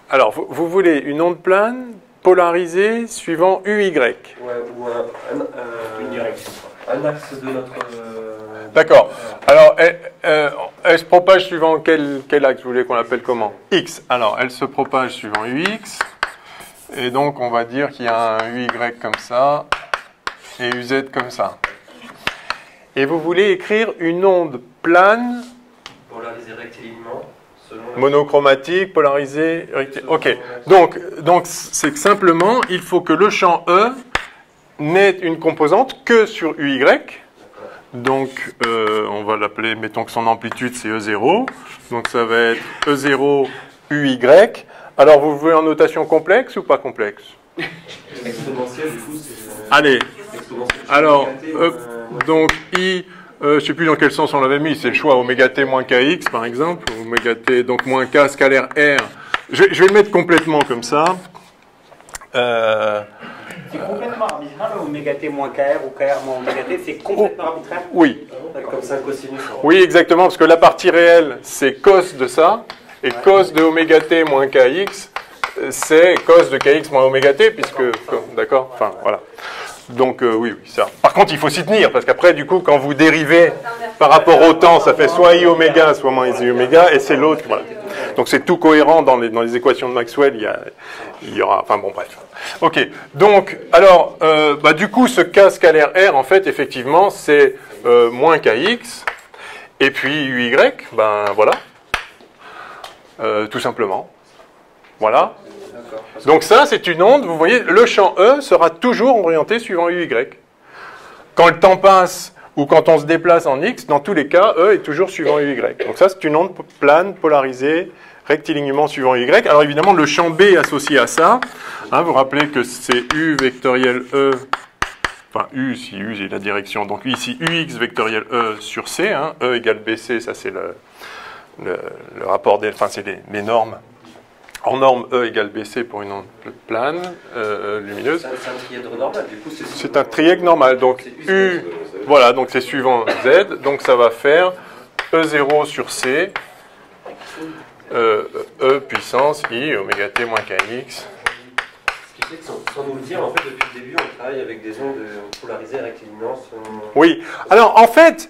Alors, vous voulez une onde plane polarisée suivant UY. Ouais, ou une direction. Un axe de notre... D'accord. Alors, elle se propage suivant quel axe vous voulez qu'on l'appelle comment? X. Alors, elle se propage suivant UX. Et donc, on va dire qu'il y a un UY comme ça et UZ comme ça. Et vous voulez écrire une onde plane polarisée rectilignement. Monochromatique, polarisée, ok. Donc c'est que simplement, il faut que le champ E n'ait une composante que sur UY. Donc, on va l'appeler, mettons que son amplitude c'est E0. Donc ça va être E0 UY. Alors, vous voulez en notation complexe ou pas complexe? Exponentielle, du coup, c'est... Allez. Alors, donc I... je ne sais plus dans quel sens on l'avait mis, c'est le choix oméga t moins kx par exemple, oméga t donc moins k scalaire r. Je vais le mettre complètement comme ça. C'est complètement arbitraire, oméga t moins kr ou kr moins oméga t, c'est complètement arbitraire? Oui. Comme ça, un cosinus. Oui, exactement, parce que la partie réelle, c'est cos de ça, et cos de oméga t moins kx, c'est cos de kx moins oméga t, puisque... D'accord. Enfin, voilà. Donc oui, ça. Par contre, il faut s'y tenir, parce qu'après, du coup, quand vous dérivez par rapport au temps, ça fait soit i oméga, soit moins i oméga, et c'est l'autre. Voilà. Donc c'est tout cohérent dans les équations de Maxwell, il y aura... Enfin bon, bref. Ok, donc, alors, du coup, ce k scalaire r, en fait, effectivement, c'est moins kx, et puis uy, ben voilà, tout simplement. Voilà. Donc ça, c'est une onde, vous voyez, le champ E sera toujours orienté suivant UY. Quand le temps passe ou quand on se déplace en X, dans tous les cas, E est toujours suivant UY. Donc ça, c'est une onde plane, polarisée, rectilignement suivant UY. Alors évidemment, le champ B associé à ça, hein, vous vous rappelez que c'est U vectoriel E, enfin U, si U, j'ai la direction, donc ici UX vectoriel E sur C, hein, E égale BC, ça c'est le rapport des... Enfin, c'est les normes. En norme E égale BC pour une onde plane, lumineuse. C'est un trièdre normal, du coup. C'est un trièdre normal. Donc U, voilà, donc c'est suivant Z. Donc ça va faire E0 sur C, E puissance I, oméga t moins kx. Ce qui fait que sans nous le dire, en fait, depuis le début, on travaille avec des ondes polarisées rectilignement. Oui. Alors en fait,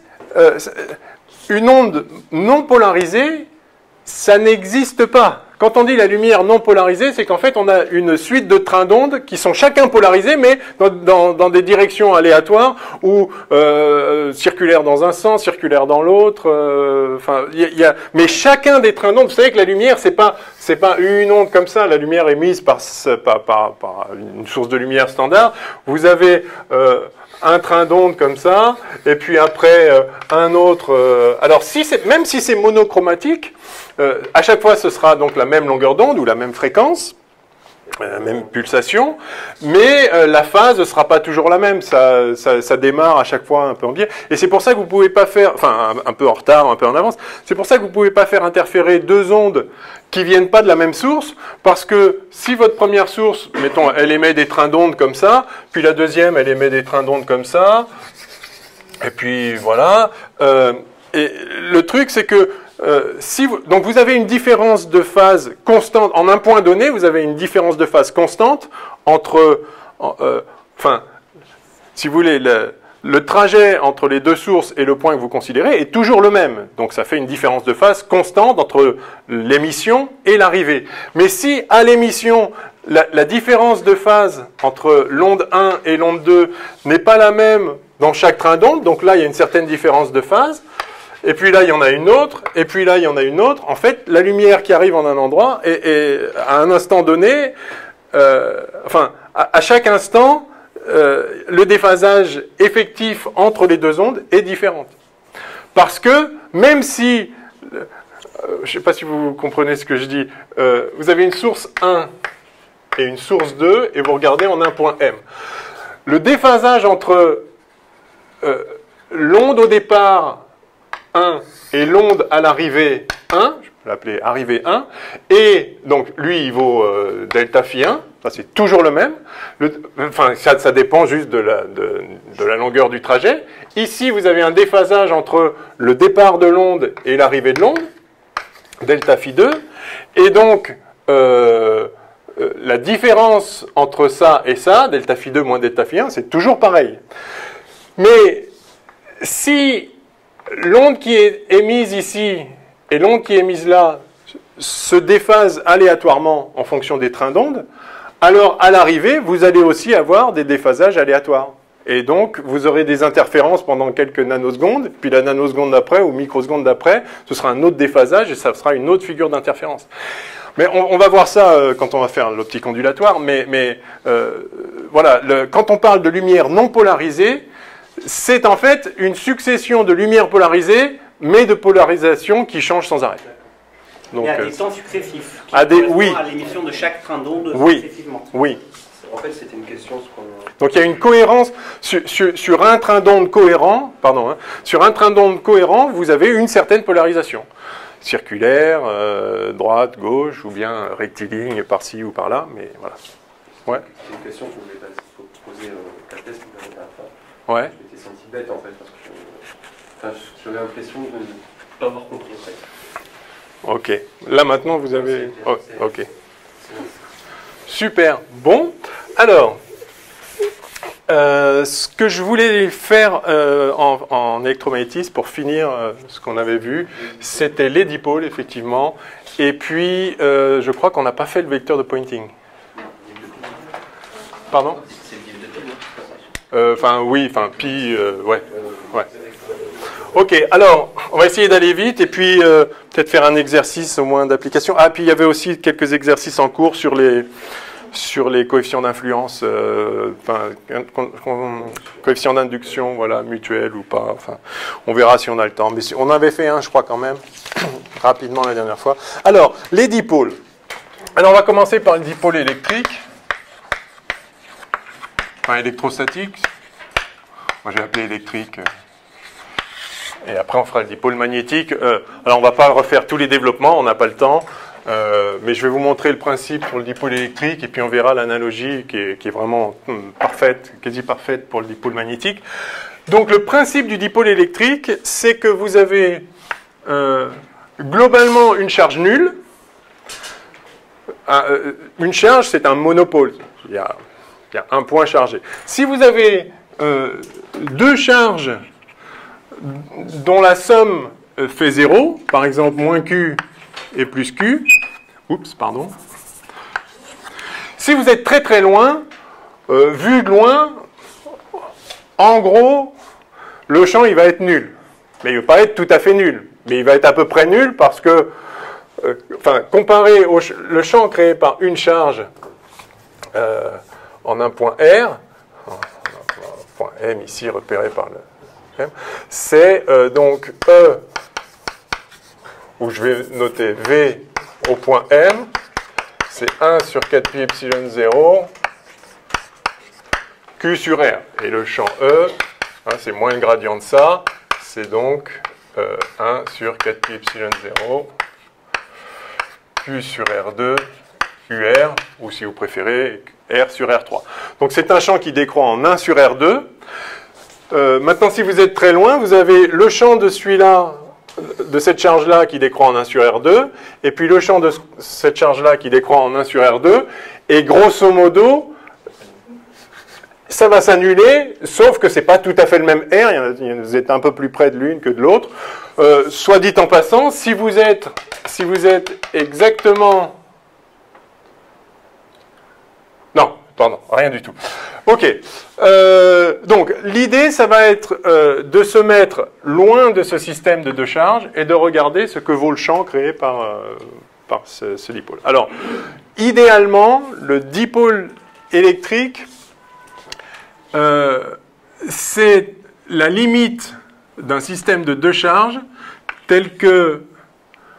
une onde non polarisée, ça n'existe pas. Quand on dit la lumière non polarisée, c'est qu'en fait, on a une suite de trains d'ondes qui sont chacun polarisés, mais dans des directions aléatoires, ou circulaires dans un sens, circulaires dans l'autre. Mais chacun des trains d'ondes, vous savez que la lumière, c'est pas une onde comme ça. La lumière émise par une source de lumière standard. Vous avez un train d'onde comme ça, et puis après un autre. Alors, même si c'est monochromatique, à chaque fois, ce sera donc la même longueur d'onde ou la même fréquence, la même pulsation, mais la phase ne sera pas toujours la même. Ça démarre à chaque fois un peu en biais. Et c'est pour ça que vous ne pouvez pas faire, enfin un peu en retard, un peu en avance, c'est pour ça que vous ne pouvez pas faire interférer deux ondes qui ne viennent pas de la même source, parce que si votre première source, mettons, elle émet des trains d'ondes comme ça, puis la deuxième, elle émet des trains d'ondes comme ça, et puis voilà. Et le truc, c'est que donc vous avez une différence de phase constante, en un point donné, vous avez une différence de phase constante entre, si vous voulez, le trajet entre les deux sources et le point que vous considérez est toujours le même. Donc ça fait une différence de phase constante entre l'émission et l'arrivée. Mais si à l'émission, la différence de phase entre l'onde 1 et l'onde 2 n'est pas la même dans chaque train d'onde, donc là il y a une certaine différence de phase, et puis là, il y en a une autre, et puis là, il y en a une autre. En fait, la lumière qui arrive en un endroit, et à un instant donné, à chaque instant, le déphasage effectif entre les deux ondes est différent. Parce que, même si, je ne sais pas si vous comprenez ce que je dis, vous avez une source 1 et une source 2, et vous regardez en un point M. Le déphasage entre l'onde au départ 1 et l'onde à l'arrivée 1, je peux l'appeler arrivée 1, et donc lui il vaut delta phi 1, ça c'est toujours le même, ça dépend juste de la longueur du trajet. Ici vous avez un déphasage entre le départ de l'onde et l'arrivée de l'onde, delta phi 2, et donc la différence entre ça et ça, delta phi 2 moins delta phi 1, c'est toujours pareil. Mais si l'onde qui est émise ici et l'onde qui est émise là se déphasent aléatoirement en fonction des trains d'onde, alors à l'arrivée, vous allez aussi avoir des déphasages aléatoires. Et donc, vous aurez des interférences pendant quelques nanosecondes, puis la nanoseconde d'après ou microseconde d'après, ce sera un autre déphasage et ça sera une autre figure d'interférence. Mais on va voir ça quand on va faire l'optique ondulatoire, mais voilà, quand on parle de lumière non polarisée, c'est en fait une succession de lumière polarisée, mais de polarisation qui change sans arrêt. Donc, il y a des temps successifs qui oui. à l'émission de chaque train d'onde oui. successivement. Oui. En fait, c'était une question. Donc il y a une cohérence sur un train d'onde cohérent. Pardon, hein, sur un train d'onde cohérent, vous avez une certaine polarisation circulaire, droite, gauche, ou bien rectiligne par-ci ou par-là. Mais voilà. Ouais. C'est une question que je voulais poser au test la dernière fois. Ouais. Je m'étais senti bête en fait parce que j'avais l'impression de ne pas avoir compris en fait. Ok. Là maintenant vous avez. Oh, ok. Super. Bon. Alors, ce que je voulais faire en électromagnétisme pour finir ce qu'on avait vu, c'était les dipôles effectivement. Et puis, je crois qu'on n'a pas fait le vecteur de Poynting. Pardon? Enfin oui, enfin pi, ouais. Ok, alors, on va essayer d'aller vite et puis peut-être faire un exercice au moins d'application. Ah, puis il y avait aussi quelques exercices en cours sur les coefficients d'influence, coefficients d'induction, voilà, mutuels ou pas. Enfin, on verra si on a le temps. Mais on avait fait un, je crois quand même, rapidement la dernière fois. Alors, les dipôles. Alors, on va commencer par le dipôle électrique. Enfin, électrostatique. Moi, j'ai appelé électrique. Et après, on fera le dipôle magnétique. Alors, on ne va pas refaire tous les développements, on n'a pas le temps. Mais je vais vous montrer le principe pour le dipôle électrique et puis on verra l'analogie qui est vraiment parfaite, quasi parfaite pour le dipôle magnétique. Donc, le principe du dipôle électrique, c'est que vous avez globalement une charge nulle. Une charge, c'est un monopôle. Il y a un point chargé. Si vous avez deux charges dont la somme fait 0, par exemple moins Q et plus Q, oups, pardon. Si vous êtes très très loin, vu de loin, en gros, le champ il va être nul. Mais il ne va pas être tout à fait nul. Mais il va être à peu près nul parce que, comparé le champ créé par une charge en un point R, point M ici repéré par le M, c'est donc E, où je vais noter V au point M, c'est 1 sur 4 pi epsilon 0, Q sur R. Et le champ E, c'est moins le gradient de ça, c'est donc 1 sur 4 pi epsilon 0, Q sur R2, QR, ou si vous préférez, R sur R3. Donc c'est un champ qui décroît en 1 sur R2. Maintenant, si vous êtes très loin, vous avez le champ de celui-là, de cette charge-là qui décroît en 1 sur R2, et puis le champ de cette charge-là qui décroît en 1 sur R2, et grosso modo, ça va s'annuler, sauf que ce n'est pas tout à fait le même R, vous êtes un peu plus près de l'une que de l'autre. Soit dit en passant, si vous êtes exactement... Non, pardon, rien du tout. Ok, donc l'idée, ça va être de se mettre loin de ce système de deux charges et de regarder ce que vaut le champ créé par ce dipôle. Alors, idéalement, le dipôle électrique, c'est la limite d'un système de deux charges tel que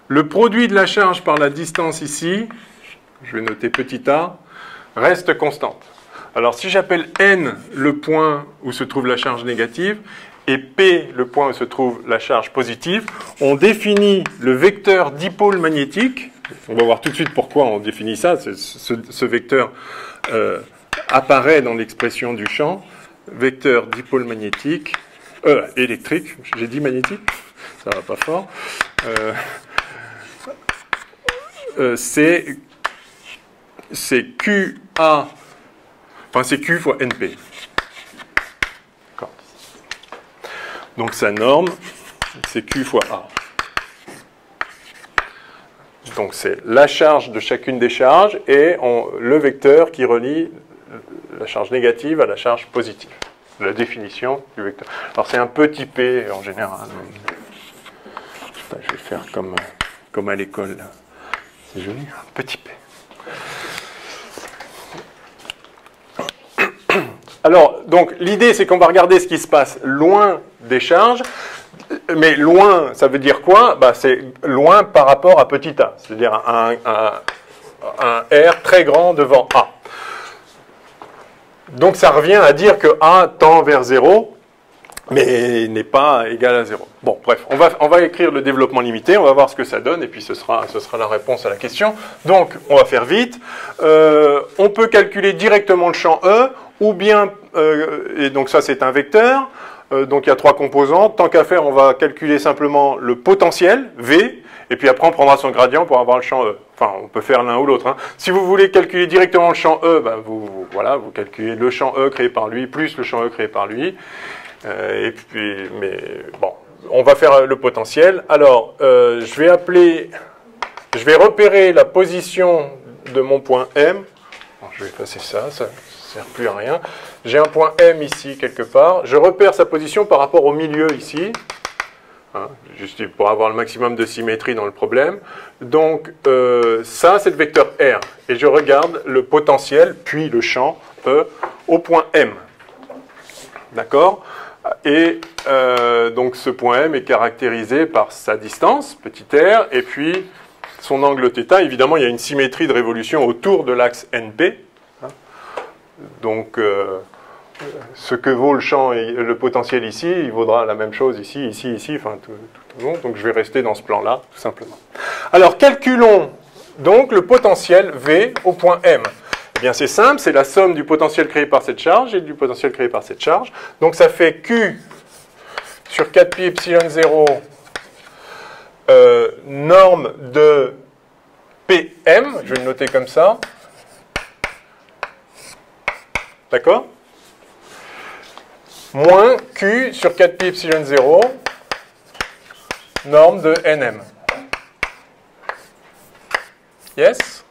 le produit de la charge par la distance ici, je vais noter petit a, reste constante. Alors si j'appelle n le point où se trouve la charge négative et p le point où se trouve la charge positive, on définit le vecteur dipôle magnétique. On va voir tout de suite pourquoi on définit ça. Ce vecteur apparaît dans l'expression du champ. Vecteur dipôle magnétique, électrique, j'ai dit magnétique, ça va pas fort. C'est c'est QA, enfin c'est Q fois NP. D'accord. Donc sa norme, c'est Q fois A. Donc c'est la charge de chacune des charges et le vecteur qui relie la charge négative à la charge positive. La définition du vecteur. Alors c'est un petit p en général. Je vais faire comme à l'école. C'est joli, un petit p. Alors, donc l'idée c'est qu'on va regarder ce qui se passe loin des charges. Mais loin, ça veut dire quoi? Bah, c'est loin par rapport à petit a, c'est-à-dire un R très grand devant A. Donc ça revient à dire que A tend vers 0, mais n'est pas égal à 0. Bon, bref, on va écrire le développement limité, on va voir ce que ça donne, et puis ce sera la réponse à la question. Donc, on va faire vite. On peut calculer directement le champ E, ou bien, et donc ça c'est un vecteur, donc il y a 3 composantes. Tant qu'à faire, on va calculer simplement le potentiel, V, et puis après on prendra son gradient pour avoir le champ E. Enfin, on peut faire l'un ou l'autre. Hein. Si vous voulez calculer directement le champ E, ben vous calculez le champ E créé par lui, plus le champ E créé par lui. Et puis, mais bon, on va faire le potentiel. Alors, je vais repérer la position de mon point M. Alors, je vais effacer ça, ça ne sert plus à rien. J'ai un point M ici, quelque part. Je repère sa position par rapport au milieu ici. Hein, juste pour avoir le maximum de symétrie dans le problème. Donc, ça, c'est le vecteur R. Et je regarde le potentiel, puis le champ E, au point M. D'accord ? Et donc, ce point M est caractérisé par sa distance, petit r, et puis son angle θ. Évidemment, il y a une symétrie de révolution autour de l'axe NP. Hein. Donc, ce que vaut le champ et le potentiel ici, il vaudra la même chose ici, ici, enfin tout au long. Donc je vais rester dans ce plan-là, tout simplement. Alors calculons donc le potentiel V au point M. Eh bien c'est simple, c'est la somme du potentiel créé par cette charge et du potentiel créé par cette charge. Donc ça fait Q sur 4pi epsilon 0 norme de PM, je vais le noter comme ça. D'accord ? Moins Q sur 4pi epsilon 0, norme de NM. Yes?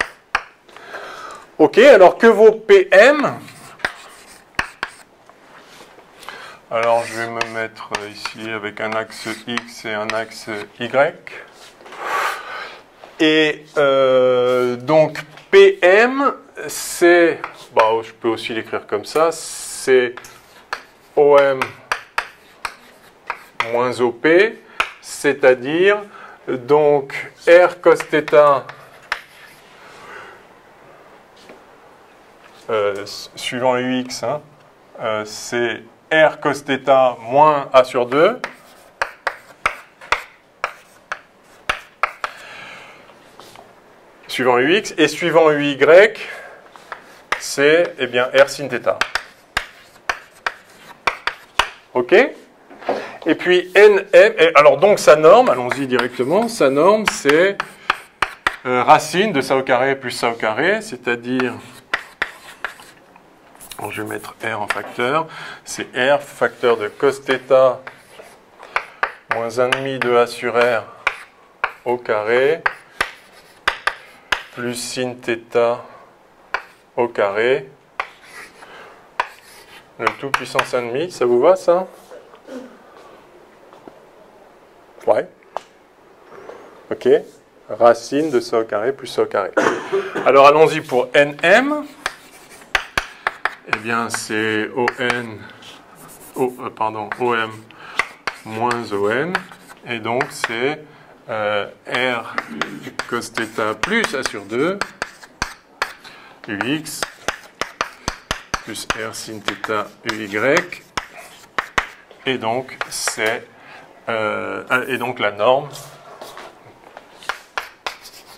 Ok, alors que vaut PM? Alors je vais me mettre ici avec un axe X et un axe Y. Et donc PM, c'est, je peux aussi l'écrire comme ça, c'est OM moins OP, c'est-à-dire donc R cos θ suivant UX, hein, c'est R cos θ moins A sur 2 suivant UX, et suivant UY, c'est bien R sin θ. Ok? Et puis NM, alors donc sa norme, allons-y directement, sa norme c'est racine de ça au carré plus ça au carré, c'est-à-dire, je vais mettre R en facteur, c'est R facteur de cos θ moins 1,5 de A sur R au carré plus sin θ au carré, le tout puissance 1,5, ça vous va ça? Ouais. Ok. Racine de ça au carré plus ça au carré. Alors allons-y pour NM. Eh bien c'est OM moins ON. Et donc c'est R cos θ plus A sur 2 UX plus R sin θ UY. Et donc c'est et donc la norme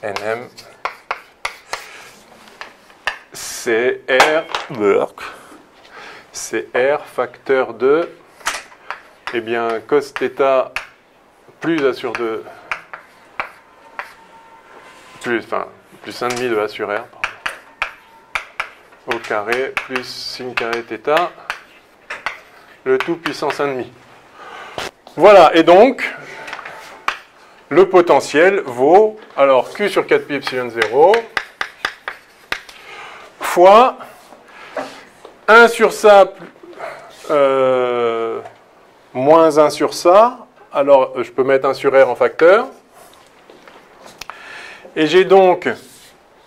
NM c'est R facteur de cos θ plus A sur 2 plus 1,5 de A sur R, pardon. au carré plus sin carré θ, le tout puissance 1,5. Voilà, et donc, le potentiel vaut, alors Q sur 4pi epsilon 0, fois 1 sur ça, moins 1 sur ça, alors je peux mettre 1 sur R en facteur, et j'ai donc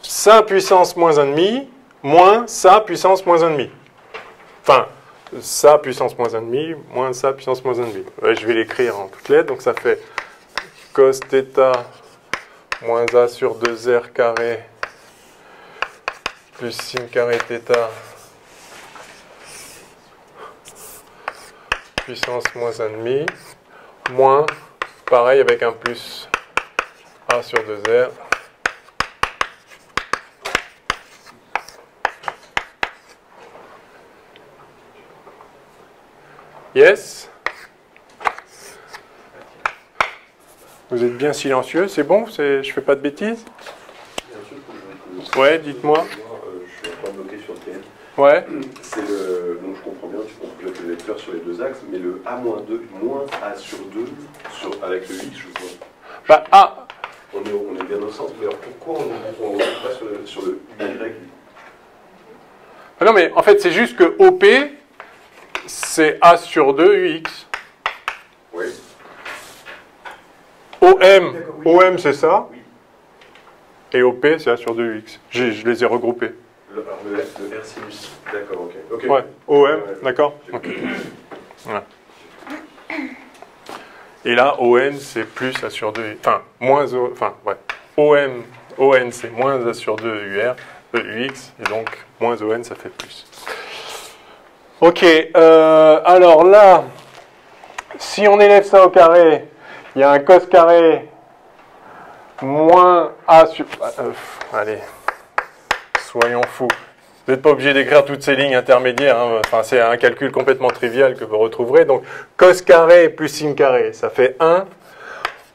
ça puissance moins 1,5, moins ça puissance moins 1,5. Enfin, ça puissance moins 1,5, moins ça puissance moins 1,5. Ouais, je vais l'écrire en toutes lettres, donc ça fait cos θ moins a sur 2r carré plus sin carré θ puissance moins 1,5 moins, pareil avec un plus a sur 2r yes. Vous êtes bien silencieux, c'est bon? Je fais pas de bêtises? Ouais, dites-moi. Je suis un peu bloqué sur le TN. Ouais. C'est le. Donc je comprends bien, tu complètes le vecteur sur les deux axes, mais le A-2 moins A sur 2 avec le X, je vois. Bah, A. On est bien au centre, mais alors pourquoi on ne pas sur le Y? Ah non, mais en fait, c'est juste que OP, c'est A sur 2 UX. Oui. OM c'est ça. Oui. Et OP, c'est A sur 2 UX. Je les ai regroupés. Alors le R sinus. D'accord, ok. Ouais, OM, Ouais. d'accord. Okay. Voilà. Et là, ON, c'est plus A sur 2, enfin, moins O, enfin, ouais. ON, c'est moins A sur 2 UR, UX, et donc, moins ON, ça fait plus. Ok, alors là, si on élève ça au carré, il y a un cos carré moins A sur... allez, soyons fous. Vous n'êtes pas obligé d'écrire toutes ces lignes intermédiaires. Hein. Enfin, c'est un calcul complètement trivial que vous retrouverez. Donc, cos carré plus sin carré, ça fait 1.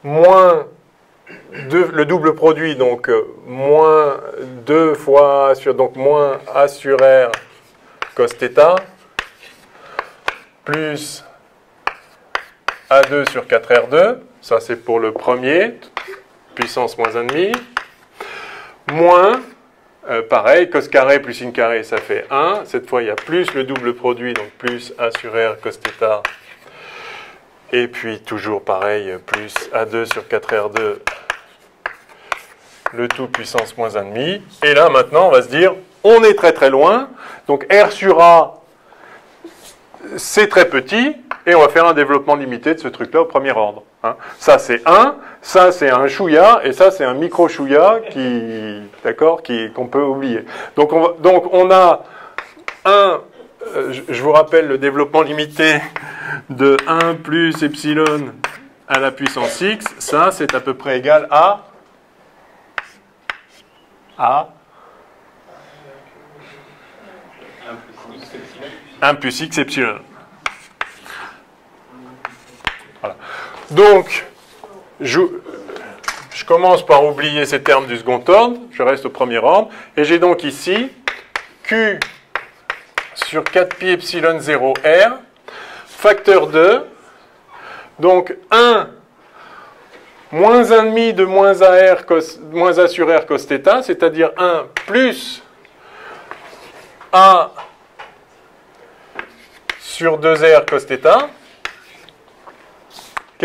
Moins 2, le double produit, donc moins 2 fois A sur... Donc, moins A sur R cos θ, plus A2 sur 4R2. Ça, c'est pour le premier, puissance moins 1,5. Moins... pareil, cos carré plus sin carré, ça fait 1. Cette fois, il y a plus le double produit, donc plus A sur R cos θ. Et puis, toujours pareil, plus A2 sur 4R2, le tout puissance moins 1,5. Et là, maintenant, on va se dire, on est très très loin. Donc, R sur A, c'est très petit. Et on va faire un développement limité de ce truc-là au premier ordre. Hein. Ça, c'est 1. Ça, c'est un chouïa. Et ça, c'est un micro-chouïa qu'on peut oublier. Donc, on a un... je vous rappelle le développement limité de 1 plus epsilon à la puissance x. Ça, c'est à peu près égal à 1 plus x epsilon. Voilà. Donc, je commence par oublier ces termes du second ordre, je reste au premier ordre, et j'ai donc ici Q sur 4pi epsilon 0 R, facteur 2, donc 1 moins 1,5 de moins A sur R cos θ, c'est-à-dire 1 plus A sur 2R cos θ. Ok.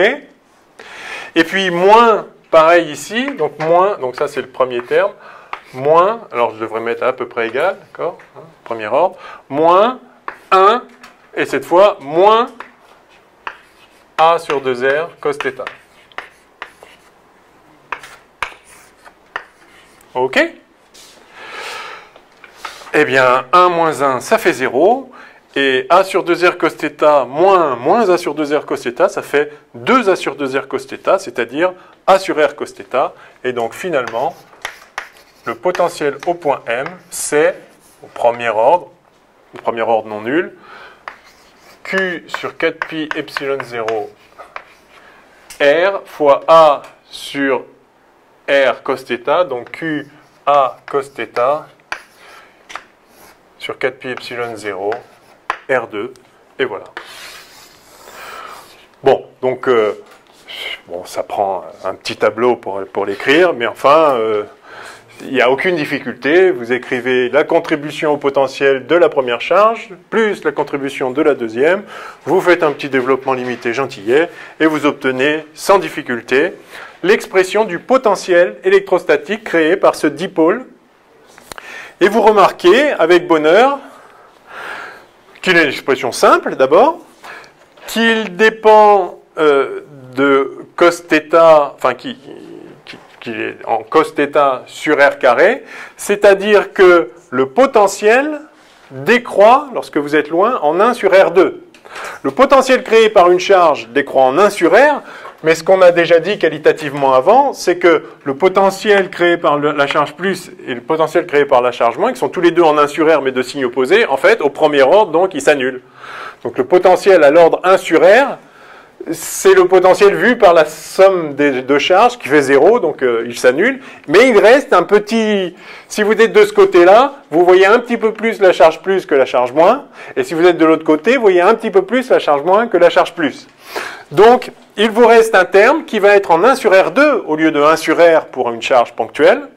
Et puis moins, pareil ici, donc moins, donc ça c'est le premier terme, moins, alors je devrais mettre à peu près égal, d'accord, hein, premier ordre, moins 1, et cette fois, moins A sur 2R cos θ. Ok. Eh bien, 1 moins 1, ça fait 0. Et A sur 2R cos θ moins A sur 2R cos θ, ça fait 2A sur 2R cos θ, c'est-à-dire A sur R cos θ. Et donc finalement, le potentiel au point M, c'est, au premier ordre non nul, Q sur 4pi epsilon 0 R fois A sur R cos θ, donc Q A cos θ, sur 4pi epsilon 0 R2, et voilà. Bon, donc, bon, ça prend un petit tableau pour l'écrire, mais enfin, il n'y a aucune difficulté. Vous écrivez la contribution au potentiel de la première charge, plus la contribution de la deuxième, vous faites un petit développement limité gentillet, et vous obtenez, sans difficulté, l'expression du potentiel électrostatique créé par ce dipôle. Et vous remarquez, avec bonheur, qu'il est une expression simple, d'abord, qu'il dépend de cos θ, enfin, qu'il est en cos θ sur R carré, c'est-à-dire que le potentiel décroît, lorsque vous êtes loin, en 1 sur R2. Le potentiel créé par une charge décroît en 1 sur R, mais ce qu'on a déjà dit qualitativement avant, c'est que le potentiel créé par la charge plus et le potentiel créé par la charge moins, qui sont tous les deux en 1 sur R, mais de signes opposés, en fait, au premier ordre, donc, ils s'annulent. Donc le potentiel à l'ordre 1 sur R, c'est le potentiel vu par la somme des deux charges, qui fait 0, donc il s'annule. Mais il reste un petit... Si vous êtes de ce côté-là, vous voyez un petit peu plus la charge plus que la charge moins. Et si vous êtes de l'autre côté, vous voyez un petit peu plus la charge moins que la charge plus. Donc, il vous reste un terme qui va être en 1 sur R2 au lieu de 1 sur R pour une charge ponctuelle.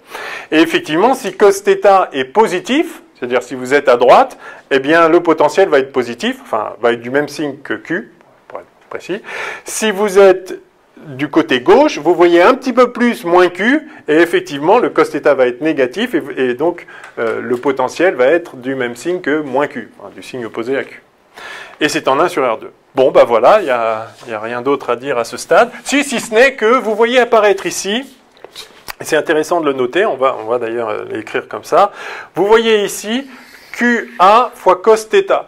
Et effectivement, si cos θ est positif, c'est-à-dire si vous êtes à droite, eh bien le potentiel va être positif, enfin va être du même signe que Q, pour être précis. Si vous êtes du côté gauche, vous voyez un petit peu plus moins Q, et effectivement le cos θ va être négatif, et donc le potentiel va être du même signe que moins Q, enfin, du signe opposé à Q. Et c'est en 1 sur R2. Bon, ben voilà, il n'y a rien d'autre à dire à ce stade, si ce n'est que vous voyez apparaître ici, et c'est intéressant de le noter, on va d'ailleurs l'écrire comme ça, vous voyez ici QA fois cos θ.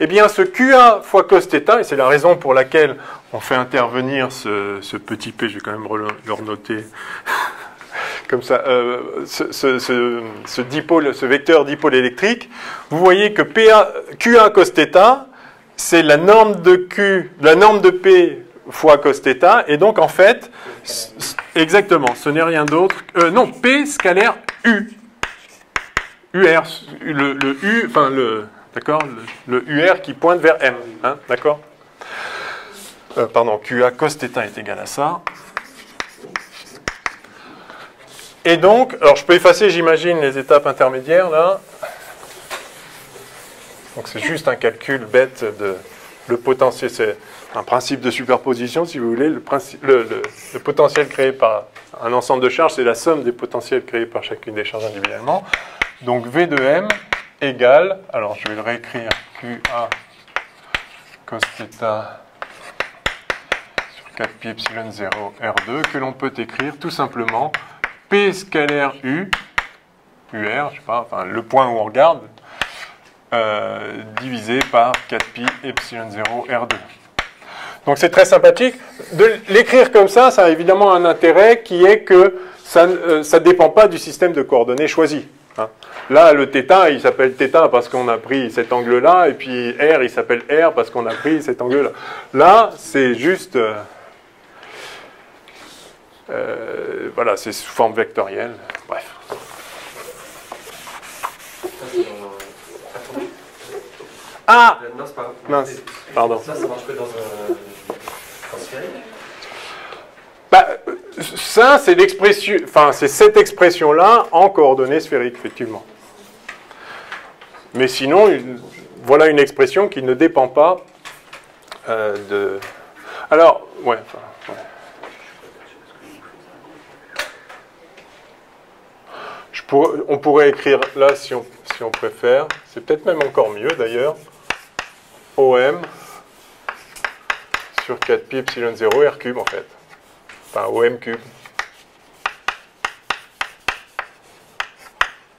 Eh bien, ce QA fois cos θ, et c'est la raison pour laquelle on fait intervenir ce petit p, je vais quand même le renoter comme ça, ce dipôle, ce vecteur dipôle électrique, vous voyez que QA cos θ, c'est la norme de Q, la norme de P fois cos θ, et donc en fait, exactement, ce n'est rien d'autre, non, P scalaire U, UR, le U, enfin d'accord, le UR qui pointe vers M, hein, d'accord, pardon, QA cos θ est égal à ça. Et donc, alors je peux effacer, j'imagine, les étapes intermédiaires, là. Donc c'est juste un calcul bête de le potentiel, c'est un principe de superposition, si vous voulez. Le potentiel créé par un ensemble de charges, c'est la somme des potentiels créés par chacune des charges individuellement. Donc V de M égale, alors je vais le réécrire, QA cos θ sur 4pi epsilon 0 R2, que l'on peut écrire tout simplement P scalaire U, UR, je sais pas, enfin le point où on regarde, divisé par 4pi epsilon 0 R2. Donc c'est très sympathique. De l'écrire comme ça, ça a évidemment un intérêt qui est que ça ne dépend pas du système de coordonnées choisi. Hein. Là, le θ, il s'appelle θ parce qu'on a pris cet angle-là, et puis R, il s'appelle R parce qu'on a pris cet angle-là. Là, c'est juste... voilà, c'est sous forme vectorielle. Bref. Ah! Non, c'est pas... Mince, pardon. Ça marche que dans un sphérique. Bah, ça, c'est l'expression, enfin, c'est cette expression-là en coordonnées sphériques, effectivement. Mais sinon, voilà une expression qui ne dépend pas de... Alors, ouais, enfin, ouais. On pourrait écrire là, si on préfère, c'est peut-être même encore mieux d'ailleurs, OM sur 4pi epsilon 0 R cube en fait. Enfin, OM cube.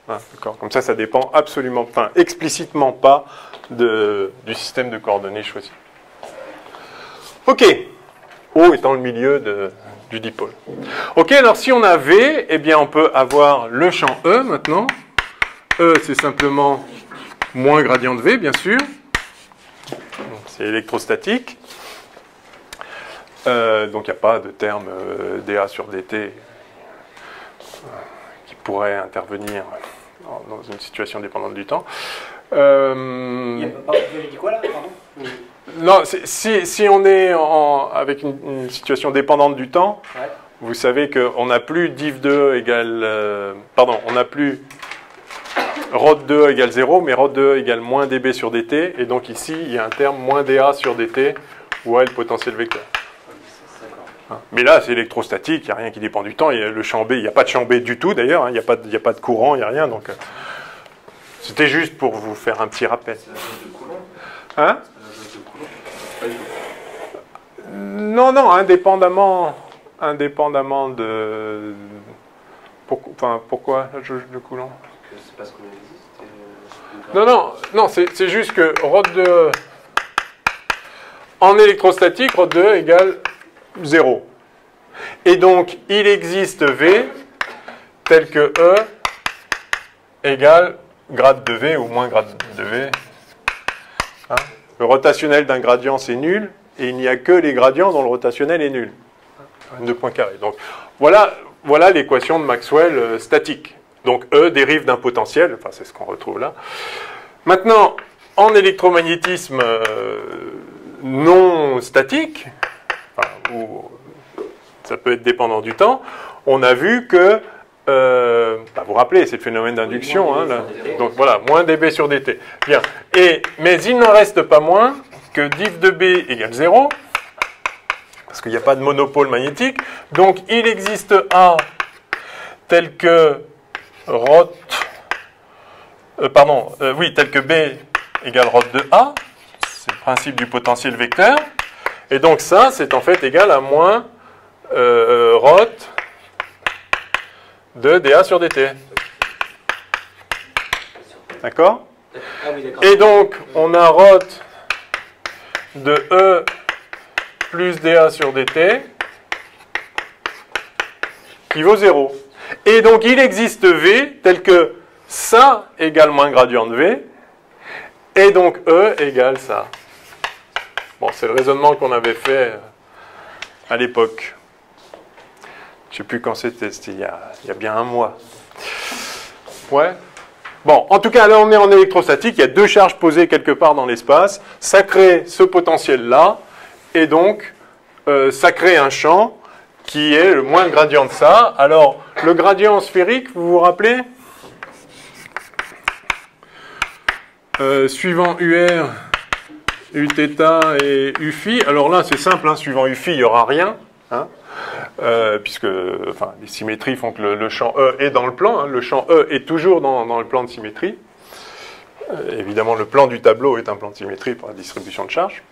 Ah, d'accord. Comme ça dépend absolument, enfin, explicitement pas du système de coordonnées choisi. Ok. O étant le milieu du dipôle. Ok, alors si on a V, eh bien on peut avoir le champ E maintenant. E, c'est simplement moins gradient de V, bien sûr. C'est électrostatique. Donc il n'y a pas de terme dA sur dt qui pourrait intervenir dans une situation dépendante du temps. Vous avez dit quoi là, pardon? Non, si on est avec une situation dépendante du temps, Ouais. vous savez qu'on n'a plus div2 égale... pardon, on n'a plus rod2 égale 0, mais rod2 égale moins dB sur dt, et donc ici, il y a un terme moins dA sur dt, où est le potentiel vecteur. Mais là, c'est électrostatique, il n'y a rien qui dépend du temps, il y a le champ B, il n'y a pas de champ B du tout d'ailleurs, hein, il n'y a pas de courant, il n'y a rien, donc... c'était juste pour vous faire un petit rappel. C'est la jauge de Coulomb. Hein? C'est la jauge de Coulomb. Pas du tout. Non, indépendamment de... pourquoi la jauge de Coulomb? Que c'est parce qu'on existe. Non, c'est juste que ρ2 en électrostatique, ρ2 égale 0. Et donc, il existe V tel que E égale grade de V ou moins grade de V. Hein? Le rotationnel d'un gradient, c'est nul, et il n'y a que les gradients dont le rotationnel est nul. 2 points carrés. Donc, voilà l'équation de Maxwell statique. Donc, E dérive d'un potentiel, enfin, c'est ce qu'on retrouve là. Maintenant, en électromagnétisme non statique, enfin, où ça peut être dépendant du temps, on a vu que, vous vous rappelez, c'est le phénomène d'induction, hein, là. Donc voilà, moins dB sur dt. Bien. Mais il n'en reste pas moins que div de B égale 0, parce qu'il n'y a pas de monopôle magnétique, donc il existe A tel que tel que B égale ρ de A, c'est le principe du potentiel vecteur, et donc ça, c'est en fait égal à moins ρ de dA sur dt. D'accord? Ah oui, d'accord. Et donc, on a ρ de E plus dA sur dt qui vaut 0. Et donc, il existe V tel que ça égale moins gradient de V, et donc E égale ça. Bon, c'est le raisonnement qu'on avait fait à l'époque. Je ne sais plus quand c'était il y a bien un mois. Ouais. Bon, en tout cas, là, on est en électrostatique, il y a deux charges posées quelque part dans l'espace, ça crée ce potentiel-là, et donc, ça crée un champ qui est le moins gradient de ça. Alors, le gradient sphérique, vous vous rappelez? Suivant UR, Uθ et Uφ. Alors là, c'est simple, hein, suivant Uφ, il n'y aura rien. Hein, puisque les symétries font que le champ E est dans le plan. Hein, le champ E est toujours dans le plan de symétrie. Évidemment, le plan du tableau est un plan de symétrie pour la distribution de charge.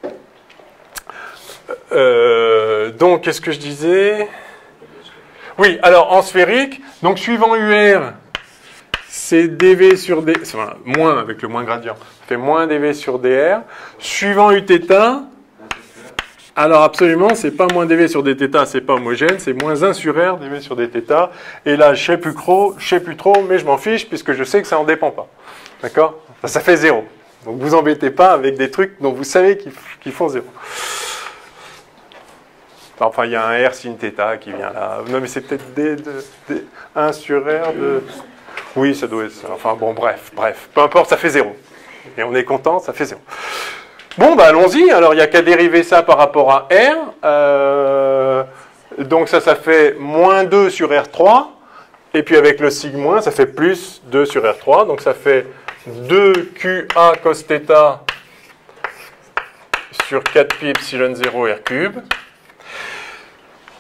Donc, qu'est-ce que je disais? Oui, alors en sphérique, donc suivant UR, c'est dV sur d, enfin, moins avec le moins gradient, ça fait moins dV sur dr. Suivant Uθ, alors absolument, c'est pas moins dV sur dθ, c'est pas homogène, c'est moins 1 sur r dV sur dθ. Et là, je sais plus trop, mais je m'en fiche puisque je sais que ça en dépend pas. D'accord? Ça fait 0. Donc vous embêtez pas avec des trucs dont vous savez qu'ils font 0. Enfin, il y a un R sin θ qui vient là. Non, mais c'est peut-être D 1 sur R de... Oui, ça doit être ça. Enfin, bon, bref. Peu importe, ça fait 0. Et on est content, ça fait 0. Bon, bah allons-y. Alors, il n'y a qu'à dériver ça par rapport à R. Donc, ça fait moins 2 sur R3. Et puis, avec le sigma, ça fait plus 2 sur R3. Donc, ça fait 2QA cos θ sur 4pi epsilon 0 R cube.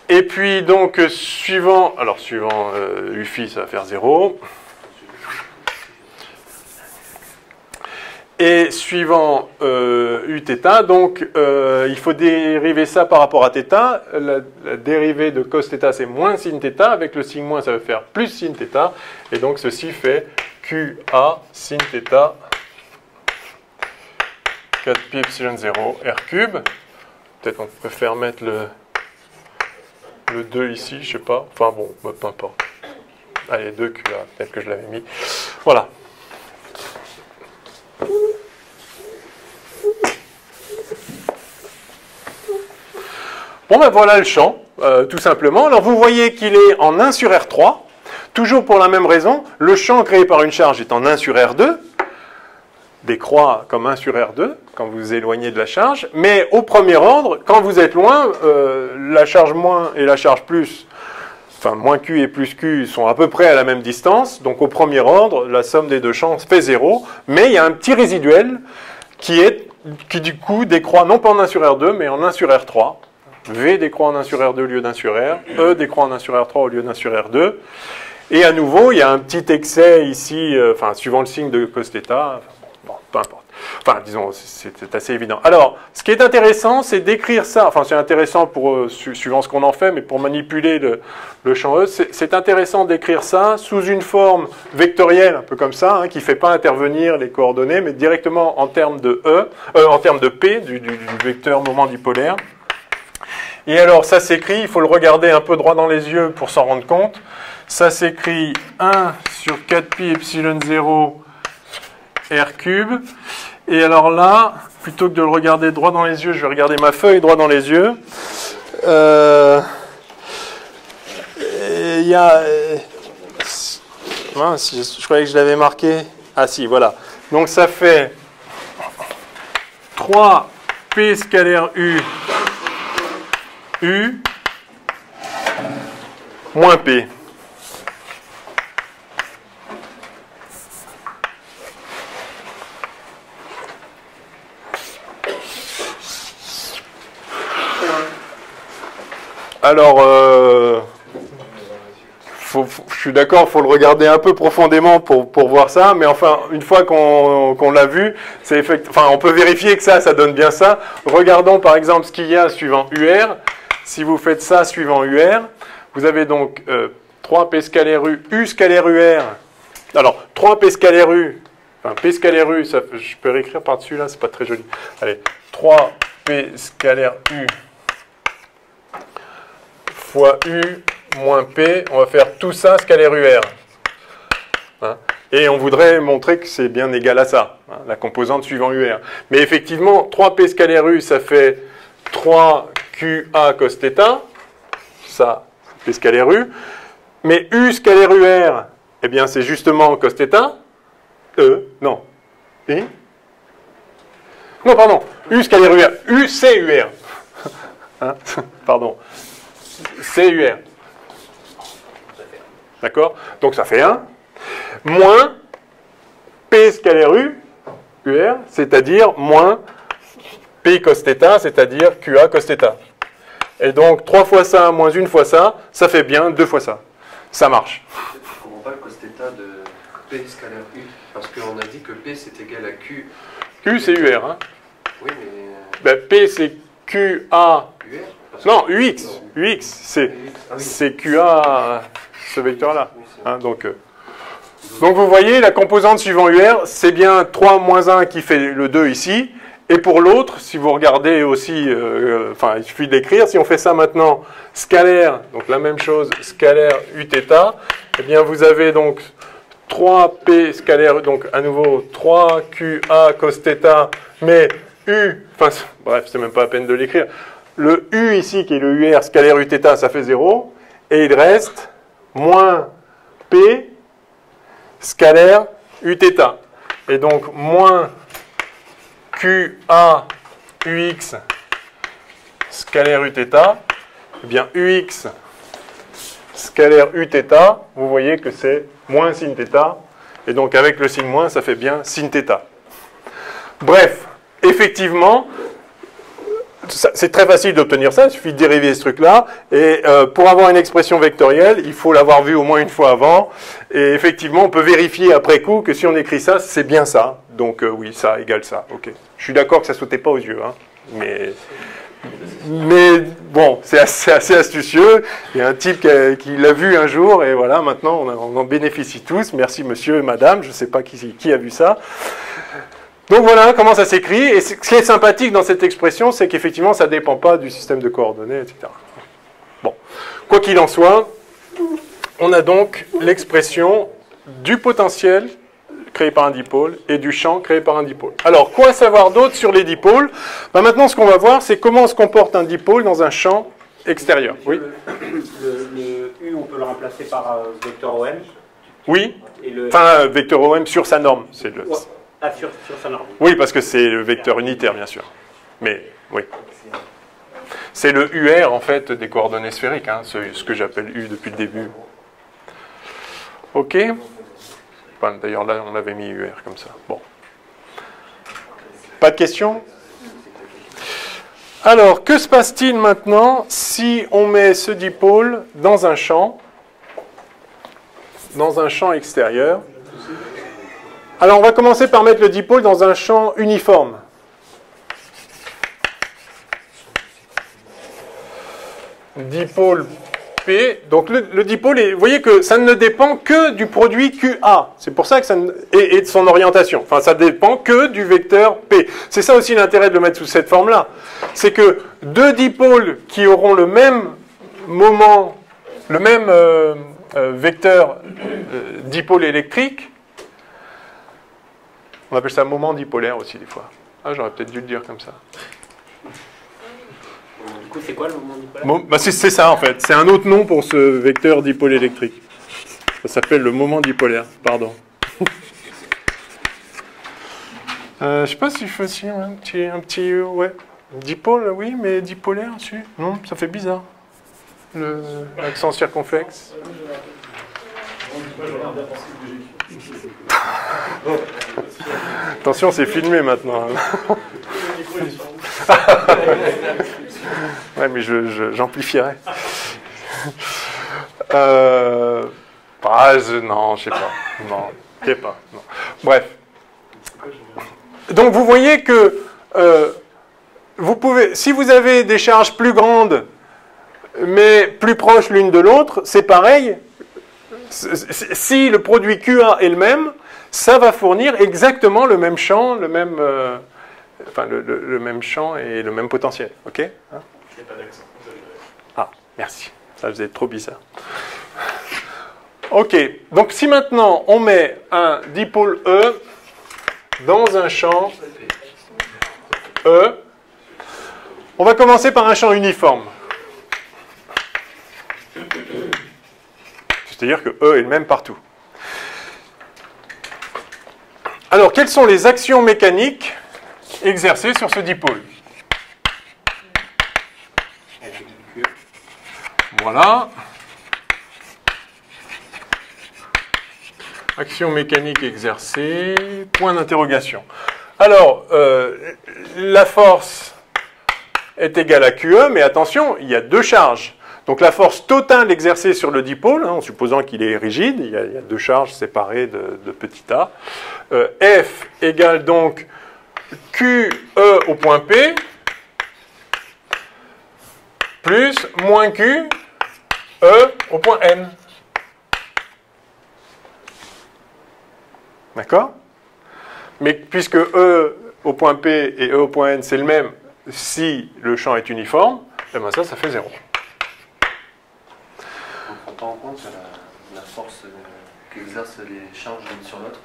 Et puis, donc, suivant Uφ, ça va faire 0. Et suivant Uθ, donc, il faut dériver ça par rapport à θ. La dérivée de cos θ, c'est moins sin θ. Avec le sigma, ça va faire plus sin θ. Et donc, ceci fait QA sin θ 4pi epsilon 0 R cube. Peut-être on préfère mettre le 2 ici, je sais pas. Enfin bon, peu importe. Allez, 2 QA, tel que je l'avais mis. Voilà. Bon ben voilà le champ, tout simplement. Alors vous voyez qu'il est en 1 sur R3. Toujours pour la même raison, le champ créé par une charge est en 1 sur R2. des croix comme 1 sur R2, quand vous vous éloignez de la charge, mais au premier ordre, quand vous êtes loin, la charge moins et la charge plus, enfin moins Q et plus Q sont à peu près à la même distance, donc au premier ordre, la somme des deux champs fait 0, mais il y a un petit résiduel qui du coup décroît non pas en 1 sur R2, mais en 1 sur R3. V décroît en 1 sur R2 au lieu d'1 sur R, E décroît en 1 sur R3 au lieu d'1 sur R2, et à nouveau, il y a un petit excès ici, suivant le signe de cos θ, bon, peu importe. Enfin, disons, c'est assez évident. Alors, ce qui est intéressant, c'est d'écrire ça, enfin, c'est intéressant pour, suivant ce qu'on en fait, mais pour manipuler le champ E, c'est intéressant d'écrire ça sous une forme vectorielle, un peu comme ça, hein, qui ne fait pas intervenir les coordonnées, mais directement en termes de en termes de P, du vecteur moment dipolaire. Et alors, ça s'écrit, il faut le regarder un peu droit dans les yeux pour s'en rendre compte. Ça s'écrit 1 sur 4pi epsilon 0 R cube. Et alors là, plutôt que de le regarder droit dans les yeux, je vais regarder ma feuille droit dans les yeux. Il y a... je croyais que je l'avais marqué. Ah si, voilà. Donc ça fait 3P scalaire U moins P. Alors, je suis d'accord, il faut le regarder un peu profondément pour voir ça, mais enfin, une fois qu'on l'a vu, on peut vérifier que ça donne bien ça. Regardons par exemple ce qu'il y a suivant UR. Si vous faites ça suivant UR, vous avez donc 3P scalaire U scalaire UR. Alors, 3P scalaire U, enfin P scalaire U, ça, je peux réécrire par-dessus là, c'est pas très joli. Allez, 3P scalaire U fois U moins P, on va faire tout ça scalaire UR. Hein, et on voudrait montrer que c'est bien égal à ça, hein, la composante suivant UR. Mais effectivement, 3P scalaire U, ça fait 3QA cos θ, ça, P scalaire U. Mais U scalaire UR, eh bien c'est justement cos θ. Non. I. Non, pardon. U scalaire UR. U c'est UR. Hein, pardon. C'est UR. D'accord? Donc ça fait 1. Moins P scalaire U, UR, c'est-à-dire moins P cos θ, c'est-à-dire QA cos θ. Et donc 3 fois ça, moins 1 fois ça, ça fait bien 2 fois ça. Ça marche. Je ne comprends pas le cos θ de P scalaire U, parce qu'on a dit que P c'est égal à Q. Q c'est UR. Hein. Oui, mais... Ben, P c'est QA. UR? Non, UX. UX, c'est QA, ce vecteur-là. Hein, donc vous voyez, la composante suivant UR, c'est bien 3 moins 1 qui fait le 2 ici. Et pour l'autre, si vous regardez aussi, il suffit d'écrire, si on fait ça maintenant, scalaire, donc la même chose, scalaire Uθ, eh bien vous avez donc 3P scalaire, donc à nouveau 3QA cos θ, mais U, bref, c'est même pas la peine de l'écrire. Le U ici, qui est le UR scalaire Uθ, ça fait 0, et il reste moins P scalaire Uθ. Et donc moins QA UX scalaire Uθ, eh bien UX scalaire Uθ, vous voyez que c'est moins sin θ, et donc avec le signe moins, ça fait bien sin θ. Bref, effectivement, c'est très facile d'obtenir ça, il suffit de dériver ce truc-là, et pour avoir une expression vectorielle, il faut l'avoir vue au moins une fois avant, et effectivement, on peut vérifier après coup que si on écrit ça, c'est bien ça. Donc oui, ça égale ça, ok. Je suis d'accord que ça ne sautait pas aux yeux, hein, mais bon, c'est assez astucieux. Il y a un type qui l'a vu un jour, et voilà, maintenant on en bénéficie tous. Merci monsieur et madame, je ne sais pas qui a vu ça. Donc voilà comment ça s'écrit, et ce qui est sympathique dans cette expression, c'est qu'effectivement ça ne dépend pas du système de coordonnées, etc. Bon, quoi qu'il en soit, on a donc l'expression du potentiel créé par un dipôle et du champ créé par un dipôle. Alors, quoi savoir d'autre sur les dipôles? Maintenant, ce qu'on va voir, c'est comment se comporte un dipôle dans un champ extérieur. Oui. Le U, on peut le remplacer par vecteur OM. Oui. Enfin, vecteur OM sur sa norme. C'est le... Ah, sur son ordi. Oui, parce que c'est le vecteur unitaire, bien sûr. Mais, oui. C'est le UR, en fait, des coordonnées sphériques, hein, ce que j'appelle U depuis le début. OK. Enfin, d'ailleurs, là, on avait mis UR comme ça. Bon. Pas de questions? Alors, que se passe-t-il maintenant si on met ce dipôle dans un champ extérieur? Alors, on va commencer par mettre le dipôle dans un champ uniforme. Dipôle P. Donc, le dipôle, vous voyez que ça ne dépend que du produit QA. C'est pour ça que ça et de son orientation. Enfin, ça dépend que du vecteur P. C'est ça aussi l'intérêt de le mettre sous cette forme-là. C'est que deux dipôles qui auront le même moment, le même vecteur dipôle électrique, on appelle ça moment dipolaire aussi des fois. Ah, j'aurais peut-être dû le dire comme ça. Du coup, c'est quoi le moment dipolaire? Bah c'est ça en fait. C'est un autre nom pour ce vecteur dipôle électrique. Ça s'appelle le moment dipolaire. Pardon. Je sais pas si je fais aussi un petit ouais. Dipôle, oui, mais dipolaire dessus. Non, ça fait bizarre. L'accent circonflexe. Attention, c'est filmé maintenant. Ouais, mais j'amplifierai. Non, je sais pas. Non, je sais pas. Non. Bref. Donc vous voyez que vous pouvez, si vous avez des charges plus grandes, mais plus proches l'une de l'autre, c'est pareil. Si le produit QA est le même, ça va fournir exactement le même champ, le même champ et le même potentiel. Ok, hein? Ah, merci. Ça faisait trop bizarre. Ok, donc si maintenant on met un dipôle E dans un champ E, on va commencer par un champ uniforme. C'est-à-dire que E est le même partout. Alors, quelles sont les actions mécaniques exercées sur ce dipôle? Voilà. Action mécanique exercée, point d'interrogation. Alors, la force est égale à QE, mais attention, il y a deux charges. Donc la force totale exercée sur le dipôle, en supposant qu'il est rigide, il y a deux charges séparées de petit a. F égale donc QE au point P plus moins Q E au point N. D'accord? Mais puisque E au point P et E au point N c'est le même si le champ est uniforme, eh ben ça fait 0. On ne prend pas en compte la force qu'exercent les charges l'une sur l'autre.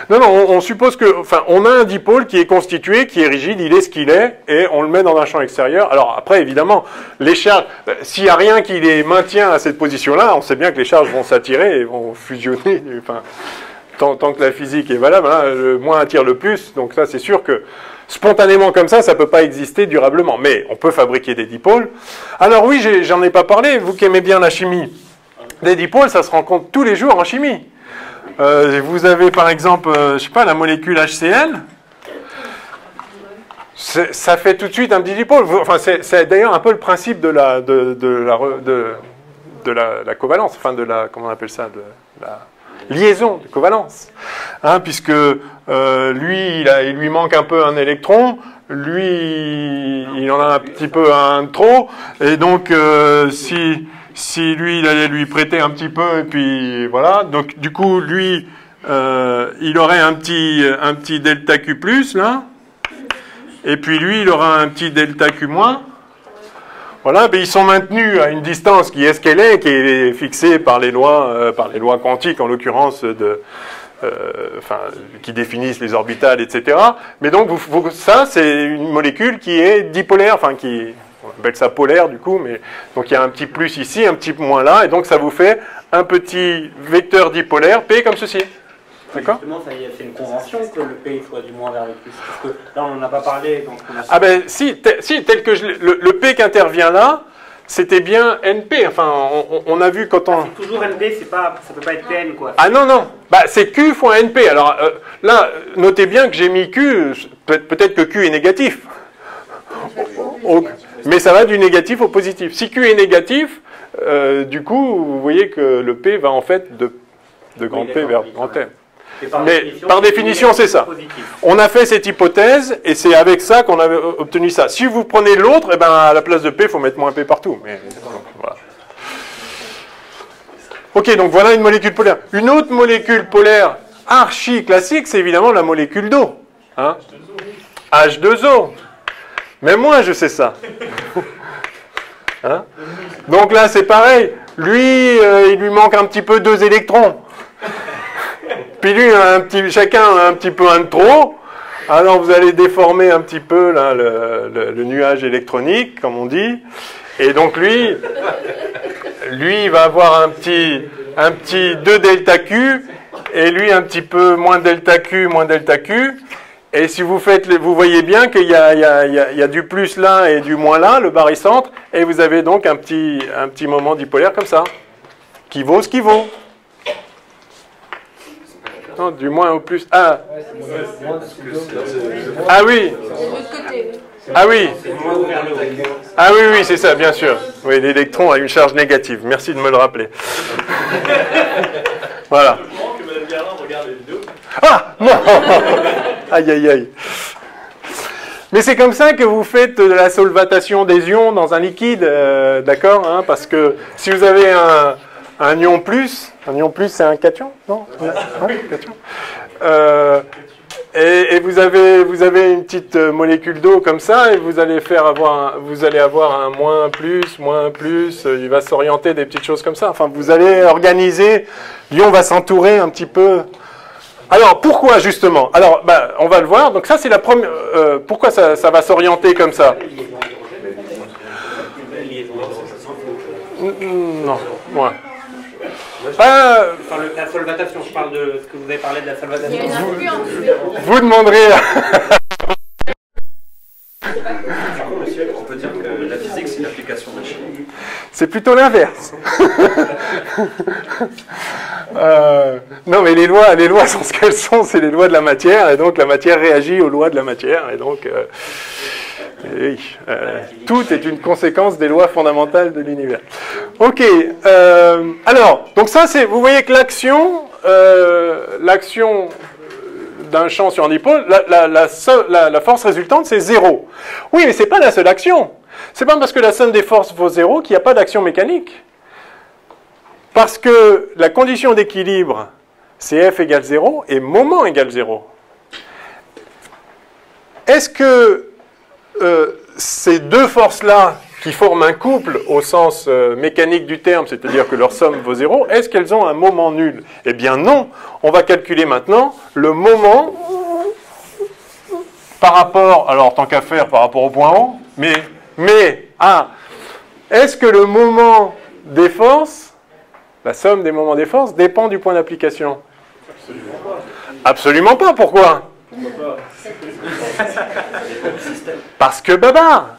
Non, on suppose que, enfin, on a un dipôle qui est constitué, qui est rigide, il est ce qu'il est, et on le met dans un champ extérieur. Alors après, évidemment, les charges, s'il n'y a rien qui les maintient à cette position-là, on sait bien que les charges vont s'attirer et vont fusionner. Enfin, tant que la physique est valable, hein, le moins attire le plus. Donc ça, c'est sûr que spontanément comme ça ne peut pas exister durablement. Mais on peut fabriquer des dipôles. Alors oui, j'en ai pas parlé. Vous qui aimez bien la chimie, des dipôles, ça se rencontre tous les jours en chimie. Vous avez par exemple, je sais pas, la molécule HCl. Ça fait tout de suite un petit dipôle. Enfin, c'est d'ailleurs un peu le principe de la covalence. Enfin, comment on appelle ça, de la liaison de covalence. Hein, puisque lui, il lui manque un peu un électron. Lui, il en a un petit peu un trop. Et donc, si lui, il allait lui prêter un petit peu, et puis voilà. Donc, du coup, lui, il aurait un petit delta Q+, là. Et puis lui, il aura un petit delta Q-. Voilà, mais ils sont maintenus à une distance qui est ce qu'elle est, qui est fixée par les lois quantiques, en l'occurrence, qui définissent les orbitales, etc. Mais donc, ça, c'est une molécule qui est dipolaire, enfin, on appelle ça polaire du coup, mais donc il y a un petit plus ici, un petit moins là, et donc ça vous fait un petit vecteur dipolaire P comme ceci. D'accord? Justement, c'est une convention que le P soit du moins vers le plus. Parce que là, on n'en a pas parlé. Donc on a... Ah ben si, tel que le P qui intervient là, c'était bien NP. Enfin, on a vu quand on... C'est toujours NP, ça peut pas être PN, quoi. Ah non, non. Bah, c'est Q fois NP. Alors là, notez bien que j'ai mis Q. Peut-être que Q est négatif. Mais ça va du négatif au positif. Si Q est négatif, du coup, vous voyez que le P va en fait de grand P vers grand M. Mais par définition, c'est ça. On a fait cette hypothèse et c'est avec ça qu'on avait obtenu ça. Si vous prenez l'autre, eh ben, à la place de P, il faut mettre moins P partout. Mais, voilà. Ok, donc voilà une molécule polaire. Une autre molécule polaire archi classique, c'est évidemment la molécule d'eau. Hein? H2O. Même moi, je sais ça. Hein? Donc là, c'est pareil. Lui, il lui manque un petit peu 2 électrons. Puis lui, chacun a un petit peu un de trop. Alors vous allez déformer un petit peu là, le nuage électronique, comme on dit. Et donc lui, il va avoir un petit 2 delta Q, et lui un petit peu moins delta Q, moins delta Q. Et si vous voyez bien qu'il y a du plus là et du moins là, le barycentre, et vous avez donc un petit moment dipolaire comme ça, qui vaut ce qui vaut. Non, du moins au plus. Ah oui. Ah oui. Ah oui, oui, c'est ça, bien sûr. Oui, l'électron a une charge négative. Merci de me le rappeler. Voilà. Ah non. Aïe, aïe, aïe. Mais c'est comme ça que vous faites de la solvatation des ions dans un liquide, d'accord, hein, parce que si vous avez un ion plus c'est un cation, non? Ouais, cation. Et vous avez une petite molécule d'eau comme ça, et vous allez avoir un moins plus, il va s'orienter des petites choses comme ça. Enfin, vous allez organiser, l'ion va s'entourer un petit peu. Alors, pourquoi justement? Alors, on va le voir. Donc ça, c'est la première. Pourquoi ça va s'orienter comme ça? Non, ouais. La solvatation, je parle de ce que vous avez parlé de la solvatation. Vous demanderez. On peut dire que la physique, c'est l'application de la chimie. C'est plutôt l'inverse. Non, mais les lois sont ce qu'elles sont, c'est les lois de la matière, et donc la matière réagit aux lois de la matière, et donc tout est une conséquence des lois fondamentales de l'univers. Ok, alors, donc ça, vous voyez que l'action d'un champ sur un dipôle, la force résultante, c'est 0. Oui, mais c'est pas la seule action. C'est pas parce que la somme des forces vaut 0 qu'il n'y a pas d'action mécanique. Parce que la condition d'équilibre, c'est F égale 0 et moment égale 0. Est-ce que ces deux forces-là, qui forment un couple au sens mécanique du terme, c'est-à-dire que leur somme vaut 0, est-ce qu'elles ont un moment nul? Eh bien non. On va calculer maintenant le moment par rapport, alors tant qu'à faire, par rapport au point haut, est-ce que le moment des forces, la somme des moments des forces, dépend du point d'application? Absolument pas. Pourquoi? Parce que baba.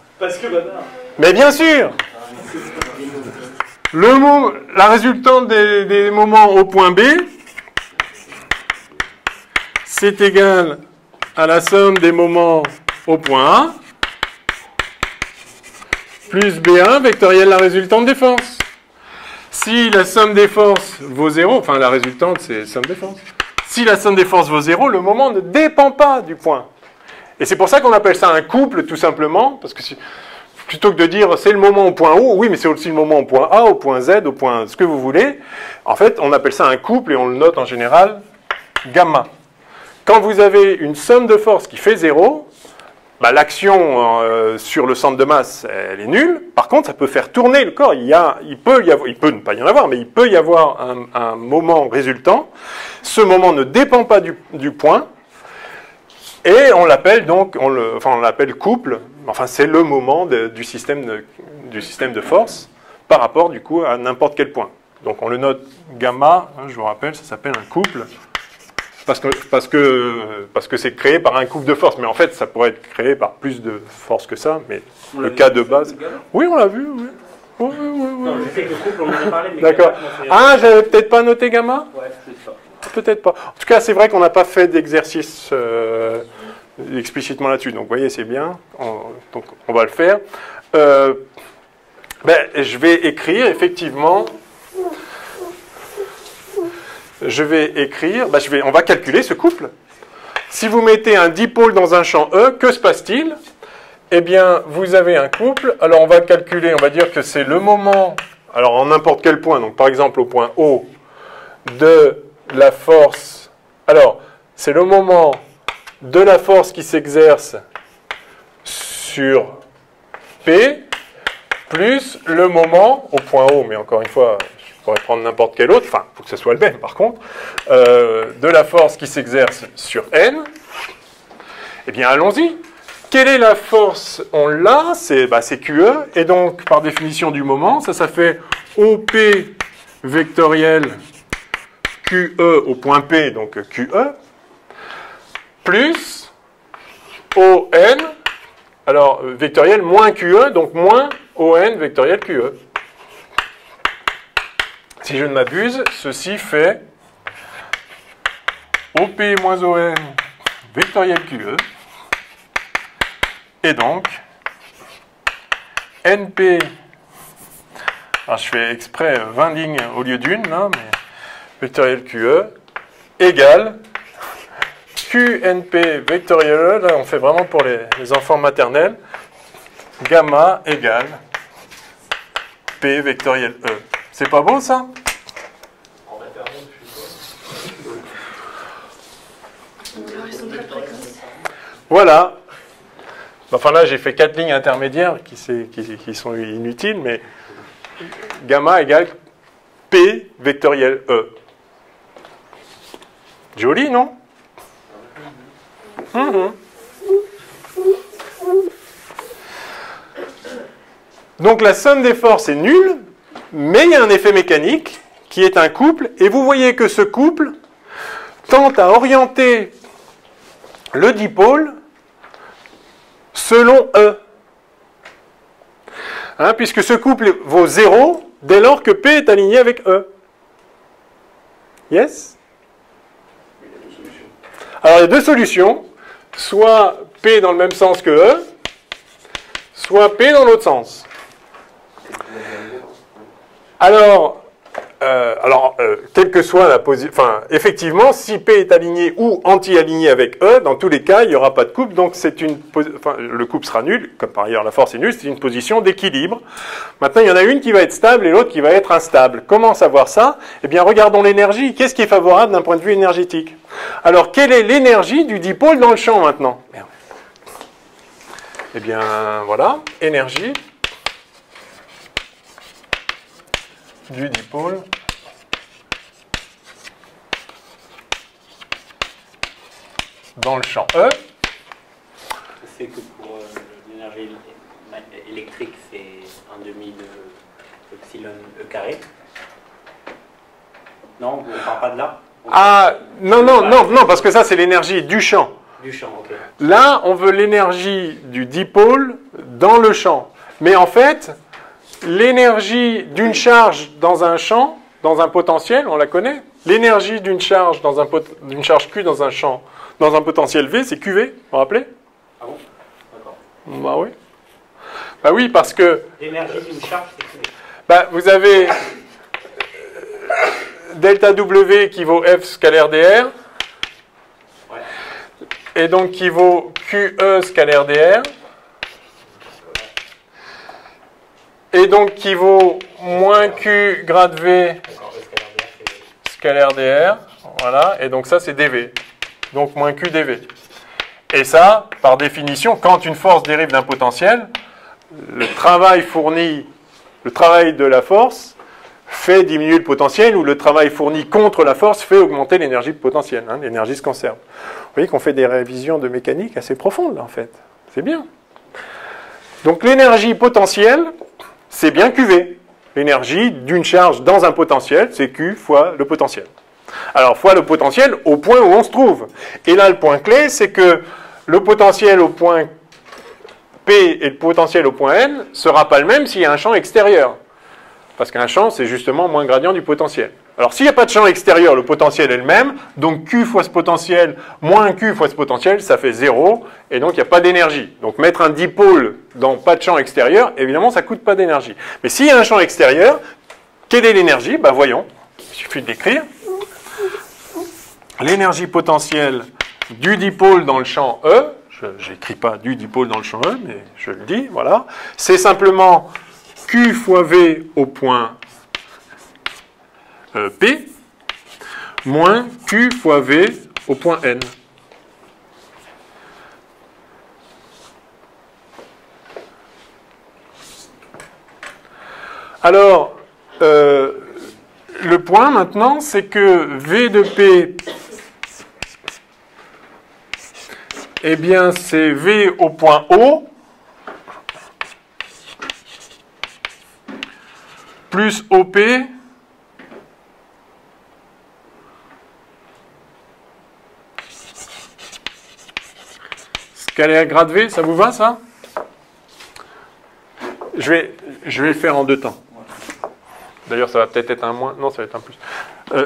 Mais bien sûr. La résultante des moments au point B, c'est égal à la somme des moments au point A, plus B1 vectoriel la résultante des forces. Si la somme des forces vaut 0, enfin la résultante c'est somme des forces. Si la somme des forces vaut 0, le moment ne dépend pas du point. Et c'est pour ça qu'on appelle ça un couple, tout simplement, parce que plutôt que de dire c'est le moment au point O, oui, mais c'est aussi le moment au point A, au point Z, au point ce que vous voulez. En fait, on appelle ça un couple et on le note en général gamma. Quand vous avez une somme de forces qui fait 0, l'action sur le centre de masse, elle est nulle. Par contre, ça peut faire tourner le corps. Il peut ne pas y en avoir, mais il peut y avoir un moment résultant. Ce moment ne dépend pas du point. Et on l'appelle donc, on l'appelle couple. Enfin, c'est le moment du système de force par rapport, du coup, à n'importe quel point. Donc, on le note gamma. Je vous rappelle, ça s'appelle un couple parce que c'est créé par un couple de forces. Mais en fait, ça pourrait être créé par plus de forces que ça. Mais le cas de base... Oui, on l'a vu, oui. Oui. Non, je sais que le couple, on en a parlé, mais... D'accord. Ah, j'avais peut-être pas noté gamma? Ouais, je sais pas. Peut-être pas. En tout cas, c'est vrai qu'on n'a pas fait d'exercice explicitement là-dessus. Donc, vous voyez, c'est bien. Donc, on va le faire. Je vais écrire, effectivement... on va calculer ce couple. Si vous mettez un dipôle dans un champ E, que se passe-t-il? Eh bien, vous avez un couple. Alors, on va calculer, on va dire que c'est le moment, alors en n'importe quel point, donc par exemple au point O, de la force. Alors, c'est le moment de la force qui s'exerce sur P, plus le moment, au point O, mais encore une fois, je pourrais prendre n'importe quel autre, enfin, il faut que ce soit le même par contre, de la force qui s'exerce sur N. Eh bien, allons-y. Quelle est la force? On l'a, c'est QE, et donc, par définition du moment, ça fait OP vectoriel QE au point P, donc QE, plus ON, alors vectoriel moins QE, donc moins ON vectoriel QE. Si je ne m'abuse, ceci fait OP moins ON vectoriel QE, et donc NP, alors je fais exprès 20 lignes au lieu d'une, là, mais vectoriel QE égale QNP vectoriel E, là on fait vraiment pour les enfants maternels, gamma égale P vectoriel E. C'est pas beau ça? Voilà. Enfin là j'ai fait 4 lignes intermédiaires qui sont inutiles, mais gamma égale P vectoriel E. Joli, non? Donc la somme des forces est nulle, mais il y a un effet mécanique qui est un couple, et vous voyez que ce couple tente à orienter le dipôle selon E. Puisque ce couple vaut 0 dès lors que P est aligné avec E. Yes? Alors il y a deux solutions. Soit P dans le même sens que E, soit P dans l'autre sens. Alors, quelle que soit la position, enfin, effectivement, si P est aligné ou anti-aligné avec E, dans tous les cas, il n'y aura pas de couple, donc le couple sera nul, comme par ailleurs la force est nulle, c'est une position d'équilibre. Maintenant, il y en a une qui va être stable et l'autre qui va être instable. Comment savoir ça? Eh bien, regardons l'énergie. Qu'est-ce qui est favorable d'un point de vue énergétique? Alors, quelle est l'énergie du dipôle dans le champ maintenant? Eh bien, voilà, énergie du dipôle dans le champ E. Je sais que pour l'énergie électrique, c'est 1/2 de epsilon E carré. Non, on ne parle pas de là? Non, parce que ça, c'est l'énergie du champ. Du champ, ok. Là, on veut l'énergie du dipôle dans le champ. Mais en fait, l'énergie d'une charge dans un champ, dans un potentiel, on la connaît. L'énergie d'une charge d'une charge Q dans un champ, dans un potentiel V, c'est QV, vous vous rappelez? Ah bon? D'accord. Bah oui. Bah oui, parce que... L'énergie d'une charge, c'est QV. Bah, vous avez delta W qui vaut F scalaire dr, Ouais. et donc qui vaut QE scalaire dr, et donc qui vaut moins Q grade V scalaire dr, voilà, et donc ça c'est dV, donc moins Q dV. Et ça, par définition, quand une force dérive d'un potentiel, le travail de la force fait diminuer le potentiel, ou le travail fourni contre la force fait augmenter l'énergie potentielle, l'énergie se conserve. Vous voyez qu'on fait des révisions de mécanique assez profondes, là, en fait. C'est bien. Donc l'énergie potentielle, c'est bien QV. L'énergie d'une charge dans un potentiel, c'est Q fois le potentiel. Alors, fois le potentiel au point où on se trouve. Et là, le point clé, c'est que le potentiel au point P et le potentiel au point N ne sera pas le même s'il y a un champ extérieur. Parce qu'un champ, c'est justement moins gradient du potentiel. Alors, s'il n'y a pas de champ extérieur, le potentiel est le même. Donc, Q fois ce potentiel, moins Q fois ce potentiel, ça fait 0. Et donc, il n'y a pas d'énergie. Donc, mettre un dipôle dans pas de champ extérieur, évidemment, ça ne coûte pas d'énergie. Mais s'il y a un champ extérieur, quelle est l'énergie? Ben, voyons. Il suffit d'écrire. L'énergie potentielle du dipôle dans le champ E, je n'écris pas du dipôle dans le champ E, mais je le dis, voilà. C'est simplement Q fois V au point P, moins Q fois V au point N. Alors, le point maintenant, c'est que V de P, eh bien, c'est V au point O, plus OP, scalaire grade V, ça vous va ça? Je vais le faire en 2 temps. D'ailleurs, ça va peut-être être un moins. Non, ça va être un plus.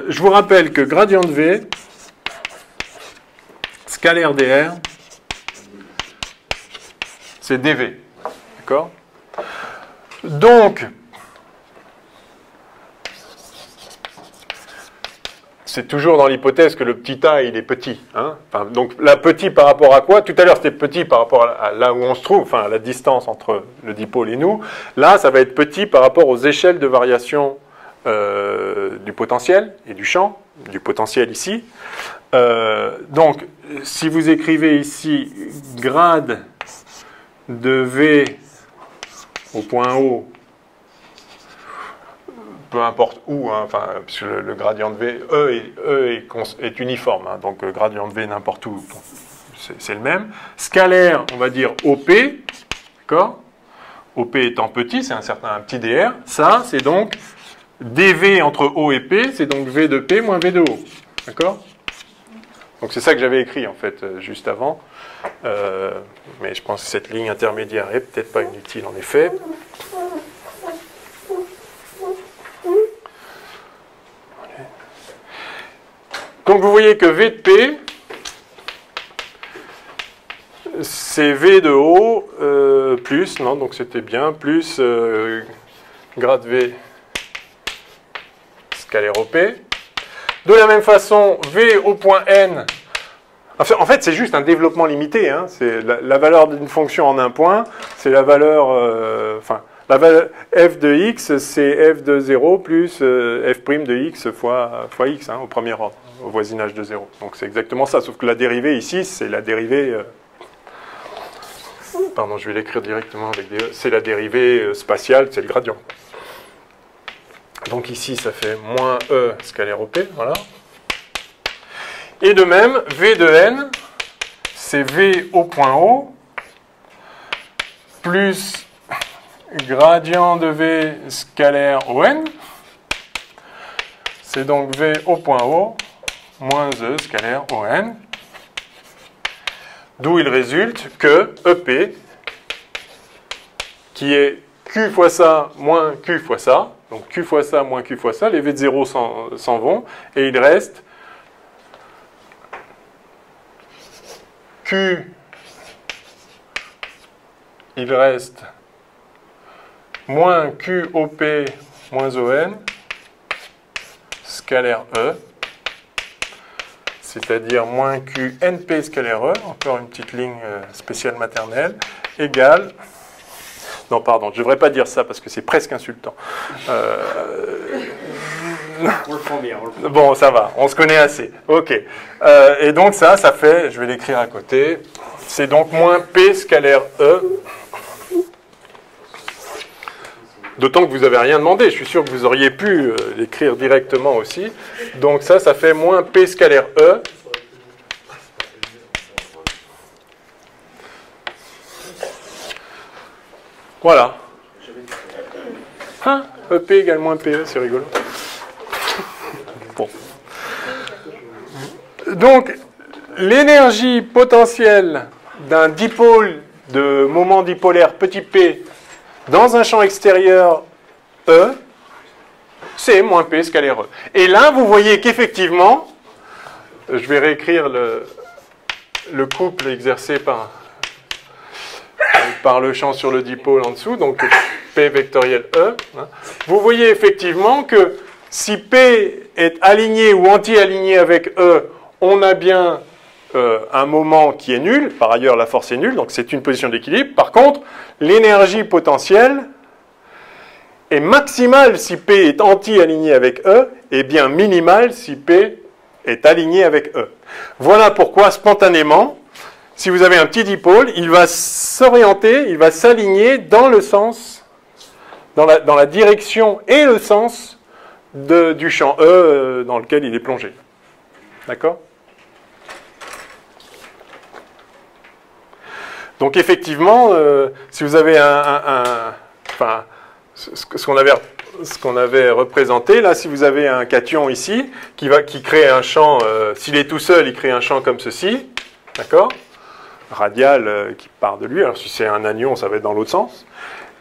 Je vous rappelle que gradient de V, scalaire dr, c'est dV. D'accord? Donc, c'est toujours dans l'hypothèse que le petit a, il est petit. Hein? Enfin, donc là, petit par rapport à quoi? Tout à l'heure, c'était petit par rapport à là où on se trouve, enfin, la distance entre le dipôle et nous. Là, ça va être petit par rapport aux échelles de variation du potentiel et du champ, du potentiel ici. Donc, si vous écrivez ici grade de V au point O, peu importe où, hein, enfin, puisque le gradient de V, E est uniforme, hein, donc gradient de V n'importe où, c'est le même. Scalaire, on va dire OP, d'accord? OP étant petit, c'est un petit dr. Ça, c'est donc dV entre O et P, c'est donc V de P moins V de O, d'accord? Donc c'est ça que j'avais écrit, en fait, juste avant. Mais je pense que cette ligne intermédiaire est peut-être pas inutile, en effet. Donc vous voyez que V de P, c'est V de O plus, non, donc c'était bien, plus grade V scalaire OP. De la même façon, V au point N, en fait c'est juste un développement limité, hein, c'est la valeur d'une fonction en un point, c'est la valeur, la valeur f de x, c'est f de 0 plus f' de x fois x, hein, au premier ordre, au voisinage de 0. Donc c'est exactement ça, sauf que la dérivée ici, c'est la dérivée... pardon, je vais l'écrire directement avec des E. C'est la dérivée spatiale, c'est le gradient. Donc ici, ça fait moins E scalaire OP, voilà. Et de même, V de N, c'est V au point O, plus gradient de V scalaire ON, c'est donc V au point O, moins E scalaire ON, d'où il résulte que EP, qui est Q fois ça, moins Q fois ça, donc Q fois ça, moins Q fois ça, les V de 0 s'en vont, et il reste Q, il reste moins QOP moins ON, scalaire E, c'est-à-dire moins QNP scalaire E, encore une petite ligne spéciale maternelle, égale... Non, pardon, je ne devrais pas dire ça parce que c'est presque insultant. On le prend bien, on le prend. Bon, ça va, on se connaît assez. Ok. Et donc ça fait, je vais l'écrire à côté, c'est donc moins P scalaire E. D'autant que vous n'avez rien demandé, je suis sûr que vous auriez pu l'écrire directement aussi. Donc ça fait moins P scalaire E. Voilà. Hein? EP égale moins PE, c'est rigolo. Bon. Donc, l'énergie potentielle d'un dipôle de moment dipolaire petit p dans un champ extérieur E, c'est moins P scalaire E. Et là, vous voyez qu'effectivement, je vais réécrire le couple exercé par le champ sur le dipôle en dessous, donc P vectoriel E. Vous voyez effectivement que si P est aligné ou anti-aligné avec E, on a bien un moment qui est nul. Par ailleurs, la force est nulle, donc c'est une position d'équilibre. Par contre, l'énergie potentielle est maximale si P est anti-aligné avec E, et bien minimale si P est aligné avec E. Voilà pourquoi, spontanément, si vous avez un petit dipôle, il va s'orienter, il va s'aligner dans le sens, dans la direction et le sens du champ E dans lequel il est plongé. D'accord ? Donc effectivement, si vous avez enfin, ce qu'on avait représenté, là, si vous avez un cation ici, qui crée un champ, s'il est tout seul, il crée un champ comme ceci, d'accord ? Radial qui part de lui. Alors si c'est un anion, ça va être dans l'autre sens.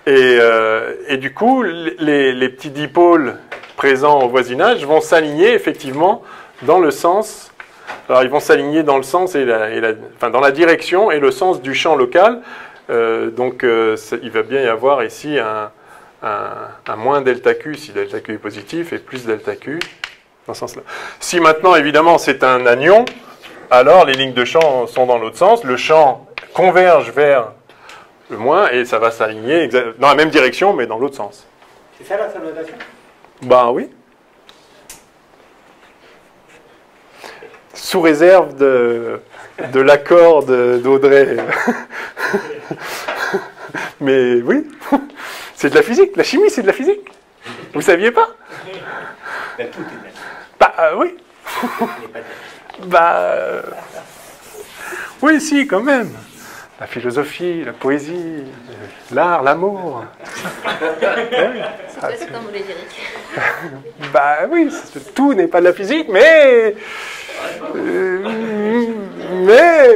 Et du coup, les petits dipôles présents au voisinage vont s'aligner effectivement dans le sens. Alors ils vont s'aligner dans le sens enfin, dans la direction et le sens du champ local. Donc il va bien y avoir ici un moins delta Q si delta Q est positif et plus delta Q dans ce sens-là. Si maintenant évidemment c'est un anion, alors les lignes de champ sont dans l'autre sens. Le champ converge vers le moins et ça va s'aligner dans la même direction mais dans l'autre sens. C'est ça la seule notation ? Ben oui. Sous réserve de l'accord d'Audrey. Mais oui, c'est de la physique. La chimie, c'est de la physique. Vous ne saviez pas ? Ben, tout est de la physique. Bah oui. Bah oui, si, quand même. La philosophie, la poésie, l'art, l'amour. C'est comme vous voulez dire. Bah oui, tout n'est pas de la physique, mais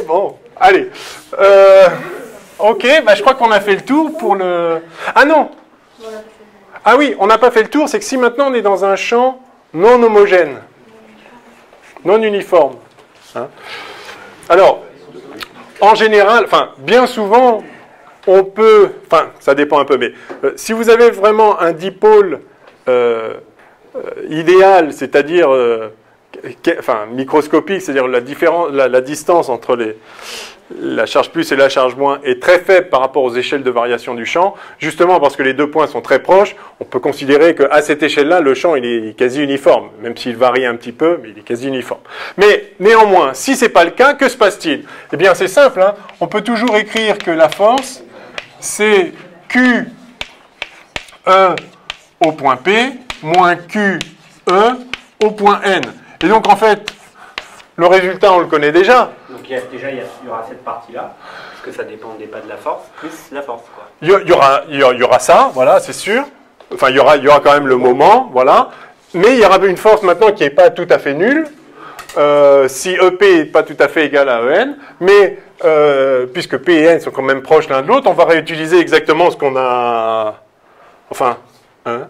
bon, allez. Ok, bah je crois qu'on a fait le tour pour le... Ah non. Ah oui, on n'a pas fait le tour, c'est que si maintenant on est dans un champ non homogène, non uniforme. Hein. Alors, en général, enfin, bien souvent, on peut... Enfin, ça dépend un peu, mais si vous avez vraiment un dipôle idéal, c'est-à-dire microscopique, c'est-à-dire la distance entre la charge plus et la charge moins est très faible par rapport aux échelles de variation du champ, justement parce que les deux points sont très proches, on peut considérer qu'à cette échelle-là, le champ il est quasi uniforme, même s'il varie un petit peu, mais il est quasi uniforme. Mais néanmoins, si ce n'est pas le cas, que se passe-t-il ? Eh bien c'est simple, hein, on peut toujours écrire que la force, c'est QE au point P moins QE au point N. Et donc en fait, le résultat on le connaît déjà. Donc il y aura cette partie-là, parce que ça dépendait pas de la force, plus la force, quoi. Il y aura ça, voilà, c'est sûr. Enfin, il y aura quand même le moment, voilà. Mais il y aura une force maintenant qui n'est pas tout à fait nulle, si EP n'est pas tout à fait égal à EN, mais puisque P et N sont quand même proches l'un de l'autre, on va réutiliser exactement ce qu'on a... Enfin, hein.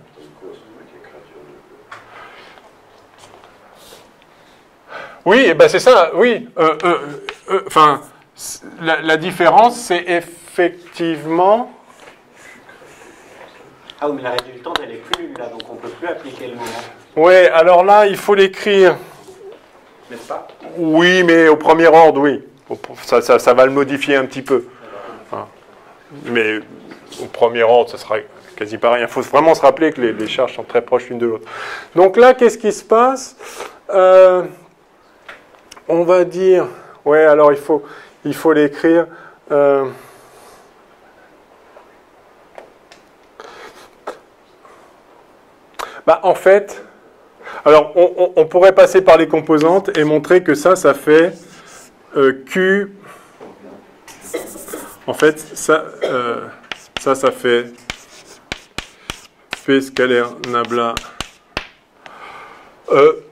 Oui, eh ben c'est ça, oui. Enfin, la différence, c'est effectivement... Ah oui, mais la résultante, elle est plus nulle, là, donc on ne peut plus appliquer le moment. Oui, alors là, il faut l'écrire. N'est-ce pas ? Oui, mais au premier ordre, oui. Ça va le modifier un petit peu. Mais au premier ordre, ça sera quasi pareil. Il faut vraiment se rappeler que les charges sont très proches l'une de l'autre. Donc là, qu'est-ce qui se passe ? On va dire... Ouais, alors il faut l'écrire... en fait... Alors, on pourrait passer par les composantes et montrer que ça fait Q... En fait, ça fait P scalaire nabla E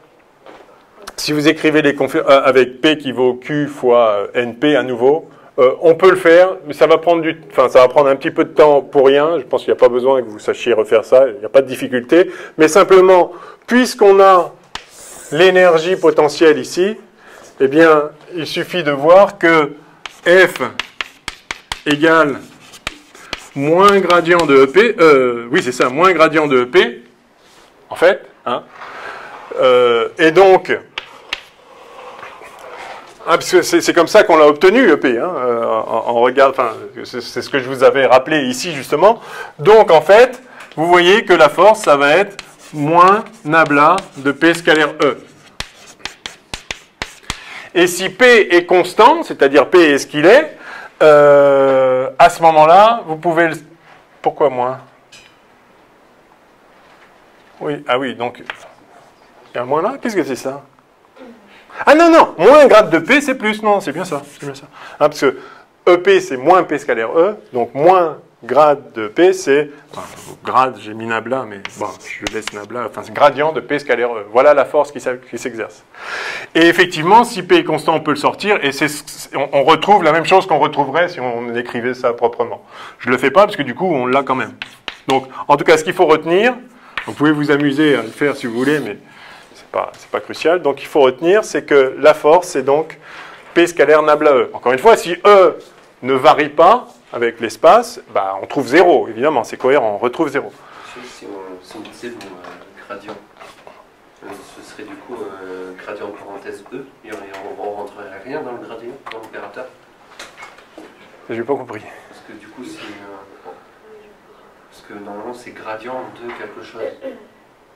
si vous écrivez avec P qui vaut Q fois NP à nouveau, on peut le faire, mais ça va prendre un petit peu de temps pour rien. Je pense qu'il n'y a pas besoin que vous sachiez refaire ça, il n'y a pas de difficulté. Mais simplement, puisqu'on a l'énergie potentielle ici, eh bien, il suffit de voir que F égale moins gradient de EP, oui c'est ça, moins gradient de EP, en fait, hein. Et donc, parce que c'est comme ça qu'on l'a obtenu, EP, hein, en regard, enfin, c'est ce que je vous avais rappelé ici, justement. Donc, en fait, vous voyez que la force, ça va être moins nabla de P scalaire E. Et si P est constant, c'est-à-dire P est ce qu'il est, à ce moment-là, vous pouvez le... Pourquoi moins? Oui, ah oui, donc... Il y a un moins là? Qu'est-ce que c'est ça? Ah non, non, moins grade de P, c'est plus. Non, c'est bien ça. C'est bien ça. Hein, parce que EP, c'est moins P scalaire E. Donc, moins grade de P, c'est... Enfin, grade, j'ai mis nabla, mais bon, je laisse nabla. Enfin, c'est gradient de P scalaire E. Voilà la force qui s'exerce. Et effectivement, si P est constant, on peut le sortir. Et on retrouve la même chose qu'on retrouverait si on écrivait ça proprement. Je ne le fais pas, parce que du coup, on l'a quand même. Donc, en tout cas, ce qu'il faut retenir, vous pouvez vous amuser à le faire si vous voulez, mais... c'est pas crucial. Donc, il faut retenir, c'est que la force, c'est donc P scalaire nabla E. Encore une fois, si E ne varie pas avec l'espace, bah, on trouve 0, évidemment, c'est cohérent, on retrouve 0. Si on disait gradient, ce serait du coup gradient parenthèse E, et on ne rentrerait rien dans le gradient, dans l'opérateur. J'ai pas compris. Parce que du coup, parce que normalement, c'est gradient de quelque chose.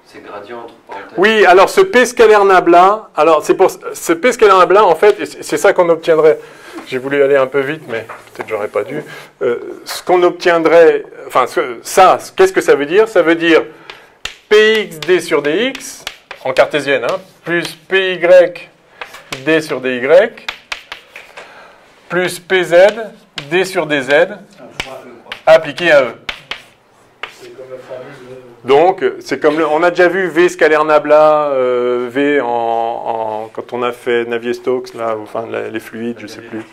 C'est gradient entre parenthèses. Oui, alors ce P scalaire nabla, alors c'est pour ce P scalaire nabla, en fait, c'est ça qu'on obtiendrait. J'ai voulu aller un peu vite, mais peut-être j'aurais pas dû. Ce qu'on obtiendrait, enfin ça, qu'est-ce que ça veut dire? Ça veut dire Px d sur dx, en cartésienne, hein, plus Py d sur dy, plus Pz d sur dz, appliqué à E. Donc, c'est comme on a déjà vu V scalaire nabla, V quand on a fait Navier-Stokes, là, enfin les fluides, je ne sais plus.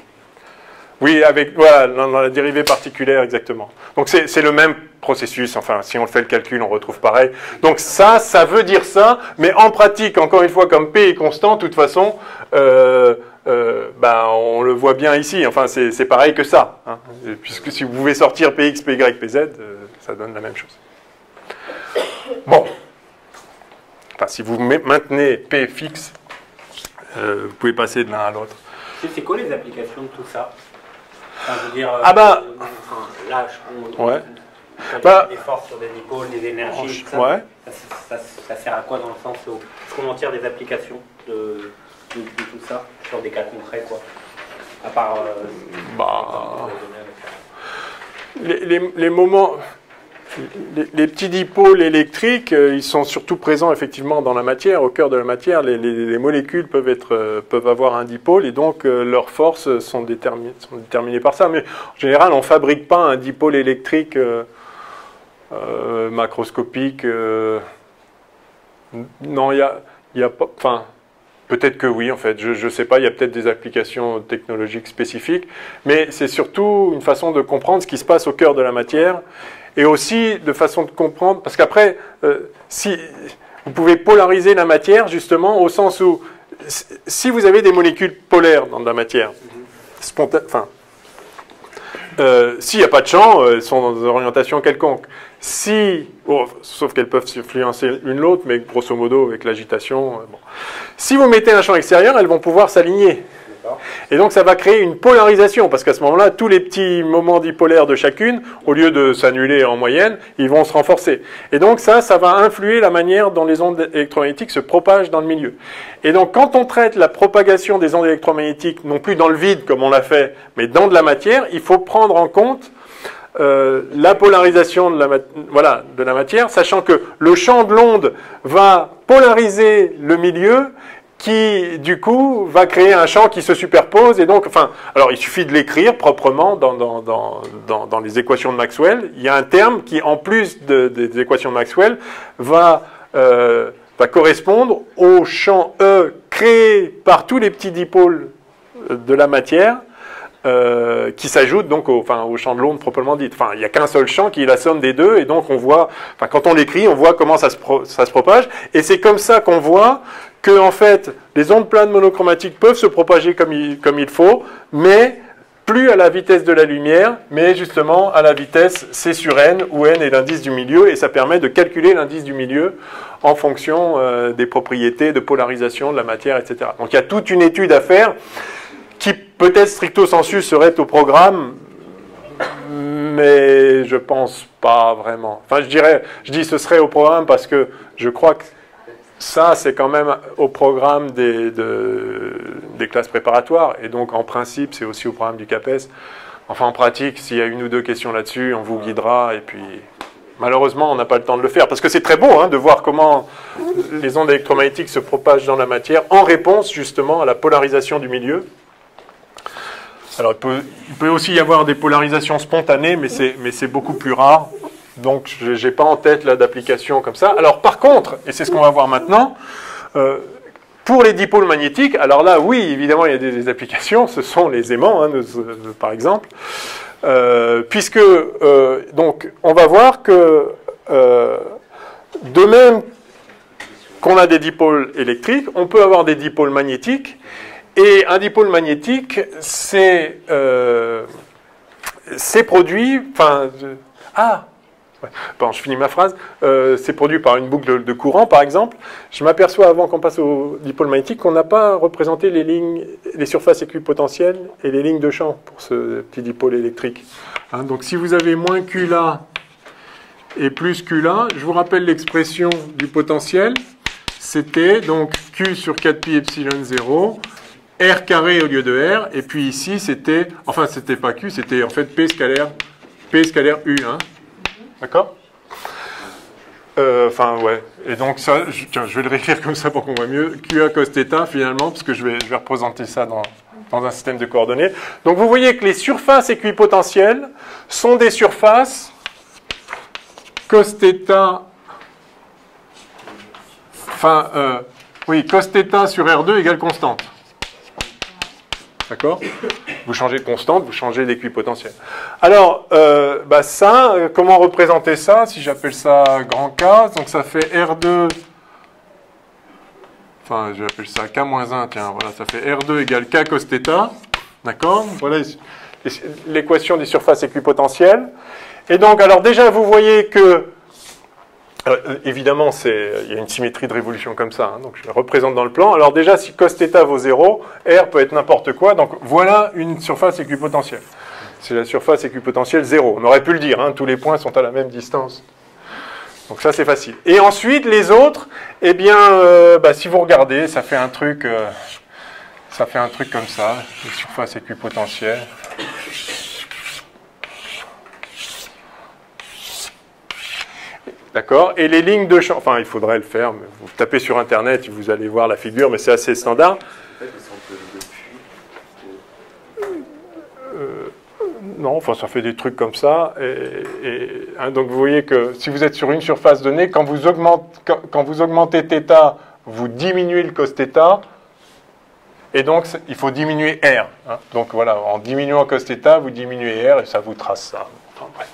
Oui, voilà, dans la dérivée particulière, exactement. Donc, c'est le même processus. Enfin, si on fait le calcul, on retrouve pareil. Donc, ça veut dire ça, mais en pratique, encore une fois, comme P est constant, de toute façon, on le voit bien ici. Enfin, c'est pareil que ça. Hein, puisque si vous pouvez sortir Px, Py, Pz, ça donne la même chose. Bon, enfin, si vous maintenez P fixe, vous pouvez passer de l'un à l'autre. C'est quoi les applications de tout ça? Enfin, je veux dire, là, ouais. Des forces sur des dipôles, des énergies, tout ça, ouais. ça sert à quoi dans le sens où comment on tire des applications de tout ça sur des cas concrets, quoi? À part... les moments... Les petits dipôles électriques, ils sont surtout présents effectivement dans la matière, au cœur de la matière. Les molécules peuvent avoir un dipôle et donc leurs forces sont déterminées par ça. Mais en général, on ne fabrique pas un dipôle électrique macroscopique. Non, il y a pas... Enfin, peut-être que oui, en fait. Je ne sais pas, il y a peut-être des applications technologiques spécifiques. Mais c'est surtout une façon de comprendre ce qui se passe au cœur de la matière. Et aussi de façon de comprendre, parce qu'après, si vous pouvez polariser la matière, justement, au sens où, si vous avez des molécules polaires dans de la matière, s'il n'y a pas de champ, elles sont dans des orientations quelconques. Sauf qu'elles peuvent s'influencer l'une l'autre, mais grosso modo, avec l'agitation. Bon. Si vous mettez un champ extérieur, elles vont pouvoir s'aligner. Et donc ça va créer une polarisation, parce qu'à ce moment-là, tous les petits moments dipolaires de chacune, au lieu de s'annuler en moyenne, ils vont se renforcer. Et donc ça va influer la manière dont les ondes électromagnétiques se propagent dans le milieu. Et donc quand on traite la propagation des ondes électromagnétiques, non plus dans le vide comme on l'a fait, mais dans de la matière, il faut prendre en compte la polarisation de la matière, sachant que le champ de l'onde va polariser le milieu, qui, du coup, va créer un champ qui se superpose. Et donc, alors il suffit de l'écrire proprement dans les équations de Maxwell. Il y a un terme qui, en plus des équations de Maxwell, va correspondre au champ E créé par tous les petits dipôles de la matière, qui s'ajoute donc au champ de l'onde proprement dit. Enfin, il n'y a qu'un seul champ qui est la somme des deux, et donc on voit, enfin, quand on l'écrit, on voit comment ça se propage, et c'est comme ça qu'on voit que, en fait, les ondes planes monochromatiques peuvent se propager comme il faut, mais plus à la vitesse de la lumière, mais justement à la vitesse C sur n, où n est l'indice du milieu, et ça permet de calculer l'indice du milieu en fonction des propriétés de polarisation de la matière, etc. Donc il y a toute une étude à faire, qui peut-être stricto sensu serait au programme, mais je pense pas vraiment. Enfin, je dis ce serait au programme parce que je crois que ça, c'est quand même au programme des classes préparatoires, et donc en principe, c'est aussi au programme du CAPES. Enfin, en pratique, s'il y a une ou deux questions là-dessus, on vous guidera, et puis malheureusement, on n'a pas le temps de le faire, parce que c'est très beau de voir comment les ondes électromagnétiques se propagent dans la matière en réponse justement à la polarisation du milieu. Alors, il peut aussi y avoir des polarisations spontanées, mais c'est beaucoup plus rare. Donc, je n'ai pas en tête là d'application comme ça. Alors, par contre, et c'est ce qu'on va voir maintenant, pour les dipôles magnétiques, alors là, oui, évidemment, il y a des applications. Ce sont les aimants, par exemple. Puisque, donc, on va voir que, de même qu'on a des dipôles électriques, on peut avoir des dipôles magnétiques. Et un dipôle magnétique, c'est produit... Bon, je finis ma phrase. C'est produit par une boucle de courant, par exemple. Je m'aperçois, avant qu'on passe au dipôle magnétique, qu'on n'a pas représenté les surfaces équipotentielles et les lignes de champ pour ce petit dipôle électrique. Donc, si vous avez moins Q là et plus Q là, je vous rappelle l'expression du potentiel. C'était donc Q sur 4pi epsilon 0... R carré au lieu de R, et puis ici c'était, enfin c'était pas Q, c'était en fait P scalaire U, d'accord? Ouais, et donc ça, je vais le réécrire comme ça pour qu'on voit mieux, QA cos θ finalement, parce que je vais représenter ça dans un système de coordonnées. Donc vous voyez que les surfaces équipotentielles sont des surfaces cos θ, cos θ sur R2 égale constante. D'accord? Vous changez de constante, vous changez d'équipotentiel. Alors, comment représenter ça? Si j'appelle ça grand K, donc ça fait R2, j'appelle ça K-1, tiens, voilà, ça fait R2 égale K cos θ. D'accord? Voilà l'équation des surfaces équipotentielles. Et donc, alors déjà, vous voyez que évidemment, il y a une symétrie de révolution comme ça, donc je la représente dans le plan. Alors déjà, si cos θ vaut 0, R peut être n'importe quoi, donc voilà une surface équipotentielle. C'est la surface équipotentielle 0. On aurait pu le dire, tous les points sont à la même distance. Donc ça, c'est facile. Et ensuite, les autres, eh bien, si vous regardez, ça fait un truc comme ça, une surface équipotentielle. D'accord? Et les lignes de champ, il faudrait le faire, mais vous tapez sur Internet, vous allez voir la figure, mais c'est assez standard. Non, ça fait des trucs comme ça. Donc vous voyez que si vous êtes sur une surface donnée, quand vous augmentez θ, vous diminuez le cos θ, et donc il faut diminuer R. Donc voilà, en diminuant cos θ, vous diminuez R, et ça vous trace ça. Enfin bref,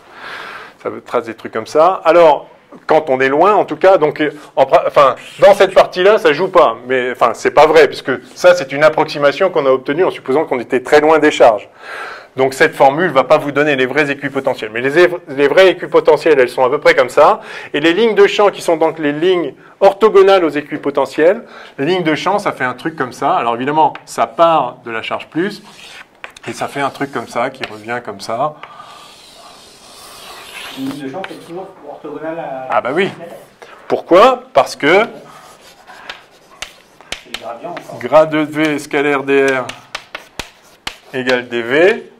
ça vous trace des trucs comme ça. Alors, quand on est loin, en tout cas, donc, dans cette partie-là, ça joue pas. Mais, c'est pas vrai, puisque ça, c'est une approximation qu'on a obtenue en supposant qu'on était très loin des charges. Donc, cette formule va pas vous donner les vrais équipotentiels. Mais les vrais équipotentiels, elles sont à peu près comme ça. Et les lignes de champ, qui sont donc les lignes orthogonales aux équipotentiels, les lignes de champ, ça fait un truc comme ça. Alors, évidemment, ça part de la charge plus, et ça fait un truc comme ça, qui revient comme ça. Une ligne de champ, c'est toujours orthogonale à... Ah bah oui. Pourquoi? Parce que grade de V scalaire dr égale dV.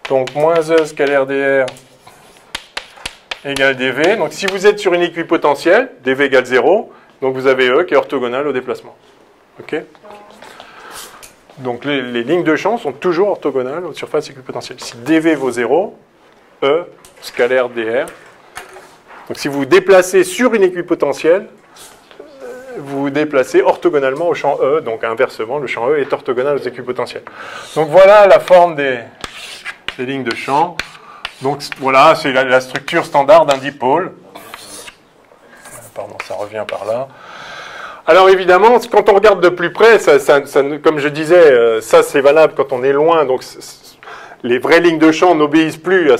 Donc moins E scalaire dr égale dV. Donc si vous êtes sur une équipotentielle, dV égale 0, donc vous avez E qui est orthogonale au déplacement. OK? Donc les lignes de champ sont toujours orthogonales aux surfaces équipotentielles. Si dV vaut 0, E scalaire dr. Donc si vous vous déplacez sur une équipotentielle, vous vous déplacez orthogonalement au champ E, donc inversement, le champ E est orthogonal aux équipotentiels. Donc voilà la forme des lignes de champ. Donc voilà, c'est la structure standard d'un dipôle. Pardon, ça revient par là. Alors évidemment, quand on regarde de plus près, comme je disais, ça c'est valable quand on est loin, donc les vraies lignes de champ n'obéissent plus à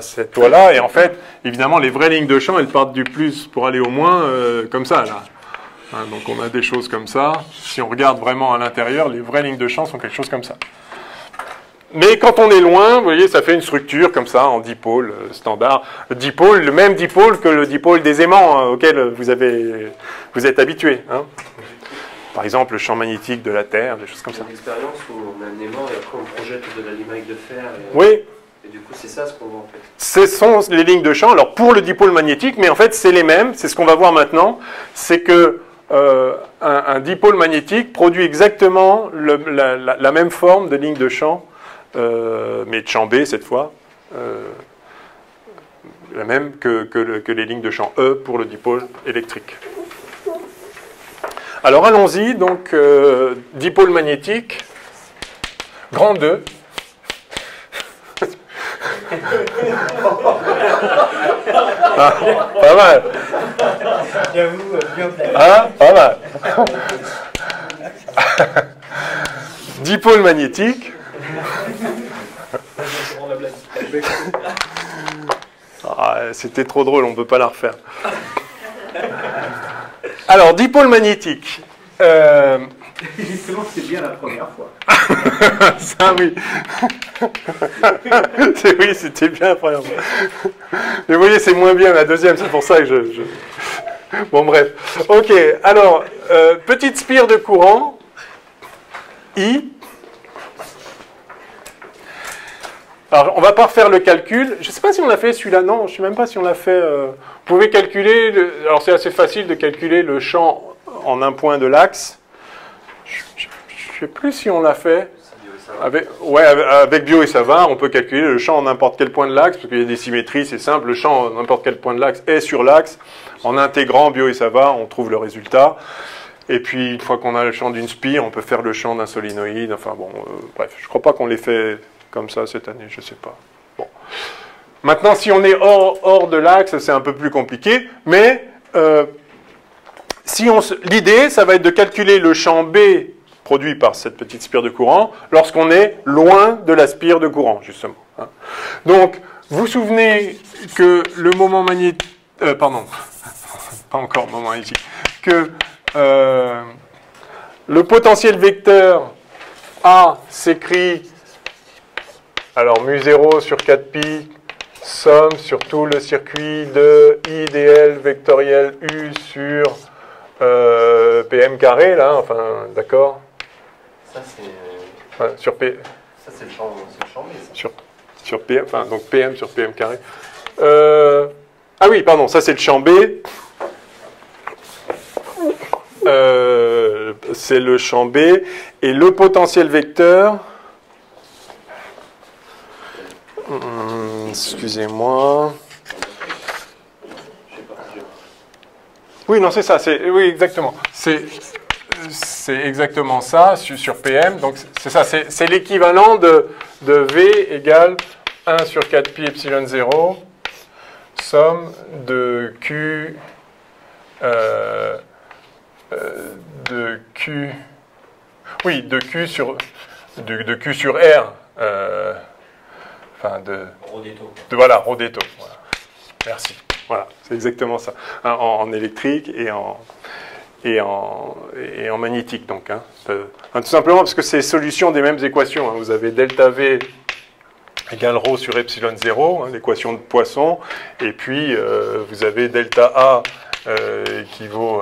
cette loi-là, et en fait, évidemment, les vraies lignes de champ, elles partent du plus pour aller au moins, comme ça, là. Hein, donc on a des choses comme ça. Si on regarde vraiment à l'intérieur, les vraies lignes de champ sont quelque chose comme ça. Mais quand on est loin, vous voyez, ça fait une structure comme ça, en dipôle standard. Le dipôle, le même dipôle que le dipôle des aimants auquel vous êtes habitué. Hein. Par exemple, le champ magnétique de la Terre, des choses comme ça. C'est une expérience où on a un aimant et après on projette de la limaille de fer. Oui. Et du coup, c'est ça ce qu'on voit en fait. Ce sont les lignes de champ, alors pour le dipôle magnétique, mais en fait c'est les mêmes, c'est ce qu'on va voir maintenant, c'est que un dipôle magnétique produit exactement la même forme de ligne de champ, mais de champ B cette fois, la même que les lignes de champ E pour le dipôle électrique. Alors allons-y, donc dipôle magnétique, grand 2. Ah, pas mal. J'avoue, bien placé. Ah, pas mal. Dipôle magnétique. Ah, c'était trop drôle, on ne peut pas la refaire. Alors, dipôle magnétique. Justement, c'est bien la première fois. Ça, oui. Oui, c'était bien la première fois. Mais vous voyez, c'est moins bien la deuxième, c'est pour ça que je... Bon, bref. Ok, alors, petite spire de courant, I. Alors, on ne va pas refaire le calcul. Je ne sais pas si on l'a fait celui-là, non, je ne sais même pas si on l'a fait. Vous pouvez calculer, alors c'est assez facile de calculer le champ en un point de l'axe. Je ne sais plus si on l'a fait. Avec Biot et Savart, on peut calculer le champ en n'importe quel point de l'axe, parce qu'il y a des symétries, c'est simple, le champ en n'importe quel point de l'axe est sur l'axe. En intégrant Biot et Savart, on trouve le résultat. Et puis, une fois qu'on a le champ d'une spire, on peut faire le champ d'un solénoïde. Enfin bon, bref, je ne crois pas qu'on l'ait fait comme ça cette année, je ne sais pas. Bon. Maintenant, si on est hors de l'axe, c'est un peu plus compliqué, mais l'idée, ça va être de calculer le champ B produit par cette petite spire de courant lorsqu'on est loin de la spire de courant, justement. Hein. Donc, vous vous souvenez que le moment magnétique... pardon, pas encore moment magnétique. Que le potentiel vecteur A s'écrit, alors mu0 sur 4pi, somme sur tout le circuit de I dl vectoriel U sur PM carré, là, enfin, d'accord. Ça, c'est... Enfin, sur P... Ça, c'est le champ B, ça. Sur PM, enfin, donc PM sur PM carré. Ah oui, pardon, ça c'est le champ B. C'est le champ B. Et le potentiel vecteur... excusez-moi... Oui, non, c'est ça. Oui, exactement. C'est exactement ça sur PM. Donc, c'est ça. C'est l'équivalent de V égale 1 sur 4pi epsilon 0, somme de Q... de Q... Oui, de Q sur R. Enfin, voilà, Rodetto. Voilà. Merci. Voilà, c'est exactement ça. En électrique et en magnétique, donc. Hein. Tout simplement parce que c'est solution des mêmes équations. Hein. Vous avez delta V égale ρ sur epsilon 0, hein, l'équation de Poisson, et puis vous avez delta A qui vaut...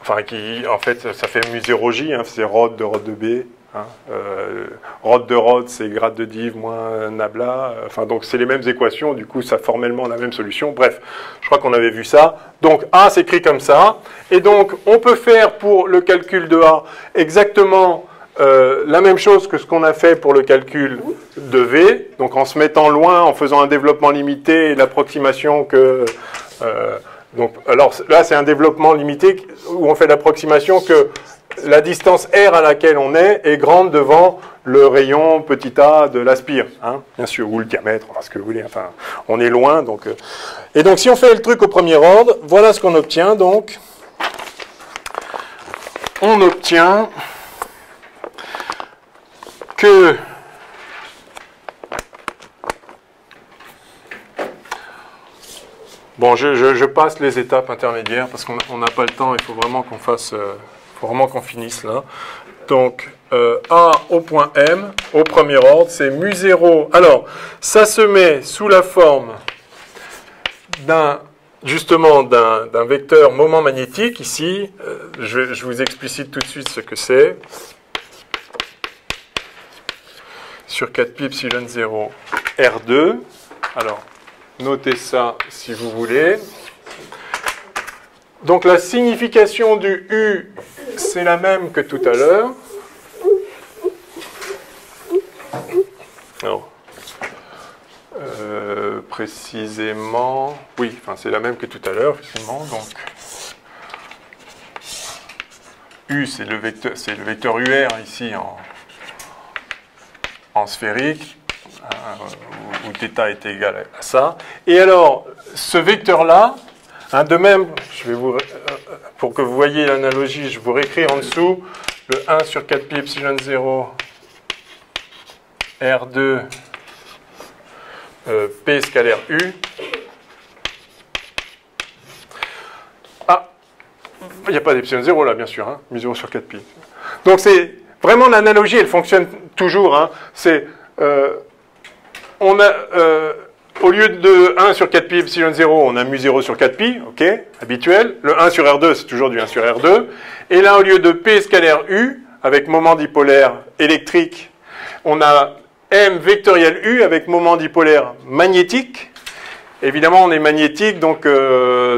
enfin, en fait, ça fait mu0j, hein, c'est rod de B. Hein, rod de rod, c'est grade de div moins nabla. Enfin, donc c'est les mêmes équations, du coup, ça a formellement la même solution. Bref, je crois qu'on avait vu ça. Donc A s'écrit comme ça. Et donc, on peut faire pour le calcul de A exactement la même chose que ce qu'on a fait pour le calcul de V. Donc en se mettant loin, en faisant un développement limité et l'approximation que Donc, alors là, c'est un développement limité où on fait l'approximation que la distance R à laquelle on est grande devant le rayon petit a de la spire, hein, bien sûr, ou le diamètre, enfin, ce que vous voulez, enfin, on est loin. Donc, Et donc, si on fait le truc au premier ordre, voilà ce qu'on obtient. Donc, on obtient que bon, je passe les étapes intermédiaires parce qu'on n'a pas le temps, il faut vraiment qu'on fasse, faut vraiment qu'on finisse là. Donc, A au point M, au premier ordre, c'est mu0. Alors, ça se met sous la forme justement d'un vecteur moment magnétique. Ici, je vous explicite tout de suite ce que c'est. Sur 4pi epsilon 0 R2. Alors, notez ça si vous voulez. Donc la signification du U, c'est la même que tout à l'heure. Alors, précisément, oui, enfin c'est la même que tout à l'heure, effectivement. Donc U, c'est le vecteur UR ici en sphérique, où θ est égal à ça. Et alors, ce vecteur-là, hein, de même, pour que vous voyez l'analogie, je vous réécris en dessous le 1 sur 4pi epsilon 0 R2 P scalaire U. Ah, il n'y a pas d'epsilon 0 là, bien sûr, hein, mu 0 sur 4pi. Donc c'est vraiment l'analogie, elle fonctionne toujours. Hein, c'est... on a, au lieu de 1 sur 4pi epsilon 0, on a mu 0 sur 4pi, ok, habituel. Le 1 sur R2, c'est toujours du 1 sur R2. Et là, au lieu de P scalaire U, avec moment dipolaire électrique, on a M vectoriel U avec moment dipolaire magnétique. Évidemment, on est magnétique, donc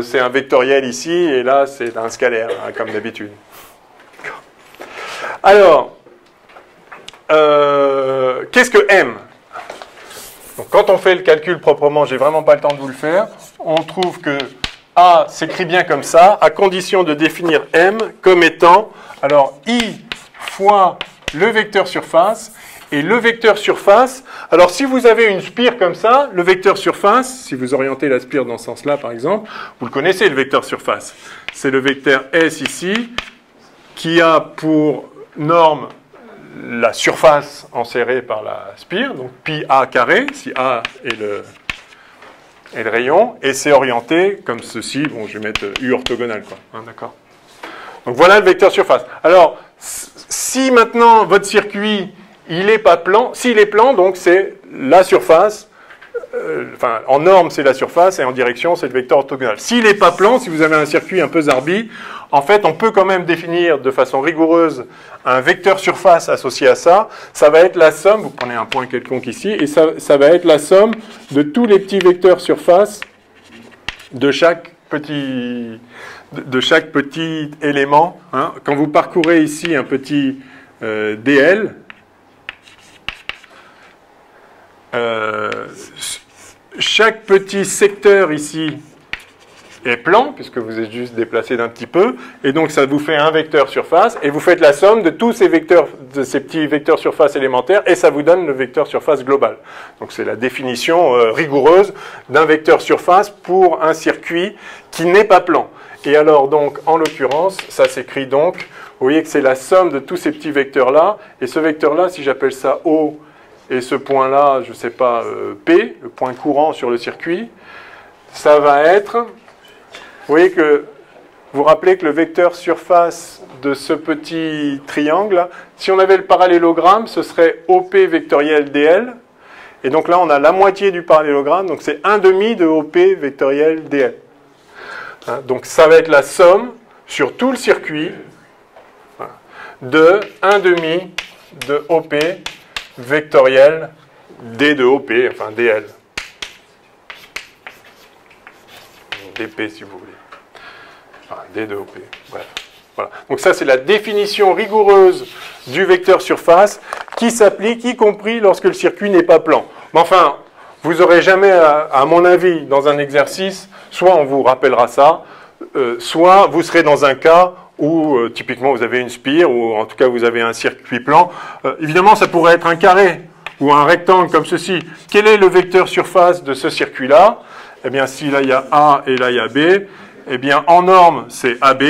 c'est un vectoriel ici, et là, c'est un scalaire, hein, comme d'habitude. Alors, qu'est-ce que M ? Donc, quand on fait le calcul proprement, j'ai vraiment pas le temps de vous le faire, on trouve que A s'écrit bien comme ça, à condition de définir M comme étant, alors I fois le vecteur surface, et le vecteur surface, alors si vous avez une spire comme ça, le vecteur surface, si vous orientez la spire dans ce sens-là par exemple, vous le connaissez le vecteur surface, c'est le vecteur S ici, qui a pour norme la surface enserrée par la spire, donc pi a carré, si a est le rayon, et c'est orienté comme ceci, bon je vais mettre U orthogonal, quoi, hein, d'accord. Donc voilà le vecteur surface. Alors, si maintenant votre circuit, il n'est pas plan, s'il est plan, donc c'est la surface, enfin en norme c'est la surface, et en direction c'est le vecteur orthogonal. S'il n'est pas plan, si vous avez un circuit un peu zarbi, en fait on peut quand même définir de façon rigoureuse un vecteur surface associé à ça, ça va être la somme, vous prenez un point quelconque ici, et ça va être la somme de tous les petits vecteurs surface de chaque petit élément. Hein. Quand vous parcourez ici un petit dl, chaque petit secteur ici est plan, puisque vous êtes juste déplacé d'un petit peu, et donc ça vous fait un vecteur surface, et vous faites la somme de tous ces vecteurs, de ces petits vecteurs surface élémentaires, et ça vous donne le vecteur surface global. Donc c'est la définition rigoureuse d'un vecteur surface pour un circuit qui n'est pas plan. Et alors donc, en l'occurrence, ça s'écrit donc, vous voyez que c'est la somme de tous ces petits vecteurs-là, et ce vecteur-là, si j'appelle ça O, et ce point-là, je ne sais pas, P, le point courant sur le circuit, ça va être, vous voyez que, vous rappelez que le vecteur surface de ce petit triangle, si on avait le parallélogramme, ce serait OP vectoriel DL, et donc là on a la moitié du parallélogramme, donc c'est 1/2 de OP vectoriel DL. Hein, donc ça va être la somme sur tout le circuit de 1/2 de OP vectoriel D de OP, enfin DL. DP si vous voulez. Enfin, D de OP, bref. Voilà. Donc ça c'est la définition rigoureuse du vecteur surface qui s'applique y compris lorsque le circuit n'est pas plan. Mais enfin, vous n'aurez jamais, à mon avis, dans un exercice, soit on vous rappellera ça, soit vous serez dans un cas où, typiquement, vous avez une spire, ou en tout cas, vous avez un circuit plan. Évidemment, ça pourrait être un carré ou un rectangle comme ceci. Quel est le vecteur surface de ce circuit-là? Eh bien, si là, il y a A et là, il y a B, eh bien, en norme, c'est AB.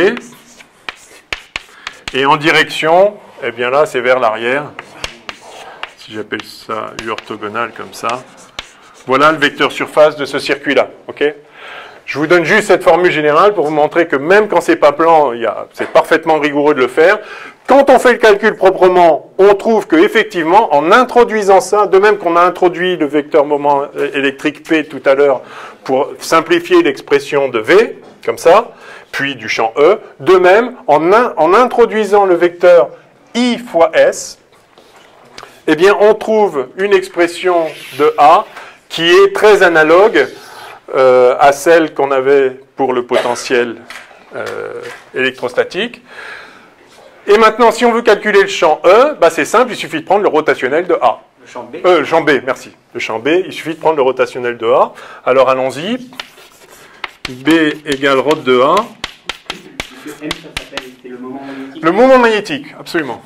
Et en direction, eh bien là, c'est vers l'arrière. Si j'appelle ça U orthogonal comme ça. Voilà le vecteur surface de ce circuit-là. Okay, je vous donne juste cette formule générale pour vous montrer que même quand c'est pas plan, c'est parfaitement rigoureux de le faire. Quand on fait le calcul proprement, on trouve qu'effectivement, en introduisant ça, de même qu'on a introduit le vecteur moment électrique P tout à l'heure pour simplifier l'expression de V, comme ça, puis du champ E, de même, en introduisant le vecteur I fois S, eh bien, on trouve une expression de A qui est très analogue à celle qu'on avait pour le potentiel électrostatique. Et maintenant, si on veut calculer le champ E, bah c'est simple, il suffit de prendre le rotationnel de A. Le champ B. Le champ B, merci. Le champ B, il suffit de prendre le rotationnel de A. Alors allons-y. B égale rot de A. M, ça s'appelle, c'est le moment magnétique. Le moment magnétique, absolument.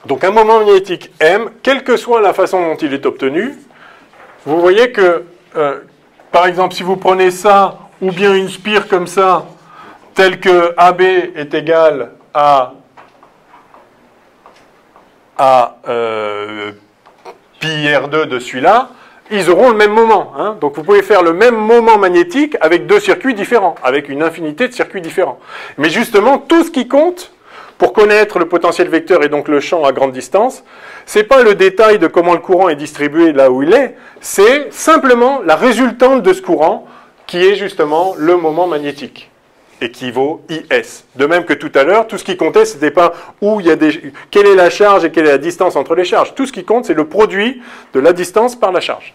Donc un moment magnétique M, quelle que soit la façon dont il est obtenu, vous voyez que, par exemple, si vous prenez ça, ou bien une spire comme ça, telle que AB est égal à pi R2 de celui-là, ils auront le même moment. Hein. Donc vous pouvez faire le même moment magnétique avec deux circuits différents, avec une infinité de circuits différents. Mais justement, tout ce qui compte pour connaître le potentiel vecteur et donc le champ à grande distance, c'est pas le détail de comment le courant est distribué là où il est, c'est simplement la résultante de ce courant qui est justement le moment magnétique et qui vaut IS. De même que tout à l'heure, tout ce qui comptait, c'était pas où il y a quelle est la charge et quelle est la distance entre les charges. Tout ce qui compte, c'est le produit de la distance par la charge.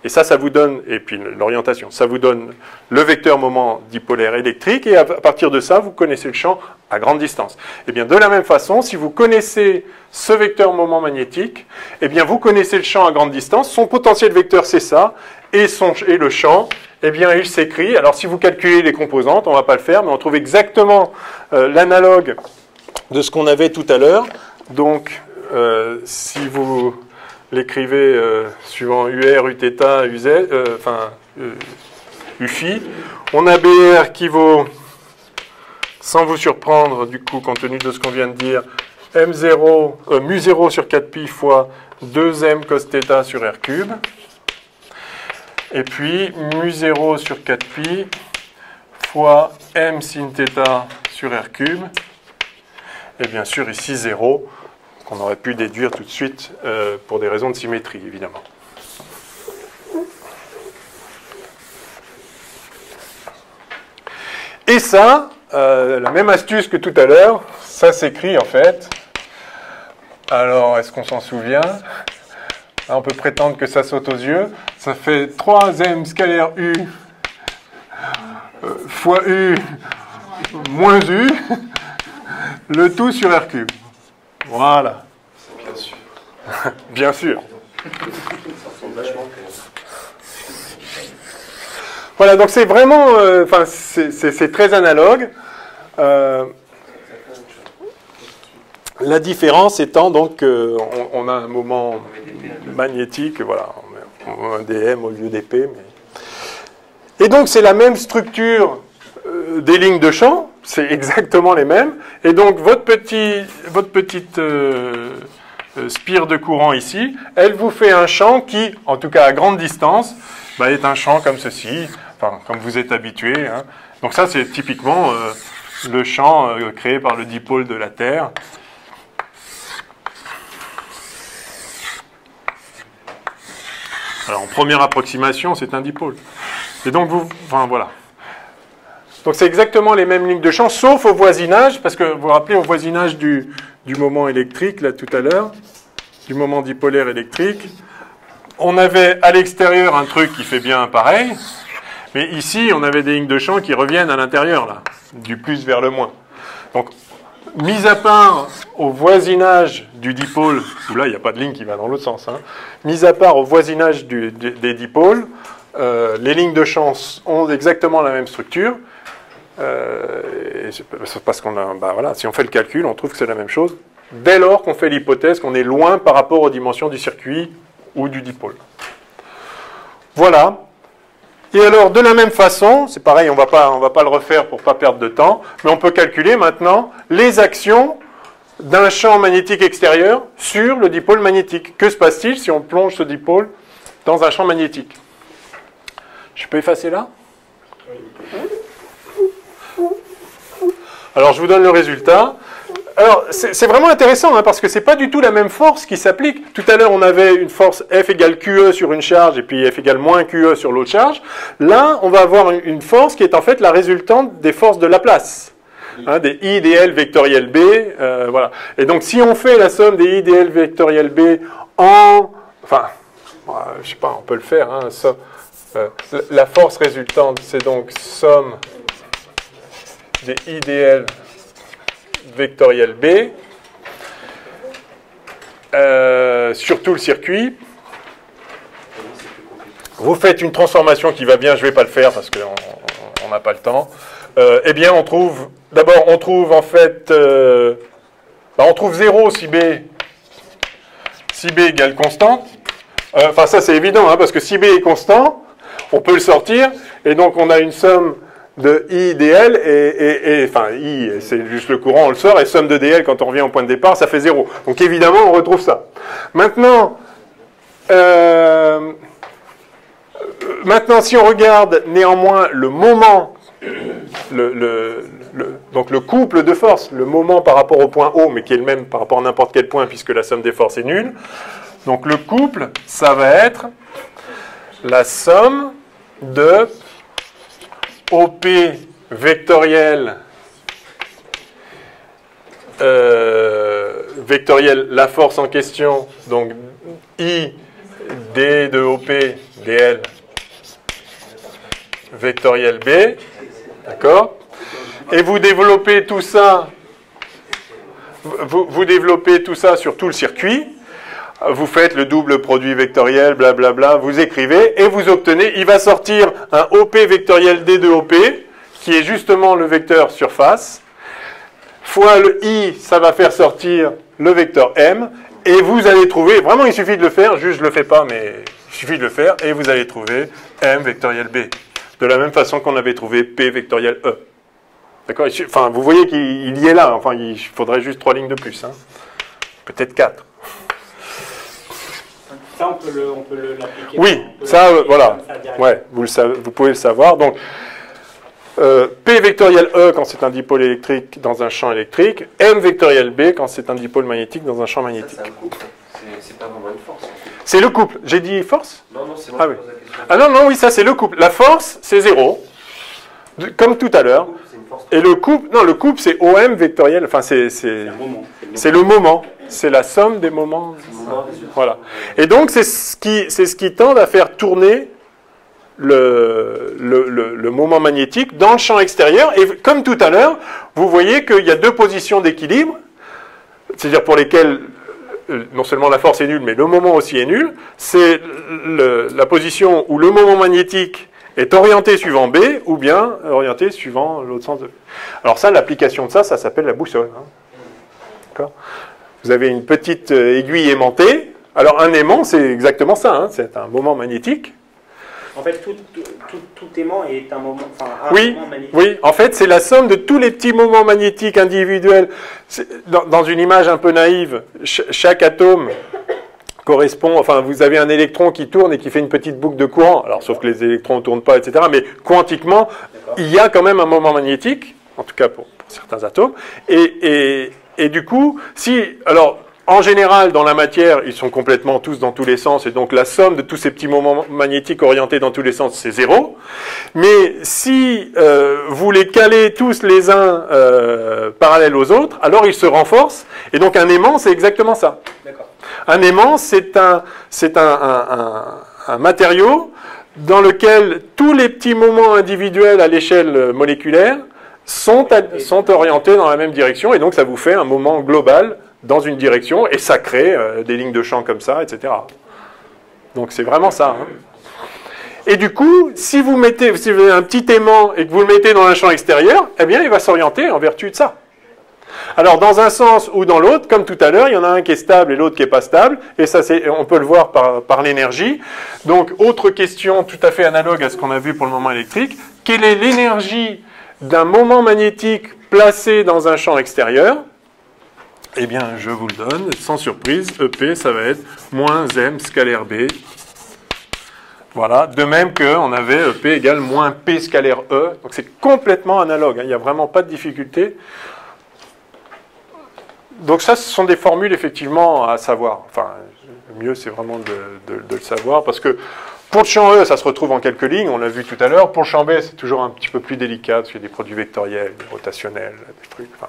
Et ça vous donne, et puis l'orientation, ça vous donne le vecteur moment dipolaire électrique, et à partir de ça, vous connaissez le champ à grande distance. Et bien, de la même façon, si vous connaissez ce vecteur moment magnétique, eh bien, vous connaissez le champ à grande distance, son potentiel vecteur, c'est ça, et le champ, eh bien, il s'écrit. Alors, si vous calculez les composantes, on ne va pas le faire, mais on trouve exactement l'analogue de ce qu'on avait tout à l'heure. Donc, si vous l'écrivez suivant UR, Uθ, UZ, UφI. On a BR qui vaut, sans vous surprendre, du coup, compte tenu de ce qu'on vient de dire, M0, mu0 sur 4pi fois 2m cos θ sur R cube. Et puis, mu0 sur 4pi fois m sin θ sur R cube. Et bien sûr, ici, 0. Qu'on aurait pu déduire tout de suite pour des raisons de symétrie, évidemment. Et ça, la même astuce que tout à l'heure, ça s'écrit en fait. Alors, est-ce qu'on s'en souvient? On peut prétendre que ça saute aux yeux. Ça fait 3m scalaire U fois U moins U, le tout sur R cube. Voilà. Bien sûr. Bien sûr. Voilà, donc c'est vraiment, c'est très analogue. La différence étant donc on a un moment magnétique, voilà, on a un DM au lieu d'épée. Et donc c'est la même structure des lignes de champ. C'est exactement les mêmes. Et donc, votre petite spire de courant ici, elle vous fait un champ qui, en tout cas à grande distance, est un champ comme ceci, enfin, comme vous êtes habitué. Hein. Donc ça, c'est typiquement le champ créé par le dipôle de la Terre. Alors, en première approximation, c'est un dipôle. Et donc, voilà. Donc c'est exactement les mêmes lignes de champ, sauf au voisinage, parce que vous vous rappelez au voisinage du moment électrique, là tout à l'heure, du moment dipolaire électrique, on avait à l'extérieur un truc qui fait bien pareil, Mais ici, on avait des lignes de champ qui reviennent à l'intérieur, là, du plus vers le moins. Donc, mis à part au voisinage du dipôle, où là, il n'y a pas de ligne qui va dans l'autre sens, hein, mis à part au voisinage des dipôles, les lignes de champ ont exactement la même structure. Et c'est parce qu'on a, voilà, si on fait le calcul, on trouve que c'est la même chose, dès lors qu'on fait l'hypothèse qu'on est loin par rapport aux dimensions du circuit ou du dipôle. Voilà. Et alors, de la même façon, c'est pareil, on va pas le refaire pour ne pas perdre de temps, mais on peut calculer maintenant les actions d'un champ magnétique extérieur sur le dipôle magnétique. Que se passe-t-il si on plonge ce dipôle dans un champ magnétique? Je peux effacer là? Alors, je vous donne le résultat. Alors, c'est vraiment intéressant, hein, parce que c'est pas du tout la même force qui s'applique. Tout à l'heure, on avait une force F égale QE sur une charge, et puis F égale moins QE sur l'autre charge. Là, on va avoir une force qui est en fait la résultante des forces de Laplace. Hein, des I, des L vectoriel B, voilà. Et donc, si on fait la somme des I, des L vectoriel B en... Enfin, je sais pas, on peut le faire, hein, la force résultante, c'est donc somme des I, des L vectoriel B sur tout le circuit. Vous faites une transformation qui va bien, je ne vais pas le faire parce qu'on n'a pas le temps. Eh bien, on trouve, d'abord, on trouve en fait, on trouve 0 si B égale constante. Enfin, ça c'est évident, hein, parce que si B est constant, on peut le sortir, et donc on a une somme de I dl, enfin I c'est juste le courant, on le sort, et somme de dl quand on revient au point de départ, ça fait 0. Donc évidemment, on retrouve ça. Maintenant, si on regarde néanmoins le moment, donc le couple de forces, le moment par rapport au point O, mais qui est le même par rapport à n'importe quel point, puisque la somme des forces est nulle, donc le couple, ça va être la somme de OP vectoriel, la force en question, donc I D de OP dl vectoriel B, d'accord? Et vous développez tout ça, vous développez tout ça sur tout le circuit. Vous faites le double produit vectoriel, blablabla, vous écrivez, et vous obtenez, il va sortir un OP vectoriel D de OP, qui est justement le vecteur surface, fois le I, ça va faire sortir le vecteur M, et vous allez trouver, vraiment il suffit de le faire, juste je ne le fais pas, mais il suffit de le faire, et vous allez trouver M vectoriel B, de la même façon qu'on avait trouvé P vectoriel E. D'accord? Enfin, vous voyez qu'il y est là, enfin il faudrait juste 3 lignes de plus, hein. Peut-être 4. Ça, on peut l'appliquer. Oui, ça, voilà. Ouais, vous pouvez le savoir. Donc, P vectoriel E quand c'est un dipôle électrique dans un champ électrique, M vectoriel B quand c'est un dipôle magnétique dans un champ magnétique. C'est un couple, c'est pas vraiment une force. C'est le couple. J'ai dit force? Non, c'est moi qui pose la question. Ah non, oui, ça c'est le couple. La force, c'est 0, comme tout à l'heure. Et le couple, c'est OM vectoriel, enfin c'est le moment. C'est la somme des moments. Voilà. Et donc, c'est ce qui tend à faire tourner le moment magnétique dans le champ extérieur. Et comme tout à l'heure, vous voyez qu'il y a deux positions d'équilibre, c'est-à-dire pour lesquelles non seulement la force est nulle, mais le moment aussi est nul. C'est la position où le moment magnétique est orienté suivant B, ou bien orienté suivant l'autre sens de B. Alors ça, l'application de ça s'appelle la boussole. Hein. D'accord ? Vous avez une petite aiguille aimantée. Alors un aimant, c'est exactement ça, hein. C'est un moment magnétique. En fait, tout aimant est un moment, moment magnétique. Oui, en fait, c'est la somme de tous les petits moments magnétiques individuels. Dans une image un peu naïve, chaque atome correspond, enfin, vous avez un électron qui tourne et qui fait une petite boucle de courant. Alors, sauf que les électrons ne tournent pas, etc. Mais quantiquement, il y a quand même un moment magnétique, en tout cas pour certains atomes. Et du coup, alors, en général, dans la matière, ils sont complètement tous dans tous les sens, et donc la somme de tous ces petits moments magnétiques orientés dans tous les sens, c'est 0. Mais si vous les calez tous les uns parallèles aux autres, alors ils se renforcent, et donc un aimant, c'est exactement ça. Un aimant, c'est un matériau dans lequel tous les petits moments individuels à l'échelle moléculaire sont orientés dans la même direction, et donc ça vous fait un moment global dans une direction, et ça crée des lignes de champ comme ça, etc. Donc c'est vraiment ça. Hein. Et du coup, si vous avez un petit aimant et que vous le mettez dans un champ extérieur, eh bien il va s'orienter en vertu de ça. Alors, dans un sens ou dans l'autre, comme tout à l'heure, il y en a un qui est stable et l'autre qui n'est pas stable, et ça, on peut le voir par l'énergie. Donc, autre question tout à fait analogue à ce qu'on a vu pour le moment électrique. Quelle est l'énergie d'un moment magnétique placé dans un champ extérieur? Eh bien, je vous le donne, sans surprise, EP, ça va être moins m scalaire B. Voilà, de même qu'on avait EP égale moins P scalaire E. Donc, c'est complètement analogue, hein, il n'y a vraiment pas de difficulté. Donc ça, ce sont des formules effectivement à savoir. Enfin, le mieux, c'est vraiment de le savoir, parce que pour le champ E, ça se retrouve en quelques lignes, on l'a vu tout à l'heure. Pour le champ B, c'est toujours un petit peu plus délicat, parce qu'il y a des produits vectoriels, des rotationnels, des trucs. Enfin.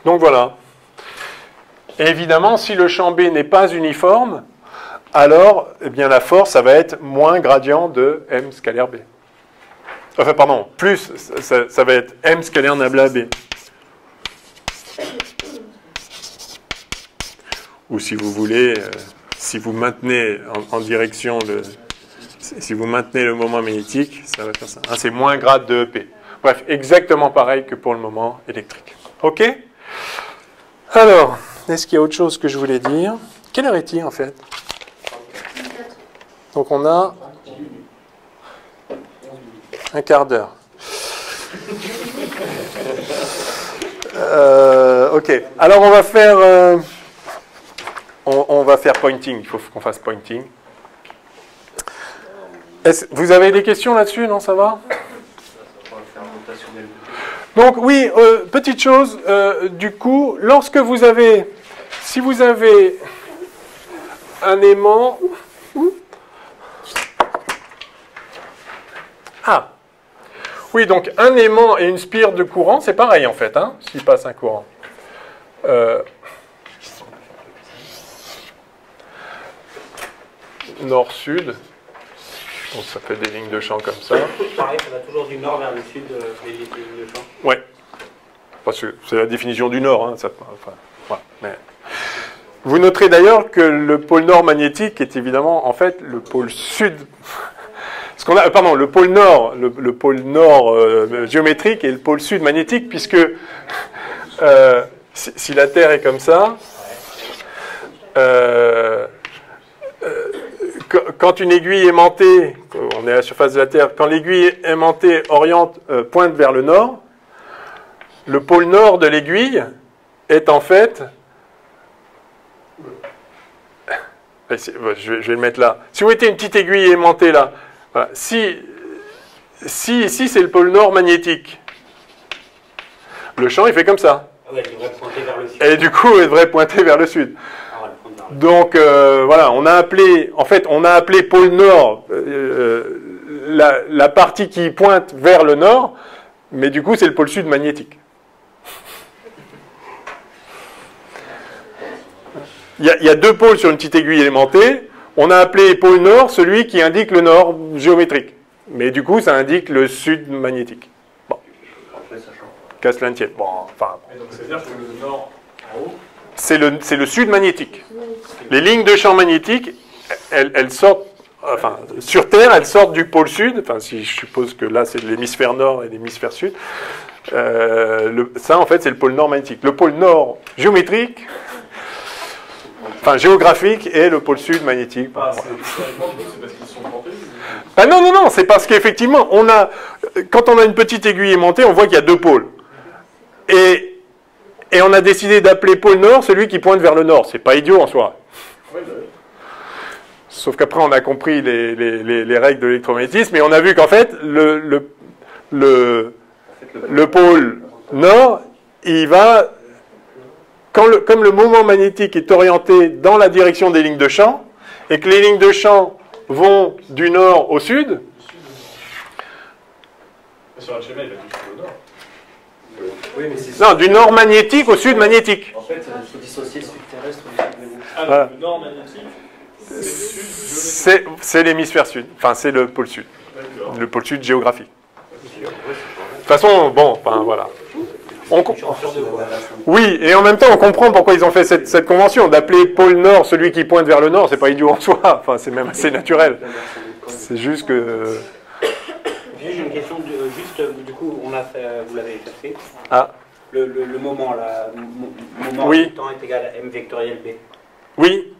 Donc voilà. Et évidemment, si le champ B n'est pas uniforme, alors eh bien, la force, ça va être moins gradient de m scalaire B. Enfin, pardon, plus, ça va être m scalaire nabla B. Ou si vous voulez, si vous maintenez en direction si vous maintenez le moment magnétique, ça va faire ça. Hein, c'est moins grade de EP. Bref, exactement pareil que pour le moment électrique. OK? Alors, est-ce qu'il y a autre chose que je voulais dire? Quelle heure est-il en fait? Donc on a un quart d'heure. Ok. Alors on va faire pointing. Il faut qu'on fasse pointing. Vous avez des questions là-dessus? Non, ça va? Donc oui, petite chose. Du coup, lorsque si vous avez un aimant. Ah. Oui, donc un aimant et une spire de courant, c'est pareil en fait, hein, s'il passe un courant. Nord-sud, donc ça fait des lignes de champ comme ça. Pareil, ça va toujours du nord vers le sud, les lignes de champ. Oui, parce que c'est la définition du nord. Hein, voilà, mais... Vous noterez d'ailleurs que le pôle nord magnétique est évidemment en fait le pôle sud. Le pôle nord, le pôle nord géométrique et le pôle sud magnétique, puisque si la Terre est comme ça, quand une aiguille aimantée, on est à la surface de la Terre, quand l'aiguille aimantée pointe vers le nord, le pôle nord de l'aiguille est en fait... Je vais le mettre là. Si vous mettez une petite aiguille aimantée là, voilà. Si ici c'est le pôle nord magnétique, le champ il fait comme ça. Ouais, il devrait pointer vers le sud. Et du coup il devrait pointer vers le sud. Donc voilà, on a appelé pôle nord la partie qui pointe vers le nord, mais du coup c'est le pôle sud magnétique. Il y a deux pôles sur une petite aiguille aimentée. On a appelé pôle nord celui qui indique le nord géométrique. Mais du coup, ça indique le sud magnétique. Bon. Qu'à cela ne tienne. Bon, enfin. Et donc, ça veut dire que le nord en haut, c'est le sud magnétique. Les lignes de champ magnétique, elles sortent, enfin, sur Terre, elles sortent du pôle sud. Enfin, si je suppose que là, c'est l'hémisphère nord et l'hémisphère sud. Ça, en fait, c'est le pôle nord magnétique. Le pôle nord géométrique. Enfin, géographique et le pôle sud magnétique. c'est parce qu'ils sont plantés. Ah non, c'est parce qu'effectivement, quand on a une petite aiguille aimantée, on voit qu'il y a deux pôles. Et on a décidé d'appeler pôle nord celui qui pointe vers le nord. C'est pas idiot en soi. Sauf qu'après, on a compris les règles de l'électromagnétisme et on a vu qu'en fait, le pôle nord, il va... Comme le moment magnétique est orienté dans la direction des lignes de champ, et que les lignes de champ vont du nord au sud... Sur un schéma, il va tout au nord. Oui, mais non, du nord magnétique au sud magnétique. En fait, il faut dissocier sud-terre. terrestre, vous Voilà. Le nord magnétique, c'est le sud géométrique. C'est l'hémisphère sud, enfin c'est le pôle sud. D'accord. Le pôle sud géographique. De toute façon, bon, enfin voilà. Oui, et en même temps, on comprend pourquoi ils ont fait cette convention. D'appeler pôle nord celui qui pointe vers le nord, c'est pas idiot en soi. Enfin, c'est même assez naturel. C'est juste que... J'ai une question, du coup, on l'a fait, vous l'avez fait. Ah, Le moment, là, moment Oui. du temps est égal à m vectoriel b. oui,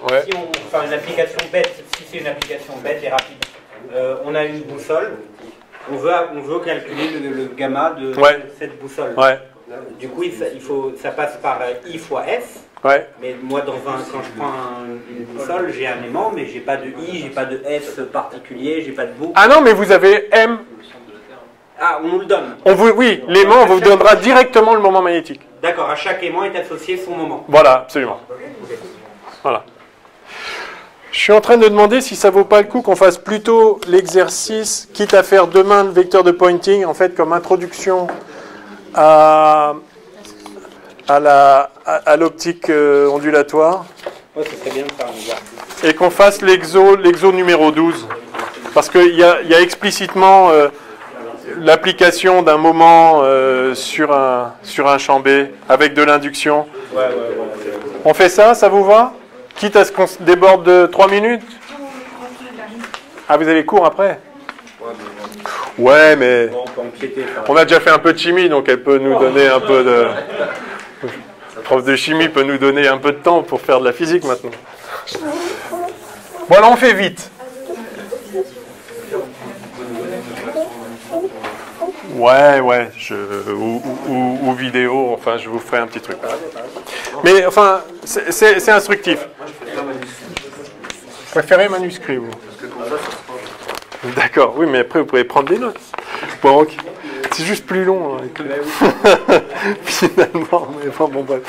ouais. Si on, enfin, une application bête, si c'est une application bête et rapide, on a une boussole, on veut calculer le gamma de Ouais. cette boussole. Ouais, Du coup, ça passe par I fois S. ouais. Mais moi, quand je prends une boussole, j'ai un aimant, mais j'ai pas de I, j'ai pas de S particulier, j'ai pas de boucle. Ah non, mais vous avez M. Ah, on nous le donne. Oui, l'aimant, on vous donnera directement le moment magnétique. D'accord, à chaque aimant est associé son moment. Voilà, absolument. Voilà. Je suis en train de demander si ça vaut pas le coup qu'on fasse plutôt l'exercice, quitte à faire demain le vecteur de Poynting, en fait, comme introduction à l'optique ondulatoire, Ouais, ce serait bien de faire un exercice. et qu'on fasse l'exo numéro 12. Parce qu'il y a explicitement l'application d'un moment sur un champ B avec de l'induction. Ouais. On fait ça, ça vous va? Quitte à ce qu'on se déborde de 3 minutes? Ah, vous avez cours après? Ouais, mais Bon, on peut empiéter. on a déjà fait un peu de chimie, donc elle peut nous donner un peu de... Le prof de chimie peut nous donner un peu de temps pour faire de la physique maintenant. Bon, alors on fait vite. Ouais, ou vidéo, enfin je vous ferai un petit truc. Mais enfin, c'est instructif. Vous préférez manuscrit, vous? D'accord, oui, mais après vous pouvez prendre des notes. Bon, ok. C'est juste plus long. Hein, finalement, mais enfin, bon, bref.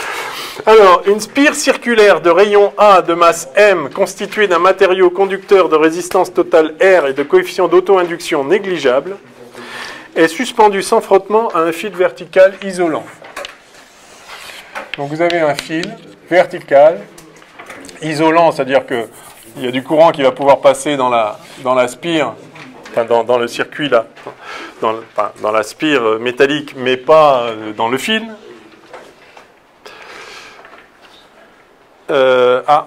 Alors, une spire circulaire de rayon A de masse M constituée d'un matériau conducteur de résistance totale R et de coefficient d'auto-induction négligeable est suspendue sans frottement à un fil vertical isolant. Donc vous avez un fil vertical isolant, c'est-à-dire que il y a du courant qui va pouvoir passer dans la spire, enfin dans le circuit là, dans la spire métallique, mais pas dans le fil. On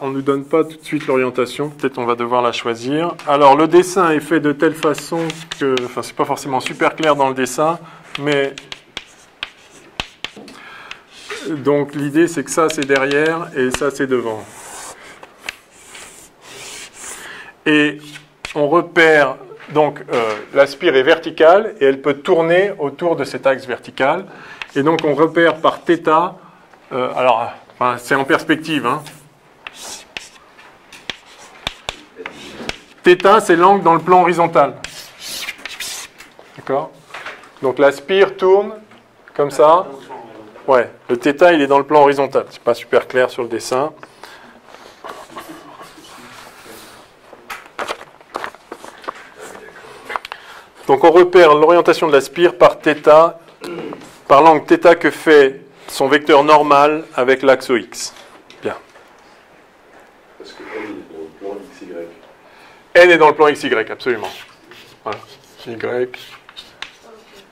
ne nous donne pas tout de suite l'orientation, peut-être on va devoir la choisir. Alors le dessin est fait de telle façon que, enfin c'est pas forcément super clair dans le dessin, mais donc l'idée c'est que ça c'est derrière et ça c'est devant. Et on repère, donc la spire est verticale et elle peut tourner autour de cet axe vertical. Et donc on repère par θ, c'est en perspective. Hein. Θ, c'est l'angle dans le plan horizontal. D'accord? Donc la spire tourne comme ça. Ouais, le θ, il est dans le plan horizontal. C'est pas super clair sur le dessin. Donc on repère l'orientation de la spire par θ, par l'angle θ que fait son vecteur normal avec l'axe OX. Bien. Parce que N est dans le plan XY. N est dans le plan XY, absolument. Voilà. Y,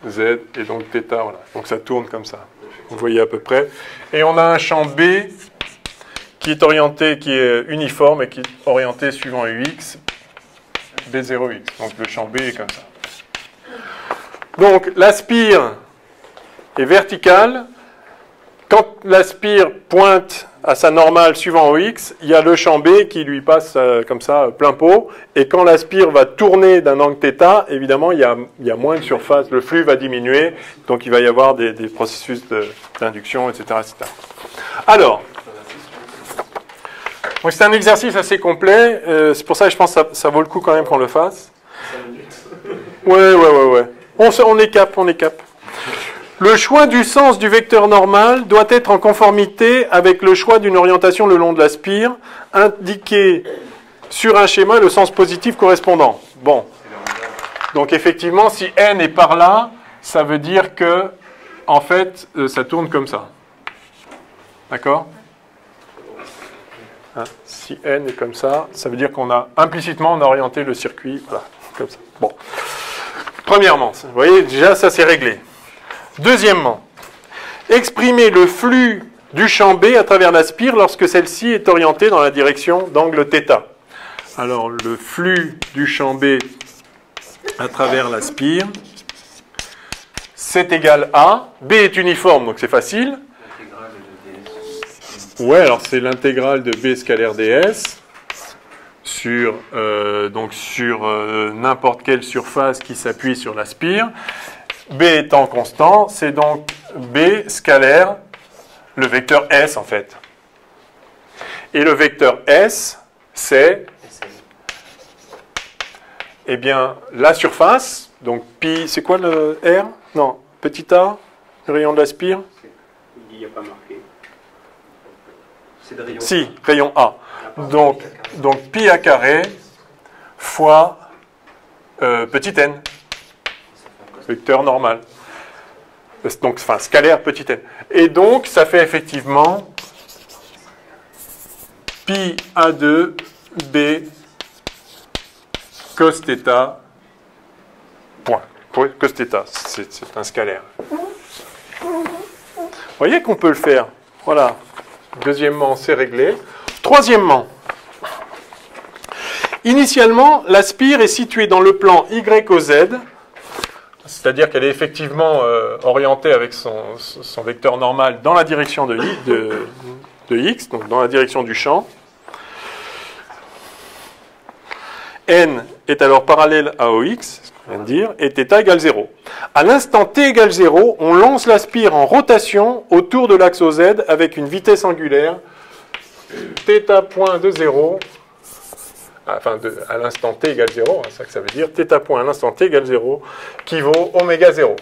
Z, et donc θ, voilà. Donc ça tourne comme ça. Vous voyez à peu près. Et on a un champ B qui est orienté, qui est uniforme et qui est orienté suivant UX, B0X. Donc le champ B est comme ça. Donc la spire est verticale. Quand la spire pointe à sa normale suivant OX, il y a le champ B qui lui passe comme ça plein pot. Et quand la spire va tourner d'un angle θ, évidemment, il y a moins de surface, le flux va diminuer, donc il va y avoir des processus d'induction, etc., etc. Alors, c'est un exercice assez complet. C'est pour ça que je pense que ça vaut le coup quand même qu'on le fasse. Ouais. On est cap. Le choix du sens du vecteur normal doit être en conformité avec le choix d'une orientation le long de la spire, indiqué sur un schéma le sens positif correspondant. Bon. Donc effectivement, si n est par là, ça veut dire que, en fait, ça tourne comme ça. D'accord ? Hein, si n est comme ça veut dire qu'on a implicitement on a orienté le circuit, voilà, comme ça. Bon. Premièrement, vous voyez, déjà ça c'est réglé. Deuxièmement, exprimer le flux du champ B à travers la spire lorsque celle-ci est orientée dans la direction d'angle θ. Alors, le flux du champ B à travers la spire, c'est égal à, B est uniforme, donc c'est facile. L'intégrale de ds. Ouais, alors c'est l'intégrale de B scalaire ds sur n'importe quelle surface qui s'appuie sur la spire. B étant constant, c'est donc B scalaire, le vecteur S en fait. Et le vecteur S, c'est eh bien la surface, donc pi, c'est quoi le R? Non, petit a, le rayon de la spire? Il n'y a pas marqué. C'est de rayon. Si, rayon A. Donc pi a carré fois petit n, vecteur normal. Donc, enfin, scalaire petit n. Et donc, ça fait effectivement pi a2 b cos θ point. Cos θ, c'est un scalaire. Vous voyez qu'on peut le faire. Voilà. Deuxièmement, c'est réglé. Troisièmement, initialement, la spire est située dans le plan YOZ, c'est-à-dire qu'elle est effectivement orientée avec son vecteur normal dans la direction de X, donc dans la direction du champ. N est alors parallèle à OX, ce qu'on vient de dire, et θ égale 0. À l'instant t égale 0, on lance la spire en rotation autour de l'axe OZ avec une vitesse angulaire θ point de 0, enfin à l'instant t égale 0, c'est ça que ça veut dire, θ point à l'instant t égale 0, qui vaut oméga 0.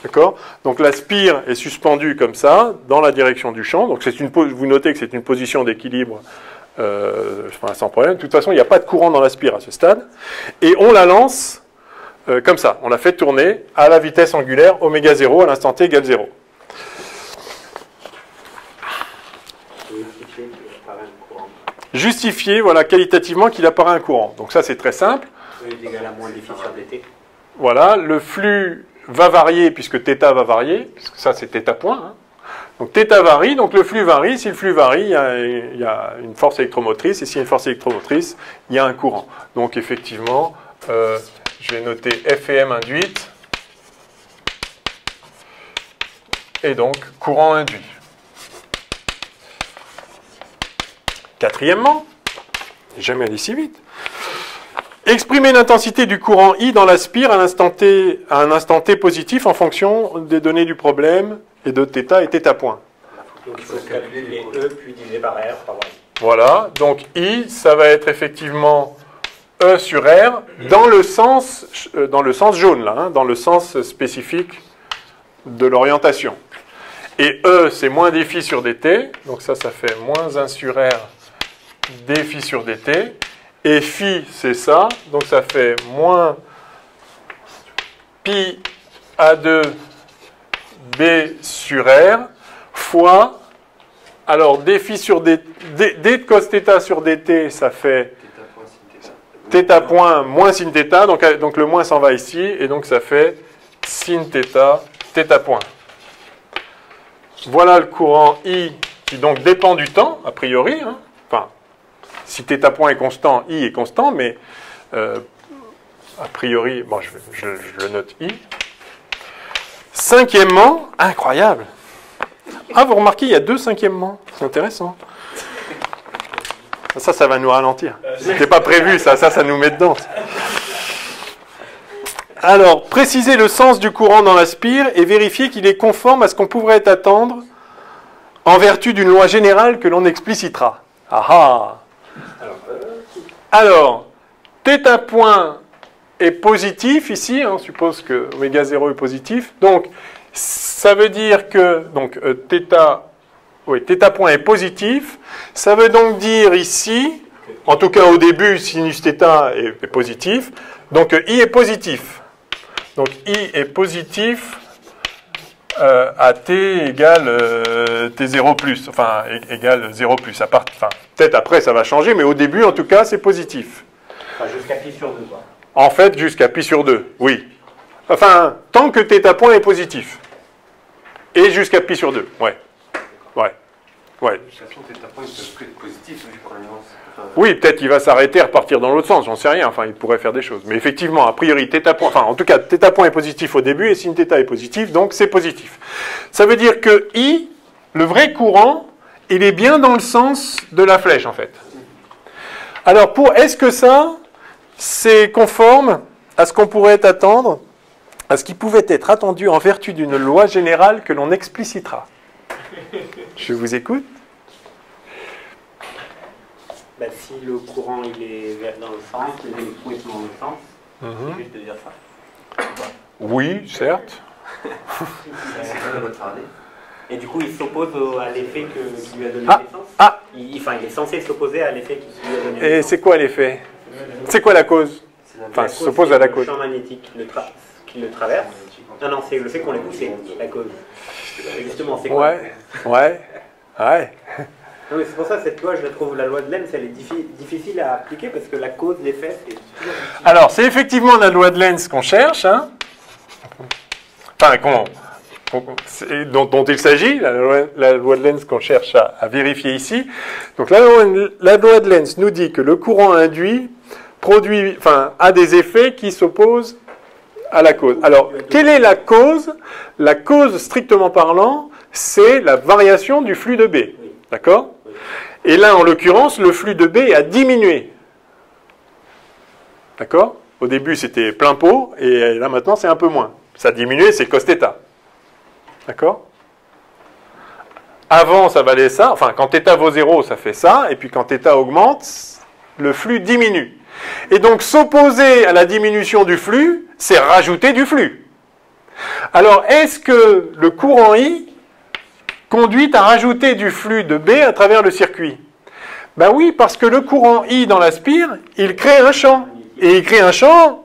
D'accord? Donc la spire est suspendue comme ça, dans la direction du champ. Donc vous notez que c'est une position d'équilibre sans problème. De toute façon, il n'y a pas de courant dans la spire à ce stade. Et on la lance comme ça. On la fait tourner à la vitesse angulaire oméga 0 à l'instant t égale 0. Justifier, voilà, qualitativement qu'il apparaît un courant. Donc ça, c'est très simple. E est égal à moins défi sur dt. Voilà, le flux va varier puisque θ va varier, puisque ça, c'est θ point. Hein. Donc θ varie, donc le flux varie. Si le flux varie, il y a une force électromotrice. Et s'il y a une force électromotrice, il y a un courant. Donc effectivement, je vais noter F et M induite. Et donc, courant induit. Quatrièmement, jamais allé si vite, exprimer l'intensité du courant I dans la spire à un instant t positif en fonction des données du problème et de θ et θ point. Donc il faut calculer E puis diviser par R par Y. Voilà, donc I, ça va être effectivement E sur R dans le sens jaune, là, hein, dans le sens spécifique de l'orientation. Et E, c'est moins dφ sur dt, donc ça fait moins 1 sur R dφ sur dt. Et phi, c'est ça, donc ça fait moins pi A2 B sur R fois, alors dφ sur dt, d de cos θ sur dt, ça fait θ point moins sin θ, donc le moins s'en va ici, et donc ça fait sin θ, θ point. Voilà le courant I qui donc dépend du temps, a priori. Hein. Enfin, si θ point est constant, I est constant, mais a priori, bon, je le note I. Cinquièmement, incroyable. Ah, vous remarquez, il y a 2 cinquièmements. C'est intéressant. Ça va nous ralentir. C'était pas prévu, ça nous met dedans. Alors, préciser le sens du courant dans la spire et vérifier qu'il est conforme à ce qu'on pourrait attendre en vertu d'une loi générale que l'on explicitera. Ah ah. Alors, θ point est positif ici, on suppose que oméga 0 est positif. Donc, ça veut dire que θ point est positif. Ça veut donc dire ici, en tout cas au début, sinus θ est positif. Donc, I est positif. Donc I est positif à t égale t0 plus, enfin égale 0 plus. Enfin, peut-être après ça va changer, mais au début en tout cas c'est positif. Enfin, jusqu'à pi sur 2, quoi. En fait, jusqu'à pi sur 2, oui. Enfin, tant que θ point est positif. Et jusqu'à pi sur 2, ouais. Ouais. Ouais. De toute façon, tes tapons, ils peuvent plus être positifs, vu qu'on avance. Enfin, Oui, peut-être qu'il va s'arrêter et repartir dans l'autre sens, j'en sais rien. Enfin, il pourrait faire des choses. Mais effectivement, a priori, θ point, enfin, en tout cas, θ point est positif au début et sin θ est positif, donc c'est positif. Ça veut dire que I, le vrai courant, il est bien dans le sens de la flèche, en fait. Alors, est-ce que ça, c'est conforme à ce qu'on pourrait attendre, à ce qui pouvait être attendu en vertu d'une loi générale que l'on explicitera? Je vous écoute. Bah, si le courant il est dans le sens, les électrons ils sont dans le sens, c'est juste de dire ça. Oui, certes. c'est pas la loi de Faraday. Et du coup, il s'oppose à l'effet qui lui a donné Ah, naissance. ah. Il est censé s'opposer à l'effet qui lui a donné Et naissance. c'est quoi l'effet? C'est quoi la cause? C'est la Enfin, La cause, s'oppose c'est à la le cause. champ magnétique qui le traverse. Non, c'est le fait qu'on l'ait poussé, la cause. Et justement, c'est quoi? Ouais. Non, mais c'est pour ça que cette loi, je la trouve, la loi de Lenz, elle est difficile à appliquer parce que la cause, l'effet, c'est toujours difficile. Alors, c'est effectivement la loi de Lenz qu'on cherche, hein. Enfin, dont il s'agit, la loi de Lenz qu'on cherche à vérifier ici. Donc, la loi de Lenz nous dit que le courant induit a des effets qui s'opposent à la cause. Alors, quelle est la cause? La cause, strictement parlant, c'est la variation du flux de B. D'accord? Et là, en l'occurrence, le flux de B a diminué. D'accord? Au début, c'était plein pot, et là, maintenant, c'est un peu moins. Ça a diminué, c'est cos θ. D'accord? Avant, ça valait ça. Enfin, quand θ vaut 0, ça fait ça. Et puis, quand θ augmente, le flux diminue. Et donc, s'opposer à la diminution du flux, c'est rajouter du flux. Alors, est-ce que le courant I conduit à rajouter du flux de B à travers le circuit? Ben oui, parce que le courant I dans la spire, il crée un champ. Et il crée un champ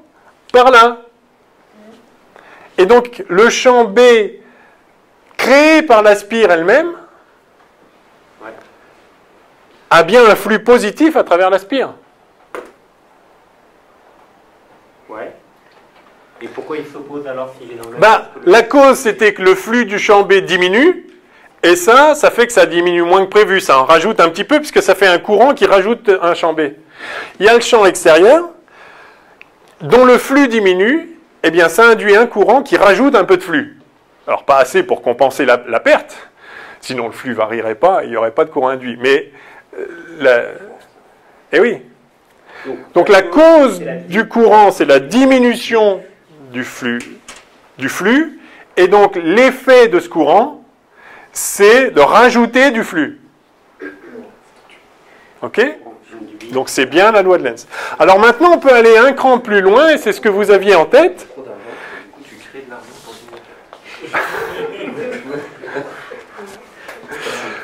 par là. Et donc, le champ B créé par la spire elle-même a bien un flux positif à travers la spire. Ouais. Et pourquoi il s'oppose alors s'il est dans le... La cause, c'était que le flux du champ B diminue. Et ça fait que ça diminue moins que prévu. Ça en rajoute un petit peu, puisque ça fait un courant qui rajoute un champ B. Il y a le champ extérieur, dont le flux diminue, eh bien ça induit un courant qui rajoute un peu de flux. Alors pas assez pour compenser la perte, sinon le flux ne varierait pas, il n'y aurait pas de courant induit. Mais, eh oui. Donc la cause du courant, c'est la diminution du flux, et donc l'effet de ce courant, c'est de rajouter du flux. Ok? Donc c'est bien la loi de Lenz. Alors maintenant, on peut aller un cran plus loin, et c'est ce que vous aviez en tête. Trop d'argent, du coup, tu crées de l'argent pour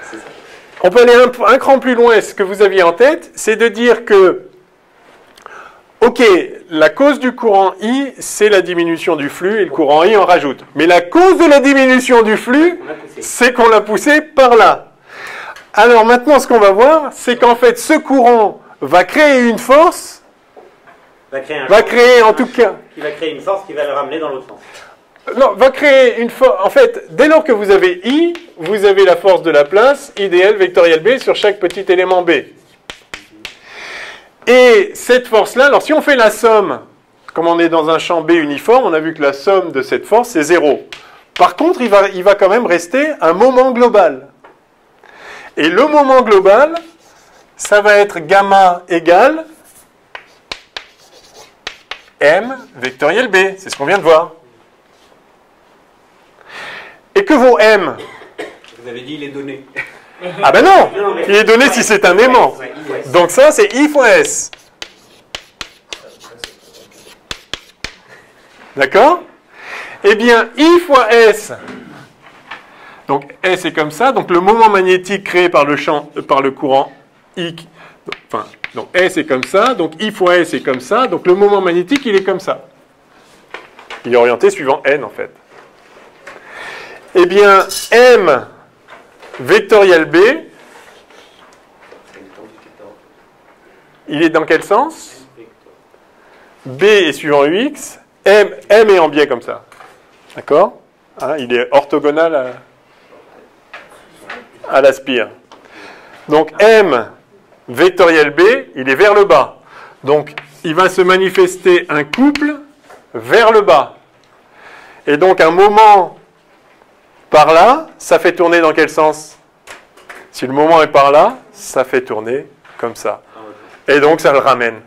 C'est ça. On peut aller un cran plus loin, et ce que vous aviez en tête, c'est de dire que, ok, la cause du courant I, c'est la diminution du flux, et le courant I en rajoute. Mais la cause de la diminution du flux, c'est qu'on l'a poussé par là. Alors maintenant, ce qu'on va voir, c'est qu'en fait, ce courant va créer une force, va créer une force qui va le ramener dans l'autre sens. Non, va créer une force. En fait, dès lors que vous avez I, vous avez la force de la place, IDL vectoriel B sur chaque petit élément B. Et cette force-là, alors si on fait la somme, comme on est dans un champ B uniforme, on a vu que la somme de cette force, c'est 0. Par contre, il va quand même rester un moment global. Et le moment global, ça va être gamma égale M vectoriel B. C'est ce qu'on vient de voir. Et que vaut M? Vous avez dit il est donné. Ah ben non, il est donné si c'est un aimant. Donc ça, c'est I fois S. D'accord? Eh bien, I fois S. Donc S est comme ça. Donc le moment magnétique créé par le courant I. Enfin, donc S est comme ça. Donc I fois S est comme ça. Donc le moment magnétique, il est comme ça. Il est orienté suivant N en fait. eh bien, M vectoriel B, il est dans quel sens? B est suivant UX, M est en biais comme ça. D'accord? Hein, il est orthogonal à la spire. Donc M vectoriel B, il est vers le bas. Donc il va se manifester un couple vers le bas. Et donc un moment par là, ça fait tourner dans quel sens? Si le moment est par là, ça fait tourner comme ça. Et donc ça le ramène.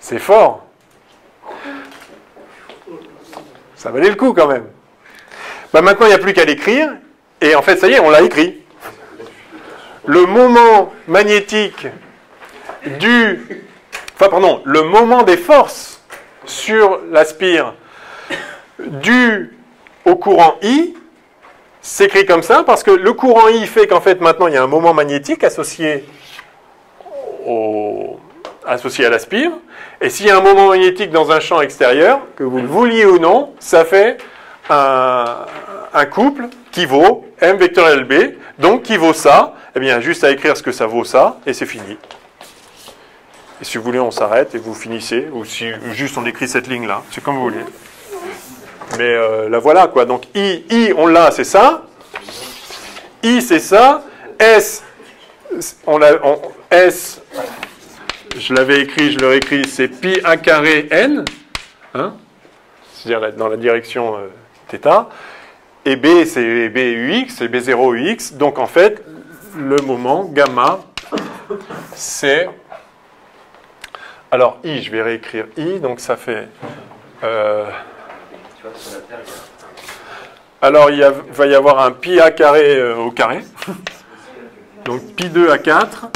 C'est fort. Ça valait le coup quand même. Bah maintenant, il n'y a plus qu'à l'écrire. Et en fait, ça y est, on l'a écrit. Le moment magnétique le moment des forces sur la spire dû au courant I s'écrit comme ça parce que le courant I fait qu'en fait maintenant il y a un moment magnétique associé à la spire. Et s'il y a un moment magnétique dans un champ extérieur, que vous le vouliez ou non, ça fait un couple qui vaut M vectoriel B, donc qui vaut ça. Eh bien, juste à écrire ce que ça vaut ça, et c'est fini. Et si vous voulez, on s'arrête et vous finissez, ou si juste on écrit cette ligne-là, c'est comme vous voulez. Mais la voilà, quoi. Donc I on l'a, c'est ça. I, c'est ça. S, S, je l'avais écrit, je le réécris, c'est pi a carré n, hein, c'est-à-dire dans la direction θ. Et B, c'est BUX, c'est B0 UX. Donc en fait, le moment gamma, c'est... Alors I, je vais réécrire I, donc ça fait... Alors il va y avoir un pi a carré au carré. Donc pi 2 à 4.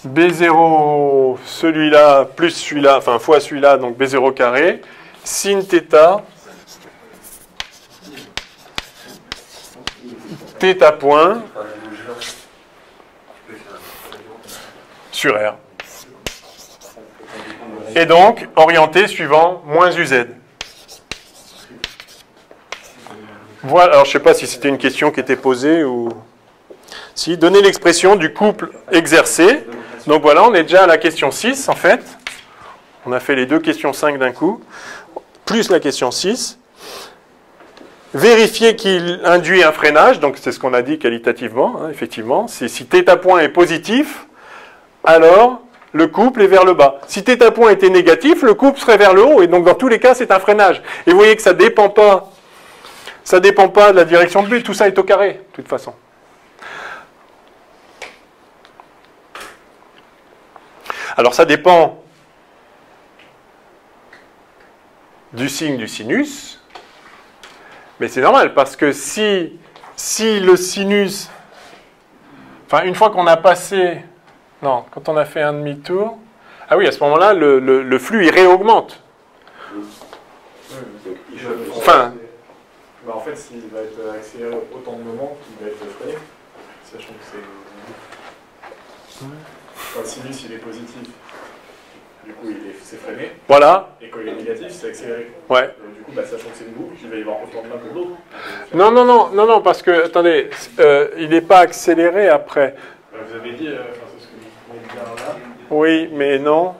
B0, celui-là, plus celui-là, enfin fois celui-là, donc B0 carré, sin θ, θ point, sur R. Et donc, orienté suivant moins UZ. Voilà, alors je ne sais pas si c'était une question qui était posée ou... Si, donner l'expression du couple exercé. Donc voilà, on est déjà à la question 6 en fait. On a fait les deux questions 5 d'un coup, plus la question 6. Vérifier qu'il induit un freinage, donc c'est ce qu'on a dit qualitativement, hein, effectivement. Si θ point est positif, alors le couple est vers le bas. Si θ point était négatif, le couple serait vers le haut, et donc dans tous les cas, c'est un freinage. Et vous voyez que ça ne dépend pas de la direction de but, tout ça est au carré, de toute façon. Alors ça dépend du signe du sinus, mais c'est normal, parce que si le sinus... Enfin, une fois qu'on a passé... Non, quand on a fait un demi-tour... Ah oui, à ce moment-là, le flux, il réaugmente. Enfin... Bah en fait, s'il va être accéléré autant de moments qu'il va être freiné, sachant que c'est... Quand le sinus il est positif, du coup c'est freiné. Voilà. Et quand il est négatif, c'est accéléré. Ouais. Donc, du coup, sachant que c'est une boucle, il va y avoir autant de l'un que de l'autre. Non, parce que, attendez, il n'est pas accéléré après. Vous avez dit, c'est ce que vous venez de dire là. Oui, mais non.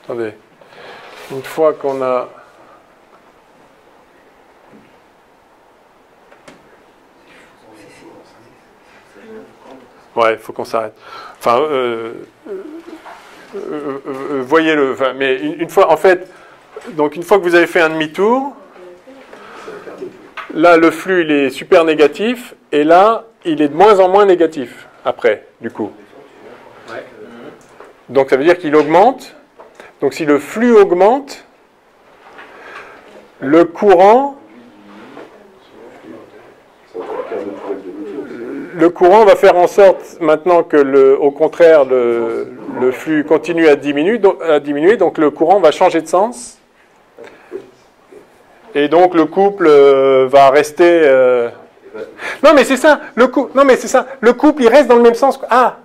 Attendez. Une fois qu'on a... Ouais, il faut qu'on s'arrête. Enfin, voyez-le. Enfin, mais une fois, en fait, donc une fois que vous avez fait un demi-tour, là, le flux, il est super négatif, et là, il est de moins en moins négatif, après, du coup. Donc, ça veut dire qu'il augmente. Donc, si le flux augmente, le courant... Le courant va faire en sorte maintenant que, au contraire, le flux continue à diminuer, donc le courant va changer de sens. Et donc le couple va rester Non, mais c'est ça. Non, mais c'est ça. Le couple, il reste dans le même sens. Ah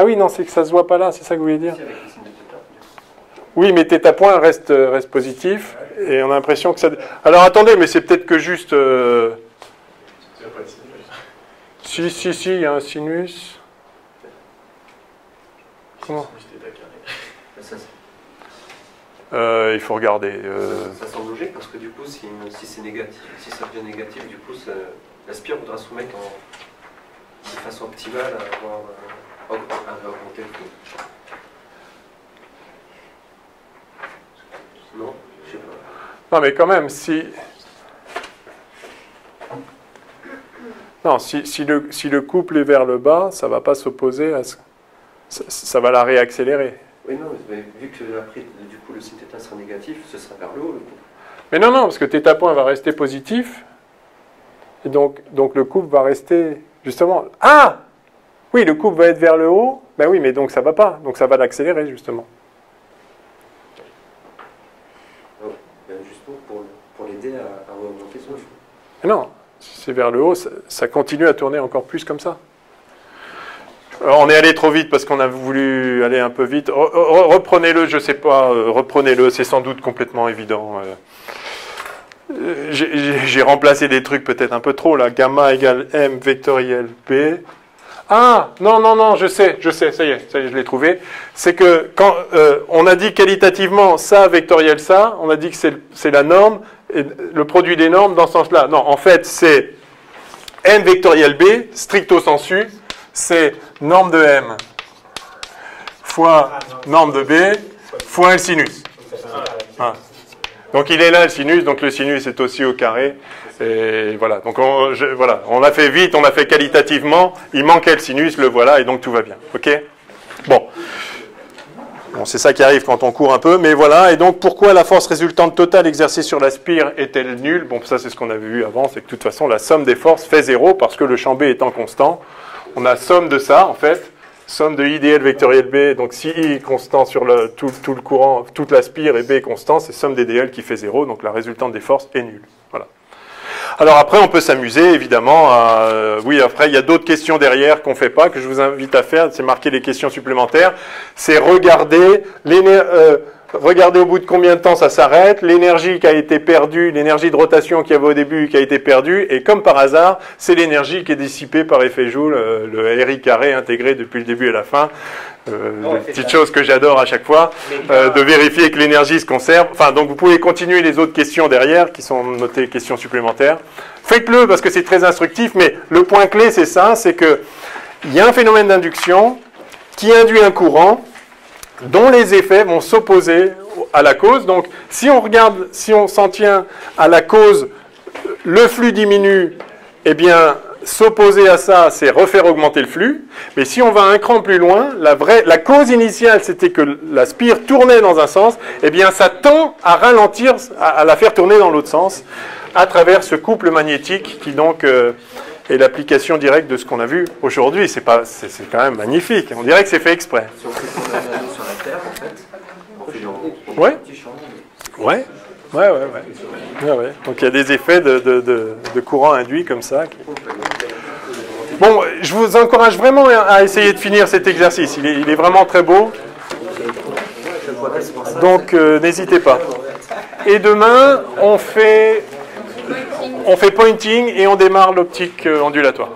oui, non, c'est que ça se voit pas là. C'est ça que vous voulez dire. Oui, mais θ point reste positif. Et on a l'impression que ça... Alors, attendez, mais c'est peut-être que juste... Si, il y a un sinus. Comment ? Il faut regarder. Ça semble logique parce que du coup, si c'est négatif, si ça devient négatif, du coup, la spire voudra soumettre de façon optimale à avoir augmenter le flux. Non, je sais pas. Non, mais quand même, si... Non, si le couple est vers le bas, ça ne va pas s'opposer à ce... Ça va la réaccélérer. Oui, non, mais vu que après, du coup, le signe θ sera négatif, ce sera vers le haut, le couple. Mais non, parce que θ point va rester positif. Et donc le couple va rester, justement... Ah oui, le couple va être vers le haut. Ben oui, mais donc ça ne va pas. Donc ça va l'accélérer, justement. Oh, ben justement, pour l'aider à augmenter son flux. Mais non, si c'est vers le haut, ça continue à tourner encore plus comme ça. Alors, on est allé trop vite parce qu'on a voulu aller un peu vite. Reprenez-le, je ne sais pas, reprenez-le, c'est sans doute complètement évident. J'ai remplacé des trucs peut-être un peu trop, là. Gamma égale M vectoriel B. Ah, non, je sais, ça y est, je l'ai trouvé. C'est que quand on a dit qualitativement ça vectoriel ça, on a dit que c'est la norme, et le produit des normes dans ce sens-là. Non, en fait, c'est M vectoriel B, stricto sensu, c'est norme de M fois norme de B fois le sinus. Ah. Donc il est là le sinus, donc le sinus est aussi au carré. Et voilà, donc on a fait vite, on a fait qualitativement, il manquait le sinus, le voilà, et donc tout va bien. Ok ? Bon, c'est ça qui arrive quand on court un peu, mais voilà, et donc pourquoi la force résultante totale exercée sur la spire est-elle nulle ? Bon, ça c'est ce qu'on avait vu avant, c'est que de toute façon la somme des forces fait 0 parce que le champ B étant constant. On a somme de ça, en fait, somme de I dl vectoriel B, donc si I est constant sur tout le courant, toute la spire et B est constant, c'est somme des dl qui fait 0, donc la résultante des forces est nulle. Voilà. Alors après, on peut s'amuser, évidemment. Oui, après, il y a d'autres questions derrière qu'on ne fait pas, que je vous invite à faire, c'est marquer les questions supplémentaires. C'est regarder au bout de combien de temps ça s'arrête, l'énergie qui a été perdue, l'énergie de rotation qu'il y avait au début qui a été perdue, et comme par hasard, c'est l'énergie qui est dissipée par effet Joule, le RI carré intégré depuis le début à la fin. Petite chose que j'adore à chaque fois, de vérifier que l'énergie se conserve. Enfin, donc vous pouvez continuer les autres questions derrière, qui sont notées questions supplémentaires. Faites-le parce que c'est très instructif, mais le point clé c'est ça, c'est que il y a un phénomène d'induction qui induit un courant dont les effets vont s'opposer à la cause. Donc, si on s'en tient à la cause, le flux diminue, eh bien, s'opposer à ça, c'est refaire augmenter le flux. Mais si on va un cran plus loin, la cause initiale, c'était que la spire tournait dans un sens, eh bien, ça tend à ralentir, à la faire tourner dans l'autre sens, à travers ce couple magnétique qui, donc, est l'application directe de ce qu'on a vu aujourd'hui. C'est quand même magnifique. On dirait que c'est fait exprès. Si on fait tourner un anneau sur la Terre, en fait, on fait Ouais. petit champ. Ouais. Donc il y a des effets de courant induit comme ça. Bon, je vous encourage vraiment à essayer de finir cet exercice. Il est vraiment très beau. Donc n'hésitez pas. Et demain, on fait pointing et on démarre l'optique ondulatoire.